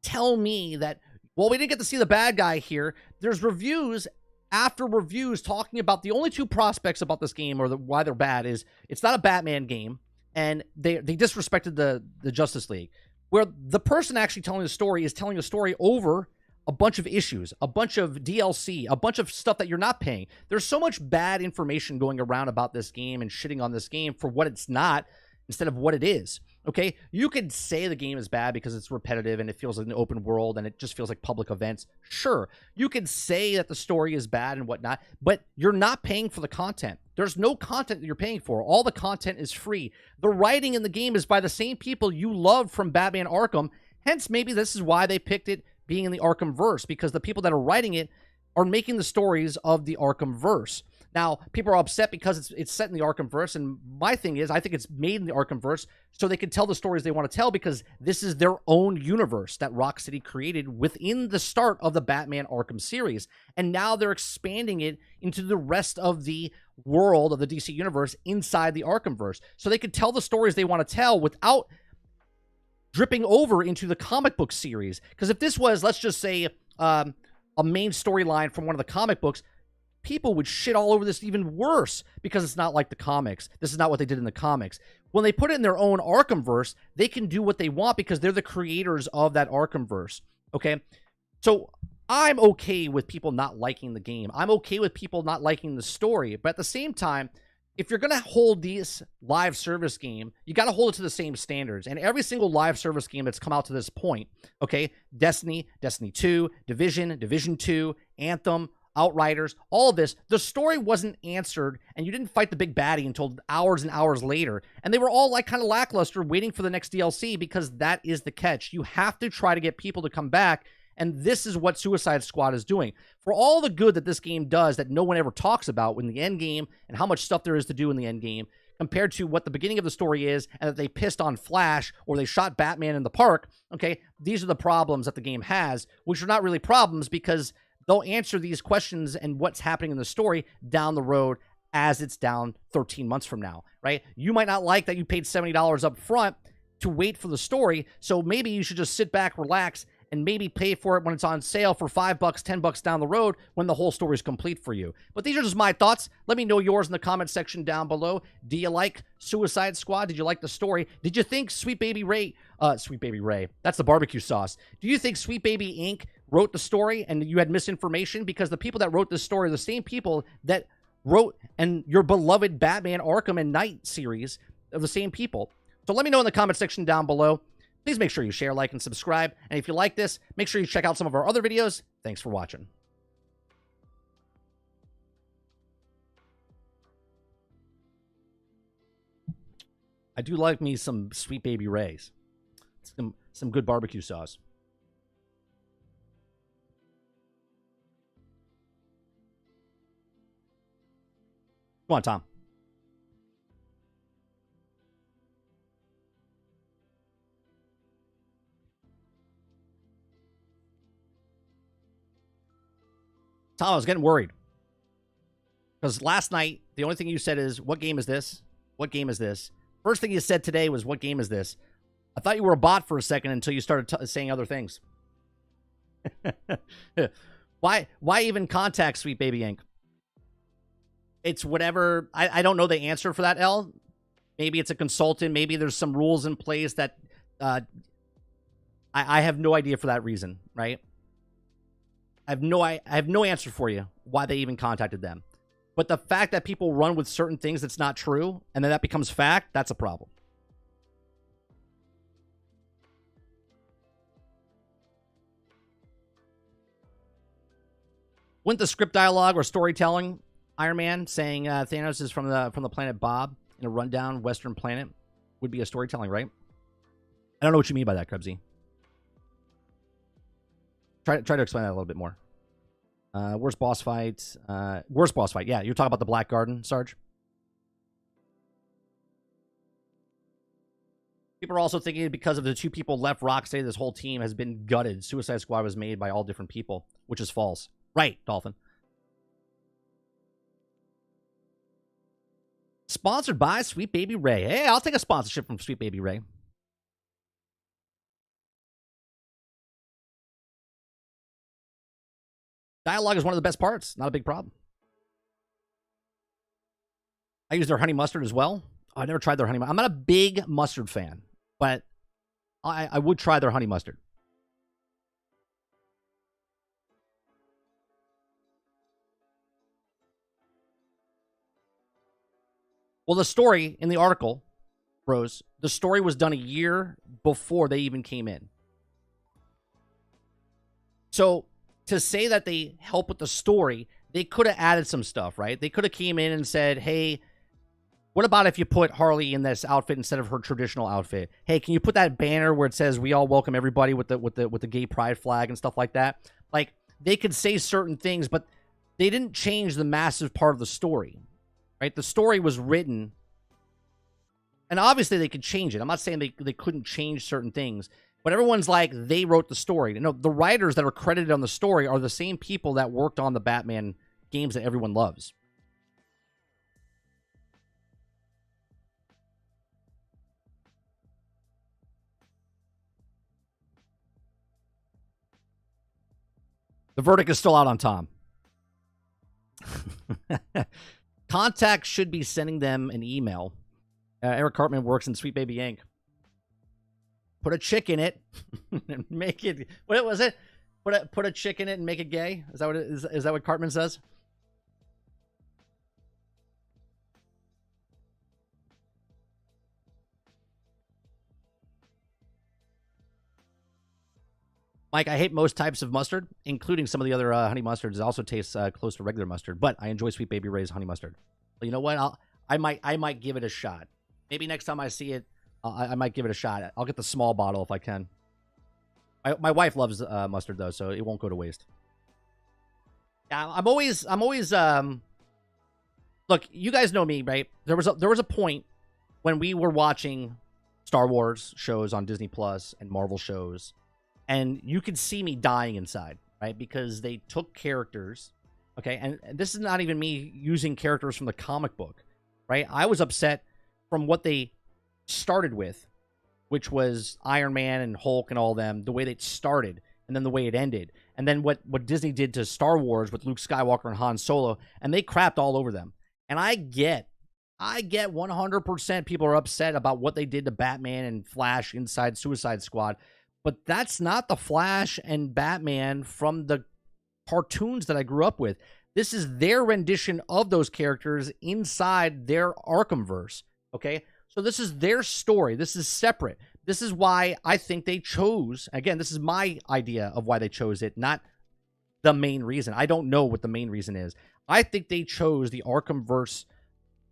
tell me that, well, we didn't get to see the bad guy here. There's reviews after reviews talking about the only 2 prospects about this game, or why they're bad, is it's not a Batman game, and they disrespected the Justice League, where the person actually telling the story is telling a story over a bunch of issues, a bunch of DLC, a bunch of stuff that you're not paying. There's so much bad information going around about this game and shitting on this game for what it's not instead of what it is. Okay, you could say the game is bad because it's repetitive and it feels like an open world and it just feels like public events. Sure, you could say that the story is bad and whatnot, but you're not paying for the content. There's no content that you're paying for. All the content is free. The writing in the game is by the same people you love from Batman Arkham. Hence, maybe this is why they picked it being in the Arkhamverse, because the people that are writing it are making the stories of the Arkhamverse. Now, people are upset because it's set in the Arkhamverse, and my thing is, I think it's made in the Arkhamverse so they can tell the stories they want to tell, because this is their own universe that Rocksteady created within the start of the Batman Arkham series, and now they're expanding it into the rest of the world of the DC universe inside the Arkhamverse, so they can tell the stories they want to tell without dripping over into the comic book series. Because if this was, let's just say, a main storyline from one of the comic books, people would shit all over this even worse, because it's not like the comics. This is not what they did in the comics. When they put it in their own Arkhamverse, they can do what they want because they're the creators of that Arkhamverse. Okay? So I'm okay with people not liking the game. I'm okay with people not liking the story. But at the same time, if you're going to hold this live service game, you got to hold it to the same standards. And every single live service game that's come out to this point, okay, Destiny, Destiny 2, Division, Division 2, Anthem, Outriders, all of this, the story wasn't answered, and you didn't fight the big baddie until hours and hours later. And they were all like kind of lackluster, waiting for the next DLC, because that is the catch. You have to try to get people to come back, and this is what Suicide Squad is doing. For all the good that this game does that no one ever talks about in the end game, and how much stuff there is to do in the end game, compared to what the beginning of the story is, and that they pissed on Flash, or they shot Batman in the park, okay, these are the problems that the game has, which are not really problems, because they'll answer these questions and what's happening in the story down the road as it's down 13 months from now, right? You might not like that you paid $70 up front to wait for the story, so maybe you should just sit back, relax, and maybe pay for it when it's on sale for $5, $10 down the road when the whole story is complete for you. But these are just my thoughts. Let me know yours in the comment section down below. Do you like Suicide Squad? Did you like the story? Did you think Sweet Baby Ray, that's the barbecue sauce. Do you think Sweet Baby Inc. wrote the story and you had misinformation? Because the people that wrote this story are the same people that wrote and your beloved Batman Arkham and Knight series of the same people. So let me know in the comment section down below. Please make sure you share, like, and subscribe. And if you like this, make sure you check out some of our other videos. Thanks for watching. I do like me some Sweet Baby Ray's. Some good barbecue sauce. Come on, Tom. Tom, I was getting worried. Because last night, the only thing you said is, what game is this? What game is this? First thing you said today was, what game is this? I thought you were a bot for a second until you started saying other things. Why even contact Sweet Baby Inc.? It's whatever. I don't know the answer for that, L. Maybe it's a consultant. Maybe there's some rules in place that I have no idea for that reason, right? I have no answer for you why they even contacted them. But the fact that people run with certain things that's not true, and then that becomes fact, that's a problem. Wouldn't the script dialogue or storytelling, Iron Man saying Thanos is from the planet Bob in a rundown Western planet, would be a storytelling, right? I don't know what you mean by that, Krebsy. Try to explain that a little bit more. Worst boss fight. Worst boss fight. Yeah, you're talking about the Black Garden, Sarge. People are also thinking because of the 2 people left, Rocksteady, this whole team has been gutted. Suicide Squad was made by all different people, which is false. Right, Dolphin. Sponsored by Sweet Baby Ray. Hey, I'll take a sponsorship from Sweet Baby Ray. Dialogue is one of the best parts. Not a big problem. I use their honey mustard as well. I never tried their honey mustard. I'm not a big mustard fan, but I would try their honey mustard. Well, the story in the article, Rose, the story was done a year before they even came in. So to say that they help with the story, they could have added some stuff, right? They could have came in and said, hey, what about if you put Harley in this outfit instead of her traditional outfit? Hey, can you put that banner where it says we all welcome everybody with the gay pride flag and stuff like that? Like, they could say certain things, but they didn't change the massive part of the story, right? The story was written, and obviously they could change it. I'm not saying they couldn't change certain things, but everyone's like, they wrote the story. No, the writers that are credited on the story are the same people that worked on the Batman games that everyone loves. The verdict is still out on Tom. Contact should be sending them an email. Eric Cartman works in Sweet Baby Inc. Put a chick in it and make it. What was it? Put a chick in it and make it gay. Is that what is that what Cartman says? Mike, I hate most types of mustard, including some of the other honey mustards. It also tastes close to regular mustard, but I enjoy Sweet Baby Ray's honey mustard. But you know what? I might give it a shot. Maybe next time I see it, I might give it a shot. I'll get the small bottle if I can. My wife loves mustard though, so it won't go to waste. Yeah, I'm always. Look, you guys know me, right? There was a point when we were watching Star Wars shows on Disney Plus and Marvel shows, and you could see me dying inside, right? Because they took characters, okay? And this is not even me using characters from the comic book, right? I was upset from what they started with, which was Iron Man and Hulk and all them, the way they started, and then the way it ended. And then what Disney did to Star Wars with Luke Skywalker and Han Solo, and they crapped all over them. And I get 100% people are upset about what they did to Batman and Flash inside Suicide Squad. But that's not the Flash and Batman from the cartoons that I grew up with. This is their rendition of those characters inside their Arkhamverse, okay? So this is their story. This is separate. This is why I think they chose, again, this is my idea of why they chose it, not the main reason. I don't know what the main reason is. I think they chose the Arkhamverse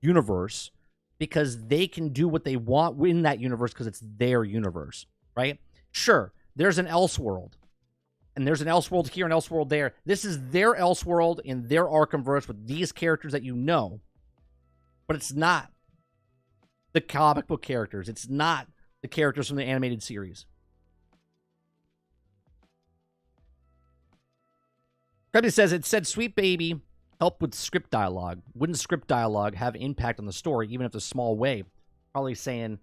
universe because they can do what they want in that universe because it's their universe, right? Sure, there's an Elseworld, and there's an Elseworld here and Elseworld there. This is their Elseworld in their Arkhamverse with these characters that you know, but it's not the comic book characters. It's not the characters from the animated series. Krebs says, it said Sweet Baby help with script dialogue. Wouldn't script dialogue have impact on the story, even if it's a small way? Probably saying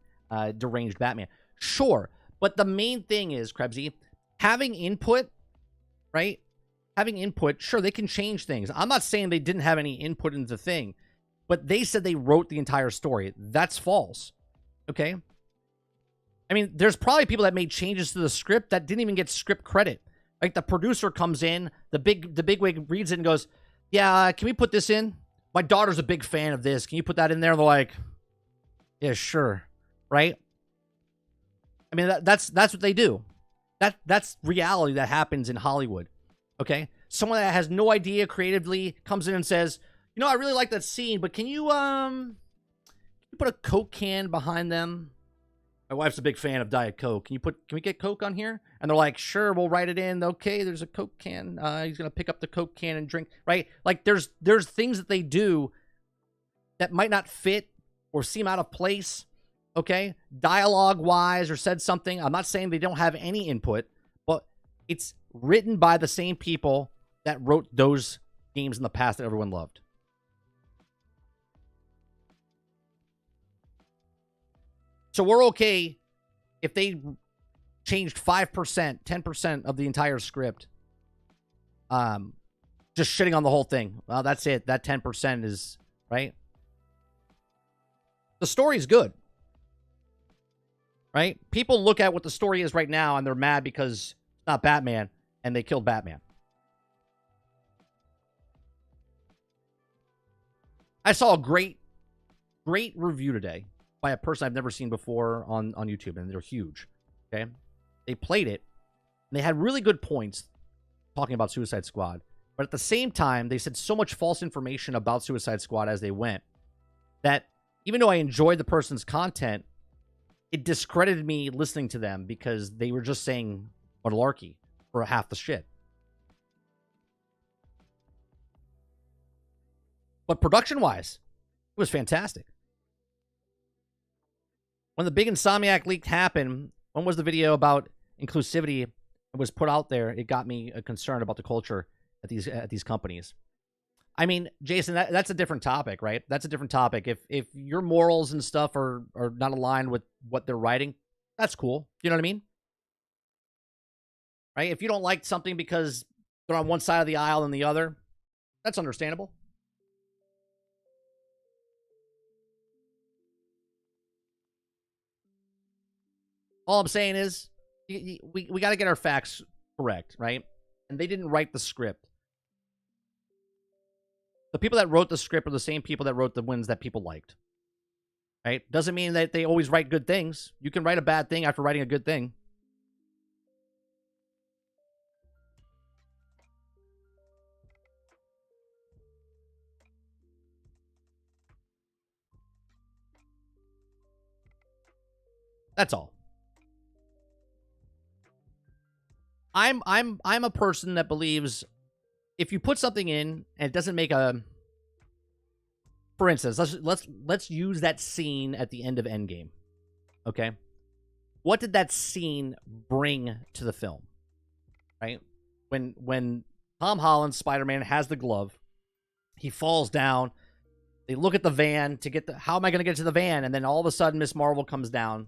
deranged Batman. Sure. But the main thing is, Krebsy, having input, right? Having input, sure, they can change things. I'm not saying they didn't have any input into the thing, but they said they wrote the entire story. That's false, okay? I mean, there's probably people that made changes to the script that didn't even get script credit. Like, the producer comes in, the bigwig reads it and goes, yeah, can we put this in? My daughter's a big fan of this. Can you put that in there? And they're like, yeah, sure, right? I mean, that's what they do. That's reality that happens in Hollywood, okay? Someone that has no idea creatively comes in and says, you know, I really like that scene, but can you put a Coke can behind them? My wife's a big fan of Diet Coke. Can we get Coke on here? And they're like, sure, we'll write it in. Okay, there's a Coke can. He's gonna pick up the Coke can and drink, right? Like, there's things that they do that might not fit or seem out of place. okay, dialogue-wise, or said something. I'm not saying they don't have any input, but it's written by the same people that wrote those games in the past that everyone loved. So we're okay if they changed 5%, 10% of the entire script. Just shitting on the whole thing. Well, that's it. That 10% is, right? The story's good. Right? People look at what the story is right now and they're mad because it's not Batman and they killed Batman. I saw a great review today by a person I've never seen before on YouTube, and they're huge. Okay? They played it, and they had really good points talking about Suicide Squad. But at the same time, they said so much false information about Suicide Squad as they went that even though I enjoyed the person's content, it discredited me listening to them because they were just saying malarkey for half the shit. But production-wise, it was fantastic. When the big Insomniac leak happened, when was the video about inclusivity was put out there, it got me concerned about the culture at these companies. I mean, Jason, that's a different topic, right? That's a different topic. If your morals and stuff are not aligned with what they're writing, that's cool. You know what I mean? Right? If you don't like something because they're on one side of the aisle and the other, that's understandable. All I'm saying is we got to get our facts correct, right? And they didn't write the script. The people that wrote the script are the same people that wrote the ones that people liked. Right? Doesn't mean that they always write good things. You can write a bad thing after writing a good thing. That's all. I'm a person that believes if you put something in and it doesn't make a, for instance, let's use that scene at the end of Endgame. Okay? What did that scene bring to the film? Right? When Tom Holland's Spider-Man has the glove, he falls down. They look at the van to get how am I going to get to the van? And then all of a sudden Miss Marvel comes down.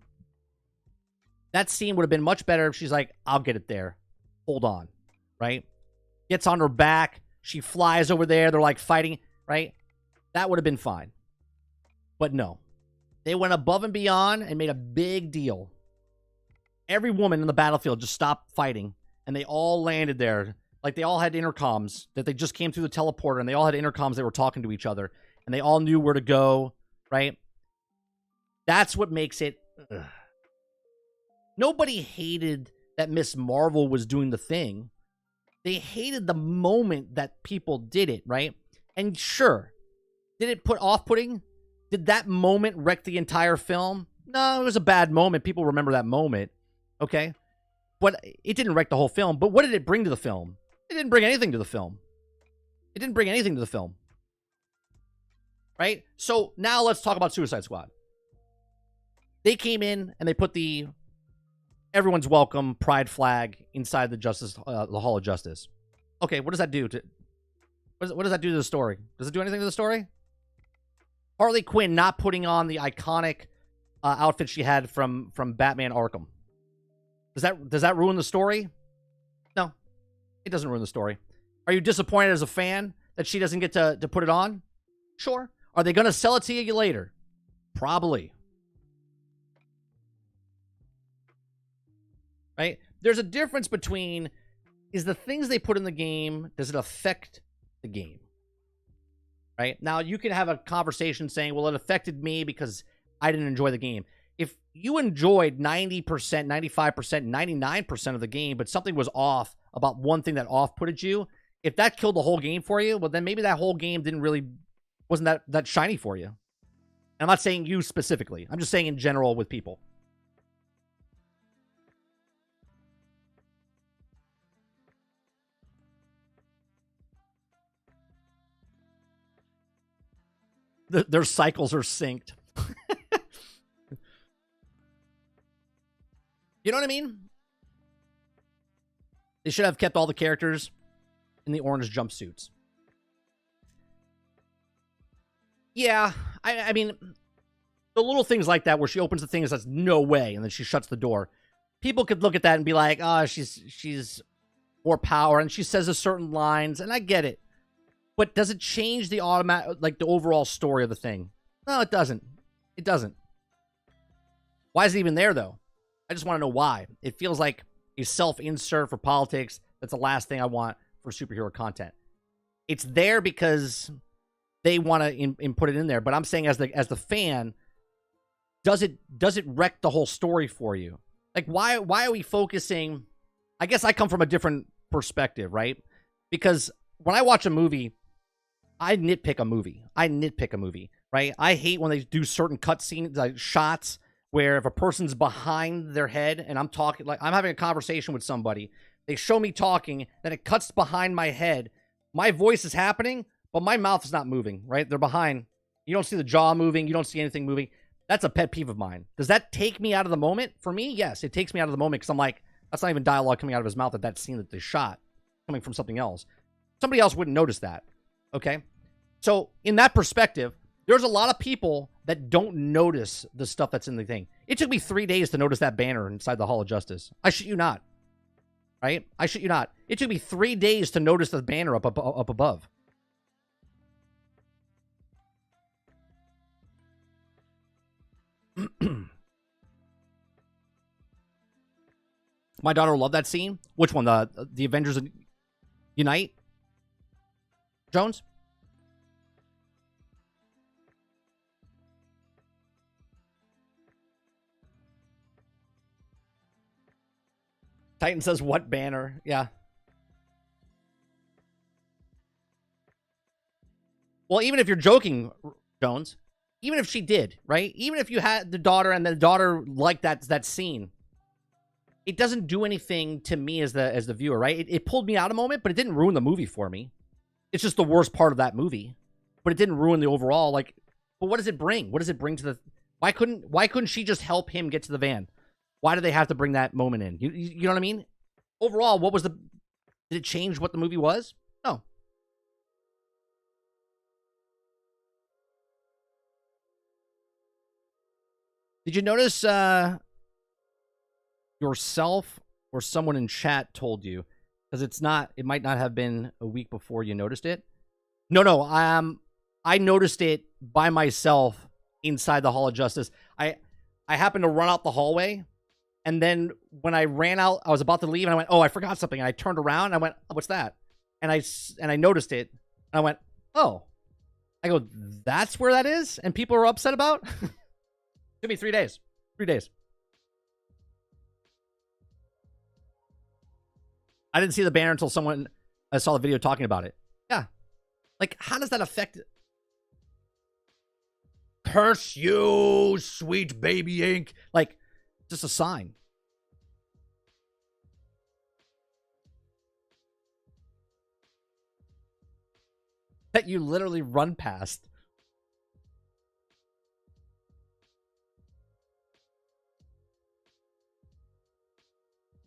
That scene would have been much better if she's like, I'll get it there. Hold on. Right? Gets on her back. She flies over there. They're like fighting. Right? That would have been fine. But no. They went above and beyond and made a big deal. Every woman in the battlefield just stopped fighting. And they all landed there. Like they all had intercoms. That they just came through the teleporter. And they all had intercoms. They were talking to each other. And they all knew where to go. Right? That's what makes it... Ugh. Nobody hated that Miss Marvel was doing the thing. They hated the moment that people did it, right? And sure, did it put off-putting? Did that moment wreck the entire film? No, it was a bad moment. People remember that moment, okay? But it didn't wreck the whole film. But what did it bring to the film? It didn't bring anything to the film. It didn't bring anything to the film. Right? So now let's talk about Suicide Squad. They came in and they put the everyone's welcome pride flag inside the the Hall of Justice. Okay, what does that do to what does that do to the story? Does it do anything to the story? Harley Quinn not putting on the iconic outfit she had from Batman Arkham. Does that ruin the story? No, it doesn't ruin the story. Are you disappointed as a fan that she doesn't get to put it on? Sure. Are they going to sell it to you later? Probably. Right? There's a difference between, is the things they put in the game, does it affect the game? Right? Now, you can have a conversation saying, well, it affected me because I didn't enjoy the game. If you enjoyed 90%, 95%, 99% of the game, but something was off about one thing that off-putted you, if that killed the whole game for you, well, then maybe that whole game wasn't that shiny for you. And I'm not saying you specifically. I'm just saying in general with people. Their cycles are synced. You know what I mean? They should have kept all the characters in the orange jumpsuits. Yeah, I mean, the little things like that where she opens the thing and says, no way, and then she shuts the door. People could look at that and be like, oh, she's more power, and she says a certain lines, and I get it. But does it change the the overall story of the thing? No, it doesn't. It doesn't. Why is it even there, though? I just want to know why. It feels like a self-insert for politics. That's the last thing I want for superhero content. It's there because they want to put it in there. But I'm saying as the fan, does it wreck the whole story for you? Like, why are we focusing? I guess I come from a different perspective, right? Because when I watch a movie, I nitpick a movie. Right? I hate when they do certain cutscenes, like shots, where if a person's behind their head and I'm talking, like I'm having a conversation with somebody, they show me talking, then it cuts behind my head. My voice is happening, but my mouth is not moving, right? They're behind. You don't see the jaw moving. You don't see anything moving. That's a pet peeve of mine. Does that take me out of the moment? For me, yes, it takes me out of the moment because I'm like, that's not even dialogue coming out of his mouth at that scene that they shot, coming from something else. Somebody else wouldn't notice that, okay? So in that perspective, there's a lot of people that don't notice the stuff that's in the thing. It took me 3 days to notice that banner inside the Hall of Justice. I shit you not, right? I shit you not. It took me 3 days to notice the banner up above. My daughter loved that scene. Which one? The Avengers Unite? Jones? Titan says, what banner? Yeah. Well, even if you're joking, Jones, even if she did, right? Even if you had the daughter and the daughter liked that scene, it doesn't do anything to me as the viewer, right? It pulled me out a moment, but it didn't ruin the movie for me. It's just the worst part of that movie, but it didn't ruin the overall. Like, but what does it bring? What does it bring to the? Why couldn't she just help him get to the van? Why do they have to bring that moment in? You know what I mean? Overall, what was did it change what the movie was? No. Did you notice yourself or someone in chat told you? Because it might not have been a week before you noticed it. No, I noticed it by myself inside the Hall of Justice. I happened to run out the hallway, and then when I ran out, I was about to leave, and I went, oh, I forgot something. And I turned around, and I went, what's that? And I noticed it, and I went, oh. I go, that's where that is? And people are upset about? Took me 3 days. 3 days. I didn't see the banner until I saw the video talking about it. Yeah. Like, how does that affect it? Curse you, sweet baby ink. Like, just a sign. That you literally run past.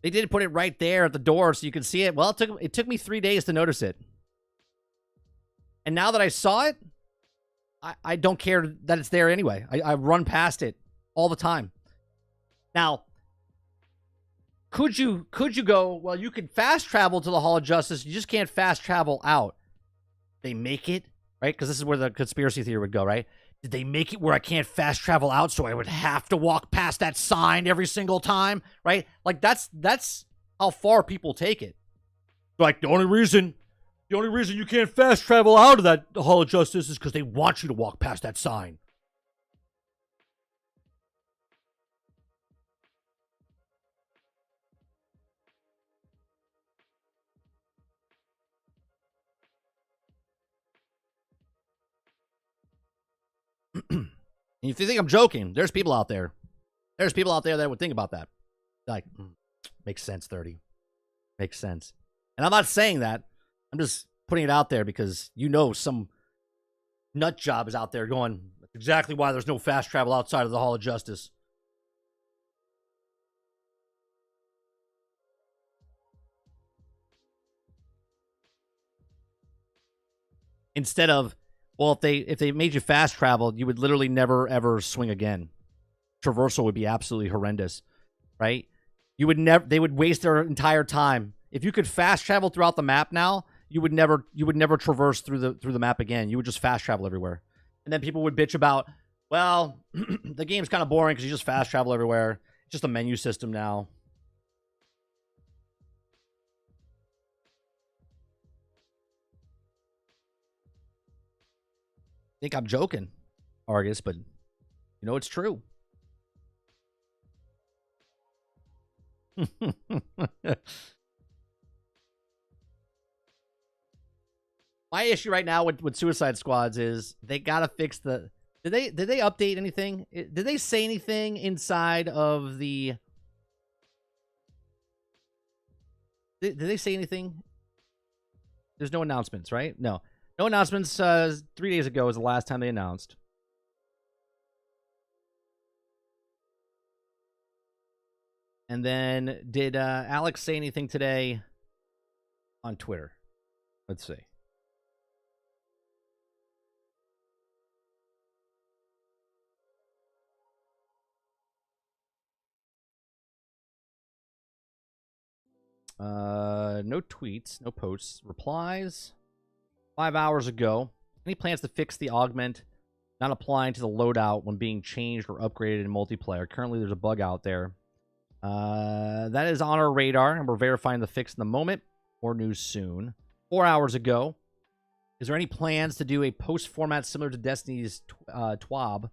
They did put it right there at the door so you could see it. Well, it took me 3 days to notice it. And now that I saw it, I don't care that it's there anyway. I run past it all the time. Now, could you go, well, you could fast travel to the Hall of Justice. You just can't fast travel out. They make it, right? Because this is where the conspiracy theory would go, right? Did they make it where I can't fast travel out so I would have to walk past that sign every single time, right? Like, that's how far people take it. Like, the only reason you can't fast travel out of that Hall of Justice is because they want you to walk past that sign. If you think I'm joking, there's people out there. There's people out there that would think about that. Like, makes sense, 30. Makes sense. And I'm not saying that. I'm just putting it out there because some nut job is out there going, that's exactly why there's no fast travel outside of the Hall of Justice. Instead of, well, if they made you fast travel, you would literally never ever swing again. Traversal would be absolutely horrendous, right? You would never. They would waste their entire time. If you could fast travel throughout the map now, you would never traverse through the map again. You would just fast travel everywhere, and then people would bitch about, well, the game's kind of boring because you just fast travel everywhere. It's just a menu system now. I think I'm joking, Argus, but you know it's true. My issue right now with Suicide Squads is they gotta fix the. Did they update anything? Did they say anything inside of the? Did they say anything? There's no announcements, right? No announcements. 3 days ago was the last time they announced. And then did Alex say anything today on Twitter? Let's see. No tweets, no posts, replies. 5 hours ago. Any plans to fix the augment not applying to the loadout when being changed or upgraded in multiplayer? Currently, there's a bug out there. That is on our radar, and we're verifying the fix in the moment. More news soon. 4 hours ago. Is there any plans to do a post format similar to Destiny's TWAB?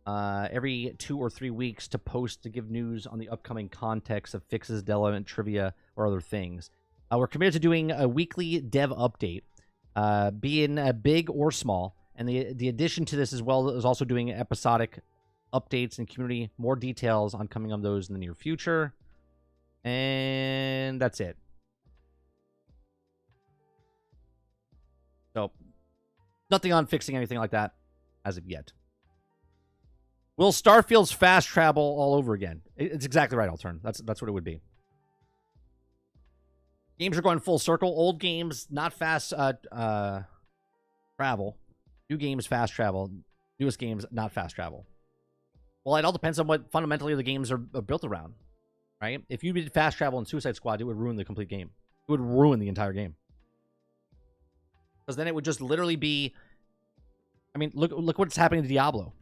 Every 2 or 3 weeks to post to give news on the upcoming context of fixes, development, trivia, or other things. We're committed to doing a weekly dev update, being big or small. And the addition to this as well is also doing episodic updates and community. More details on coming on those in the near future. And that's it. So, nothing on fixing anything like that as of yet. Will Starfield's fast travel all over again? It's exactly right, Altern. That's what it would be. Games are going full circle. Old games, not fast travel. New games, fast travel. Newest games, not fast travel. Well, it all depends on what fundamentally the games are built around, right? If you did fast travel in Suicide Squad, it would ruin the complete game. It would ruin the entire game. Because then it would just literally be... I mean, look what's happening to Diablo.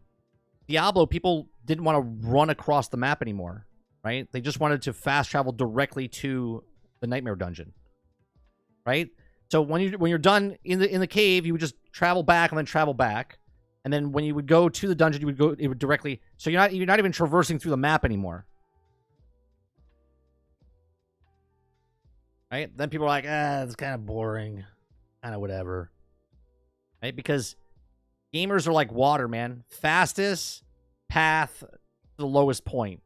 Diablo, people didn't want to run across the map anymore, right? They just wanted to fast travel directly to the Nightmare Dungeon, right? So when you're done in the cave, you would just travel back and then travel back, and then when you would go to the dungeon, it would directly. So you're not even traversing through the map anymore, right? Then people are like, it's kind of boring, kind of whatever, right? Because gamers are like water, man. Fastest path to the lowest point.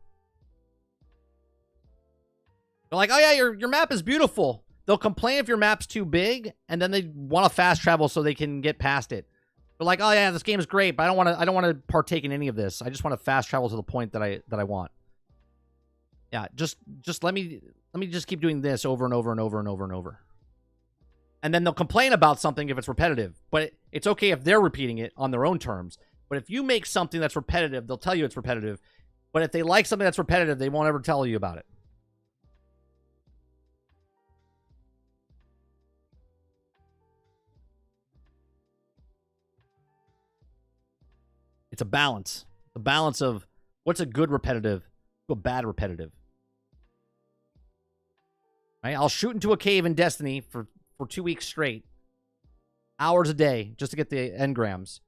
They're like, oh yeah, your map is beautiful. They'll complain if your map's too big, and then they want to fast travel so they can get past it. They're like, oh yeah, this game is great, but I don't want to partake in any of this. I just want to fast travel to the point that I want. Yeah, just let me just keep doing this over and over and over and over and over. And then they'll complain about something if it's repetitive. But it's okay if they're repeating it on their own terms. But if you make something that's repetitive, they'll tell you it's repetitive. But if they like something that's repetitive, they won't ever tell you about it. It's a balance. The balance of what's a good repetitive to a bad repetitive. Right? I'll shoot into a cave in Destiny for 2 weeks straight. Hours a day just to get the engrams.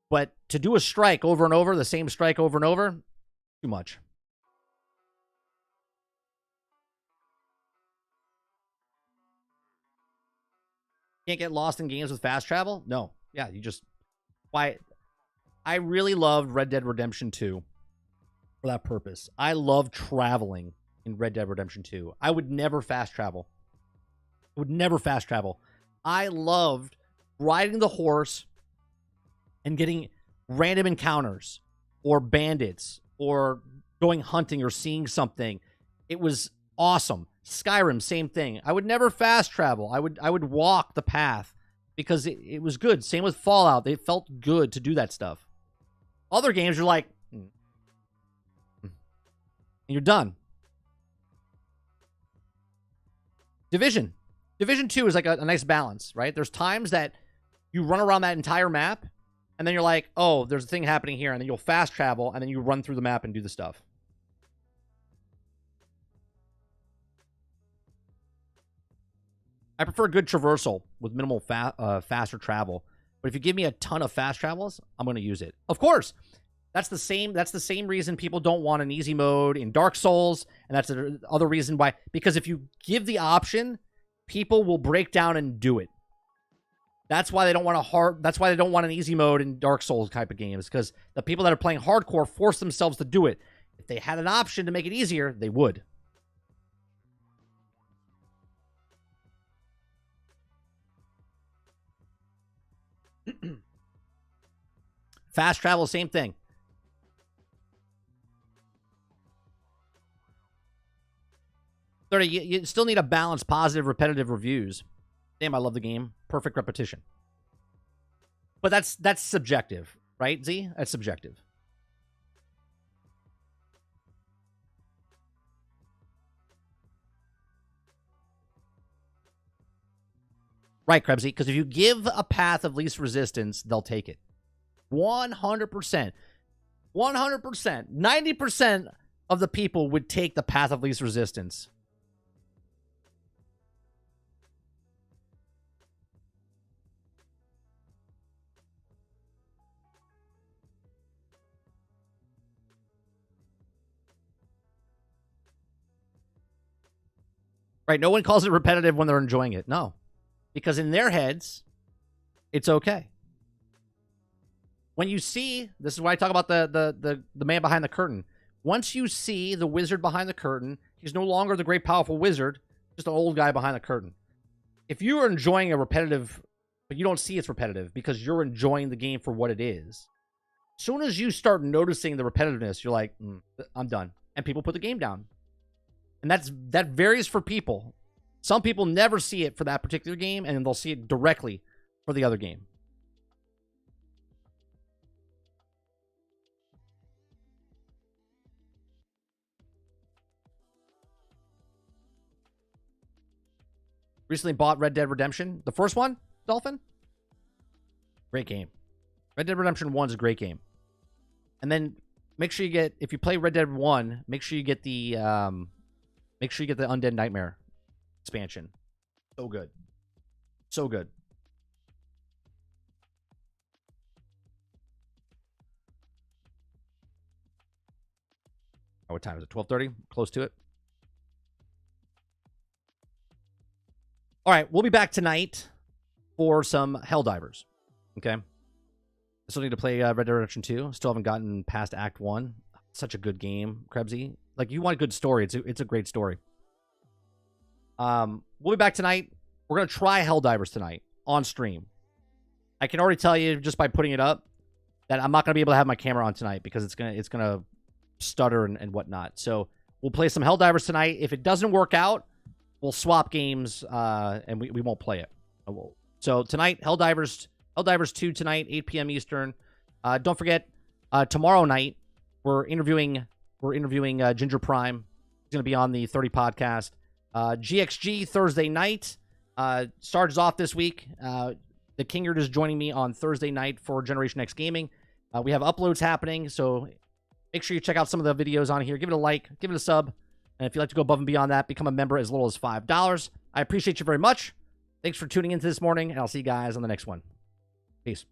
But to do a strike over and over, the same strike over and over, too much. Can't get lost in games with fast travel? No. Yeah, you just... Why... I really loved Red Dead Redemption 2 for that purpose. I love traveling in Red Dead Redemption 2. I would never fast travel. I would never fast travel. I loved riding the horse and getting random encounters or bandits or going hunting or seeing something. It was awesome. Skyrim, same thing. I would never fast travel. I would walk the path because it was good. Same with Fallout. It felt good to do that stuff. Other games, you're like, and you're done. Division 2 is like a nice balance, right? There's times that you run around that entire map, and then you're like, oh, there's a thing happening here, and then you'll fast travel, and then you run through the map and do the stuff. I prefer good traversal with minimal faster travel. But if you give me a ton of fast travels, I'm going to use it. Of course, that's the same reason people don't want an easy mode in Dark Souls, and that's the other reason why. Because if you give the option, people will break down and do it. That's why they don't want that's why they don't want an easy mode in Dark Souls type of games, because the people that are playing hardcore force themselves to do it. If they had an option to make it easier, they would. Fast travel, same thing. You still need a balance, positive, repetitive reviews. Damn, I love the game. Perfect repetition. But that's subjective, right, Z? That's subjective. Right, Krebsy, because if you give a path of least resistance, they'll take it. 100%. 100%. 90% of the people would take the path of least resistance. Right, no one calls it repetitive when they're enjoying it. No. Because in their heads, it's okay. When you see, this is why I talk about the man behind the curtain. Once you see the wizard behind the curtain, he's no longer the great powerful wizard, just an old guy behind the curtain. If you are enjoying a repetitive, but you don't see it's repetitive because you're enjoying the game for what it is, as soon as you start noticing the repetitiveness, you're like, I'm done. And people put the game down. And that varies for people. Some people never see it for that particular game, and they'll see it directly for the other game. Recently bought Red Dead Redemption. The first one, Dolphin? Great game. Red Dead Redemption 1 is a great game. And then make sure you get, if you play Red Dead 1, make sure you get the Undead Nightmare expansion. So good. So good. Oh, what time is it? 12:30? Close to it. All right, we'll be back tonight for some Helldivers. Okay? I still need to play Red Dead Redemption 2. Still haven't gotten past Act 1. Such a good game, Krebsy. Like, you want a good story. It's a great story. We'll be back tonight. We're going to try Helldivers tonight on stream. I can already tell you just by putting it up that I'm not going to be able to have my camera on tonight because it's gonna stutter and whatnot. So we'll play some Helldivers tonight. If it doesn't work out, we'll swap games and we won't play it. So tonight, Helldivers 2 tonight, 8 p.m. Eastern. Don't forget, tomorrow night we're interviewing Ginger Prime. He's going to be on the 30 podcast. GXG Thursday night. Starts off this week. The Kingard is joining me on Thursday night for Generation X Gaming. We have uploads happening, so make sure you check out some of the videos on here. Give it a like, give it a sub, and if you'd like to go above and beyond that, become a member as little as $5. I appreciate you very much. Thanks for tuning in this morning, and I'll see you guys on the next one. Peace.